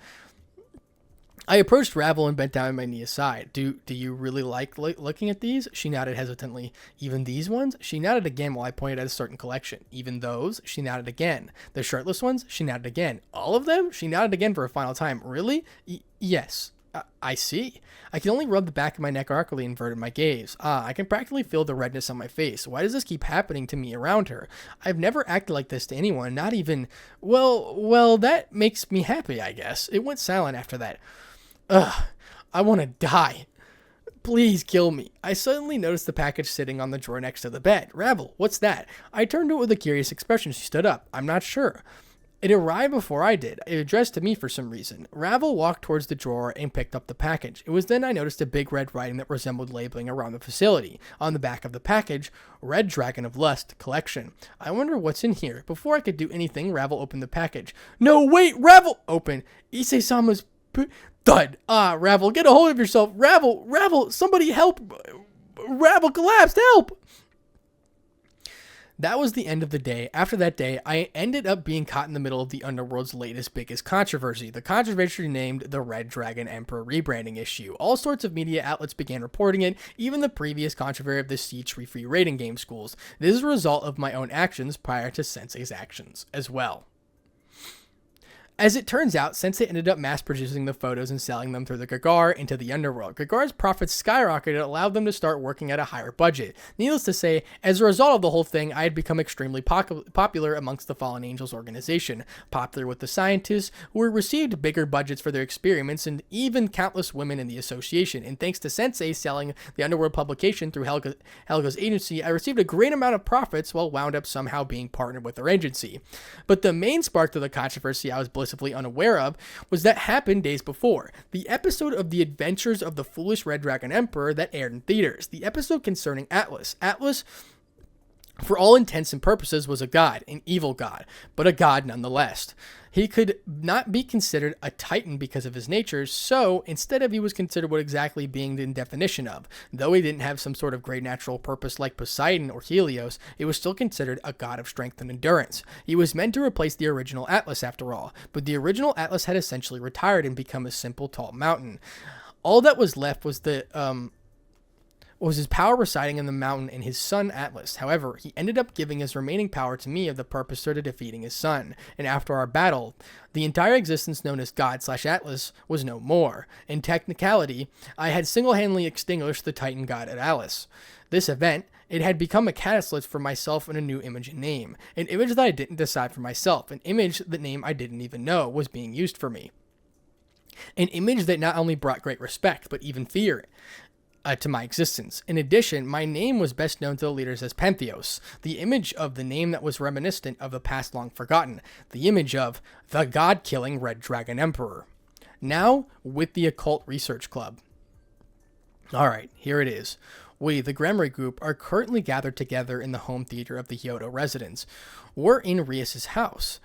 I approached Ravel and bent down on my knee aside. Do you really like looking at these? She nodded hesitantly. Even these ones? She nodded again while I pointed at a certain collection. Even those? She nodded again. The shirtless ones? She nodded again. All of them? She nodded again for a final time. Really? Yes. I see. I can only rub the back of my neck awkwardly and inverted my gaze. I can practically feel the redness on my face. Why does this keep happening to me around her? I've never acted like this to anyone, not even... Well, that makes me happy, I guess. It went silent after that. Ugh, I want to die. Please kill me. I suddenly noticed the package sitting on the drawer next to the bed. Ravel, what's that? I turned to it with a curious expression. She stood up. I'm not sure. It arrived before I did. It addressed to me for some reason. Ravel walked towards the drawer and picked up the package. It was then I noticed a big red writing that resembled labeling around the facility. On the back of the package, Red Dragon of Lust Collection. I wonder what's in here. Before I could do anything, Ravel opened the package. No, wait, Ravel! Open. Issei-sama's... Thud. Ravel, get a hold of yourself. Ravel, somebody help. Ravel collapsed, help. That was the end of the day. After that day, I ended up being caught in the middle of the Underworld's latest, biggest controversy. The controversy named the Red Dragon Emperor rebranding issue. All sorts of media outlets began reporting it, even the previous controversy of the Siege free rating game schools. This is a result of my own actions prior to Sensei's actions as well. As it turns out, Sensei ended up mass-producing the photos and selling them through the Gagar into the underworld. Gagar's profits skyrocketed and allowed them to start working at a higher budget. Needless to say, as a result of the whole thing, I had become extremely popular amongst the Fallen Angels organization, popular with the scientists, who received bigger budgets for their experiments, and even countless women in the association. And thanks to Sensei selling the underworld publication through Helga's agency, I received a great amount of profits while wound up somehow being partnered with her agency. But the main spark to the controversy I was blissfully unaware of was that happened days before. The episode of The Adventures of the Foolish Red Dragon Emperor that aired in theaters. The episode concerning Atlas. Atlas, for all intents and purposes, was a god, an evil god, but a god nonetheless. He could not be considered a titan because of his nature, so instead he was considered what exactly being the definition of. Though he didn't have some sort of great natural purpose like Poseidon or Helios, it was still considered a god of strength and endurance. He was meant to replace the original Atlas after all, but the original Atlas had essentially retired and become a simple tall mountain. All that was left was his power residing in the mountain and his son Atlas. However, he ended up giving his remaining power to me of the purpose to defeating his son. And after our battle, the entire existence known as God/Atlas was no more. In technicality, I had single-handedly extinguished the Titan god at Atlas. This event, it had become a catalyst for myself and a new image and name. An image that I didn't decide for myself. An image, the name I didn't even know was being used for me. An image that not only brought great respect, but even fear to my existence. In addition, my name was best known to the leaders as Pentheos, the image of the name that was reminiscent of the past long forgotten, the image of the god-killing Red Dragon Emperor. Now, with the Occult Research Club. Alright, here it is. We, the Gremory Group, are currently gathered together in the home theater of the Hyodo residence. We're in Rias' house.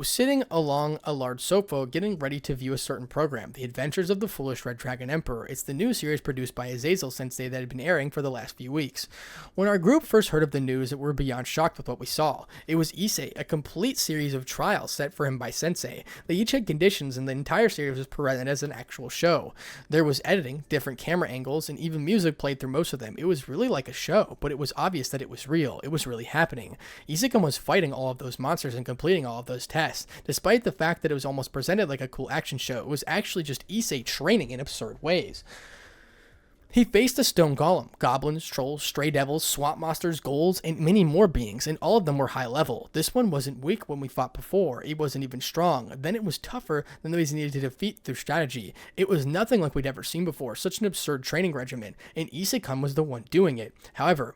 Sitting along a large sofa, getting ready to view a certain program, The Adventures of the Foolish Red Dragon Emperor. It's the new series produced by Azazel Sensei that had been airing for the last few weeks. When our group first heard of the news, we were beyond shocked with what we saw. It was Issei, a complete series of trials set for him by Sensei. They each had conditions, and the entire series was presented as an actual show. There was editing, different camera angles, and even music played through most of them. It was really like a show, but it was obvious that it was real. It was really happening. Isekai was fighting all of those monsters and completing all of those tests. Despite the fact that it was almost presented like a cool action show, it was actually just Issei training in absurd ways. He faced a stone golem, goblins, trolls, stray devils, swamp monsters, ghouls, and many more beings, and all of them were high level. This one wasn't weak when we fought before, it wasn't even strong. Then it was tougher than those needed to defeat through strategy. It was nothing like we'd ever seen before, such an absurd training regimen, and Issei was the one doing it. However,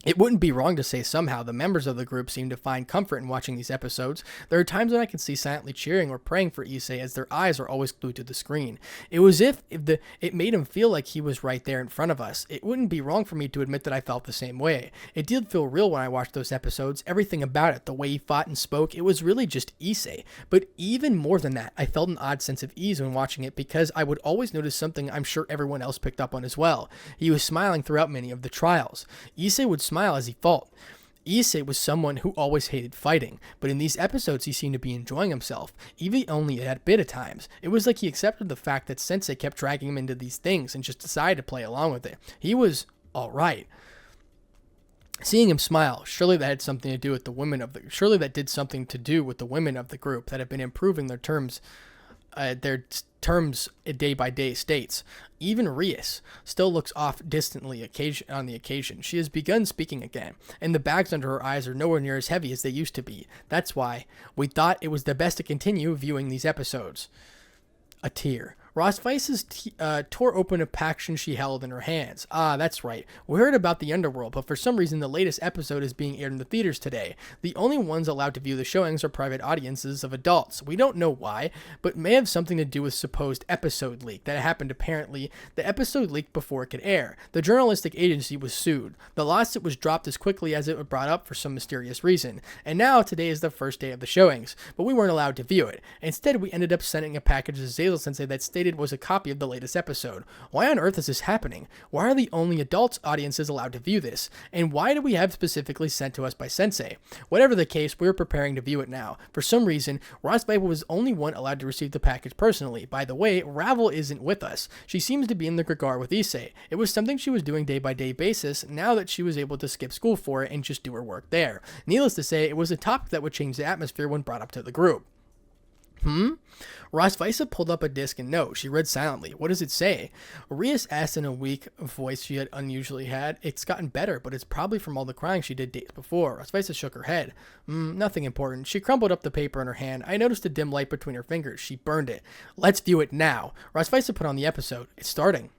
it wouldn't be wrong to say somehow the members of the group seem to find comfort in watching these episodes. There are times when I can see silently cheering or praying for Issei as their eyes are always glued to the screen. It was as if it made him feel like he was right there in front of us. It wouldn't be wrong for me to admit that I felt the same way. It did feel real when I watched those episodes, everything about it, the way he fought and spoke, it was really just Issei. But even more than that, I felt an odd sense of ease when watching it because I would always notice something I'm sure everyone else picked up on as well. He was smiling throughout many of the trials. Issei would smile as he fought. Issei was someone who always hated fighting, but in these episodes he seemed to be enjoying himself, even only at bit of times. It was like he accepted the fact that Sensei kept dragging him into these things and just decided to play along with it. He was alright. Seeing him smile, surely that had something to do with the women of the surely that did something to do with the women of the group that have been improving their terms day by day states. Even Rias still looks off distantly on the occasion. She has begun speaking again, and the bags under her eyes are nowhere near as heavy as they used to be. That's why we thought it was the best to continue viewing these episodes. A tear. Rosvice's tore open a package she held in her hands. Ah, that's right. We heard about the underworld, but for some reason the latest episode is being aired in the theaters today. The only ones allowed to view the showings are private audiences of adults. We don't know why, but it may have something to do with supposed episode leak that happened apparently. The episode leaked before it could air. The journalistic agency was sued. The lawsuit was dropped as quickly as it was brought up for some mysterious reason. And now today is the first day of the showings, but we weren't allowed to view it. Instead, we ended up sending a package to Zazel Sensei that stated was a copy of the latest episode. Why on earth is this happening? Why are the only adult audiences allowed to view this? And why do we have specifically sent to us by Sensei? Whatever the case, we're preparing to view it now. For some reason, Rosvice was only one allowed to receive the package personally. By the way, Ravel isn't with us. She seems to be in the Gregar with Issei. It was something she was doing day by day basis now that she was able to skip school for it and just do her work there. Needless to say, it was a topic that would change the atmosphere when brought up to the group. Rosvice pulled up a disc and note. She read silently. What does it say? Rias asked in a weak voice she had unusually had. It's gotten better, but it's probably from all the crying she did days before. Rosvice shook her head. Nothing important. She crumpled up the paper in her hand. I noticed a dim light between her fingers. She burned it. Let's view it now. Rosvice put on the episode. It's starting.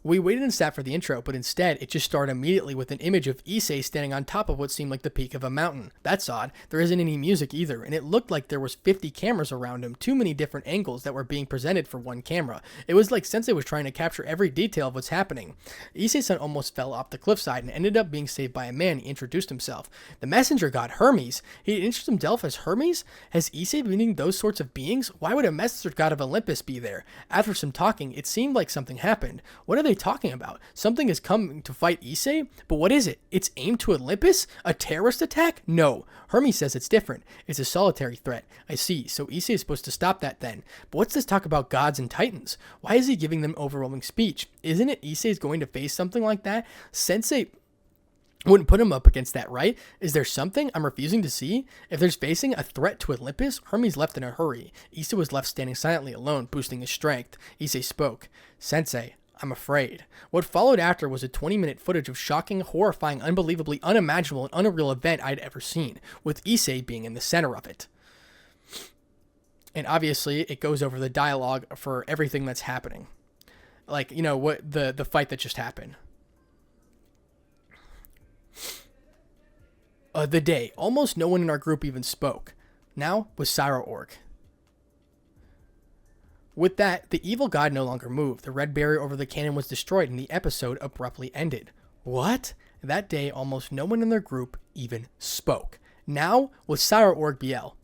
We waited and sat for the intro, but instead, it just started immediately with an image of Issei standing on top of what seemed like the peak of a mountain. That's odd. There isn't any music either, and it looked like there was 50 cameras around him, too many different angles that were being presented for one camera. It was like Sensei was trying to capture every detail of what's happening. Issei-san almost fell off the cliffside and ended up being saved by a man. He introduced himself. The messenger god, Hermes. He introduced himself as Hermes? Has Issei been meeting those sorts of beings? Why would a messenger god of Olympus be there? After some talking, it seemed like something happened. What are they talking about? Something is coming to fight Issei? But what is it? It's aimed to Olympus? A terrorist attack? No. Hermes says it's different. It's a solitary threat. I see. So Issei is supposed to stop that then. But what's this talk about gods and titans? Why is he giving them overwhelming speech? Isn't it Issei's going to face something like that? Sensei wouldn't put him up against that, right? Is there something I'm refusing to see? If there's facing a threat to Olympus, Hermes left in a hurry. Issei was left standing silently alone, boosting his strength. Issei spoke. Sensei, I'm afraid. What followed after was a 20-minute footage of shocking, horrifying, unbelievably unimaginable, and unreal event I'd ever seen, with Issei being in the center of it. And obviously, it goes over the dialogue for everything that's happening. Like, you know, what the fight that just happened. The day. Almost no one in our group even spoke. Now was Org. With that, the evil god no longer moved. The red barrier over the cannon was destroyed and the episode abruptly ended. What? That day, almost no one in their group even spoke. Now was Org BL.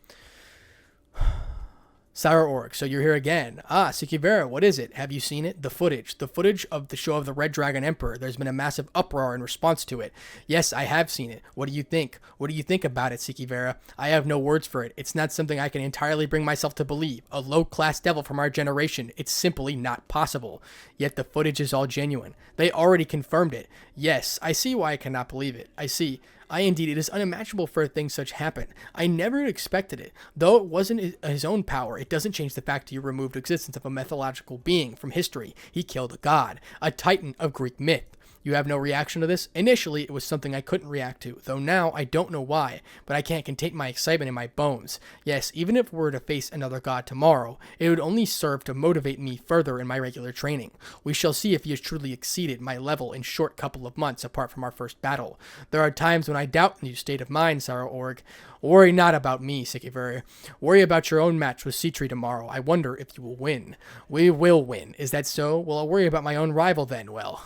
Org, so you're here again. Ah, Sikivera, what is it? Have you seen it? The footage of the show of the Red Dragon Emperor. There's been a massive uproar in response to it. Yes, I have seen it. What do you think? What do you think about it, Sikivera? I have no words for it. It's not something I can entirely bring myself to believe. A low-class devil from our generation. It's simply not possible. Yet the footage is all genuine. They already confirmed it. Yes, I see why I cannot believe it. I see. Indeed, it is unimaginable for a thing such happen. I never expected it. Though it wasn't his own power, it doesn't change the fact he removed existence of a mythological being from history. He killed a god, a titan of Greek myth. You have no reaction to this? Initially, it was something I couldn't react to, though now I don't know why, but I can't contain my excitement in my bones. Yes, even if we were to face another god tomorrow, it would only serve to motivate me further in my regular training. We shall see if he has truly exceeded my level in short couple of months apart from our first battle. There are times when I doubt your state of mind, Sarah Org. Worry not about me, Sikiveri. Worry about your own match with Citri tomorrow. I wonder if you will win. We will win. Is that so? Well, I'll worry about my own rival then. Well,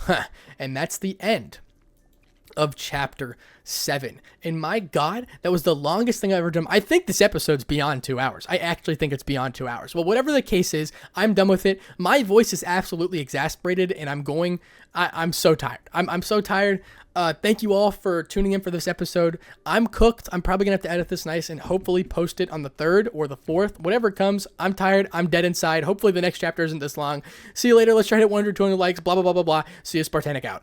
and that's the end of chapter 7. And my God, that was the longest thing I've ever done. I think this episode's beyond 2 hours. I actually think it's beyond 2 hours. Well, whatever the case is, I'm done with it. My voice is absolutely exasperated, and I'm so tired. I'm so tired. Thank you all for tuning in for this episode. I'm cooked. I'm probably going to have to edit this nice and hopefully post it on the 3rd or the 4th. Whatever it comes, I'm tired. I'm dead inside. Hopefully the next chapter isn't this long. See you later. Let's try to hit 100, 200 likes, blah, blah, blah, blah, blah. See you, Spartanic out.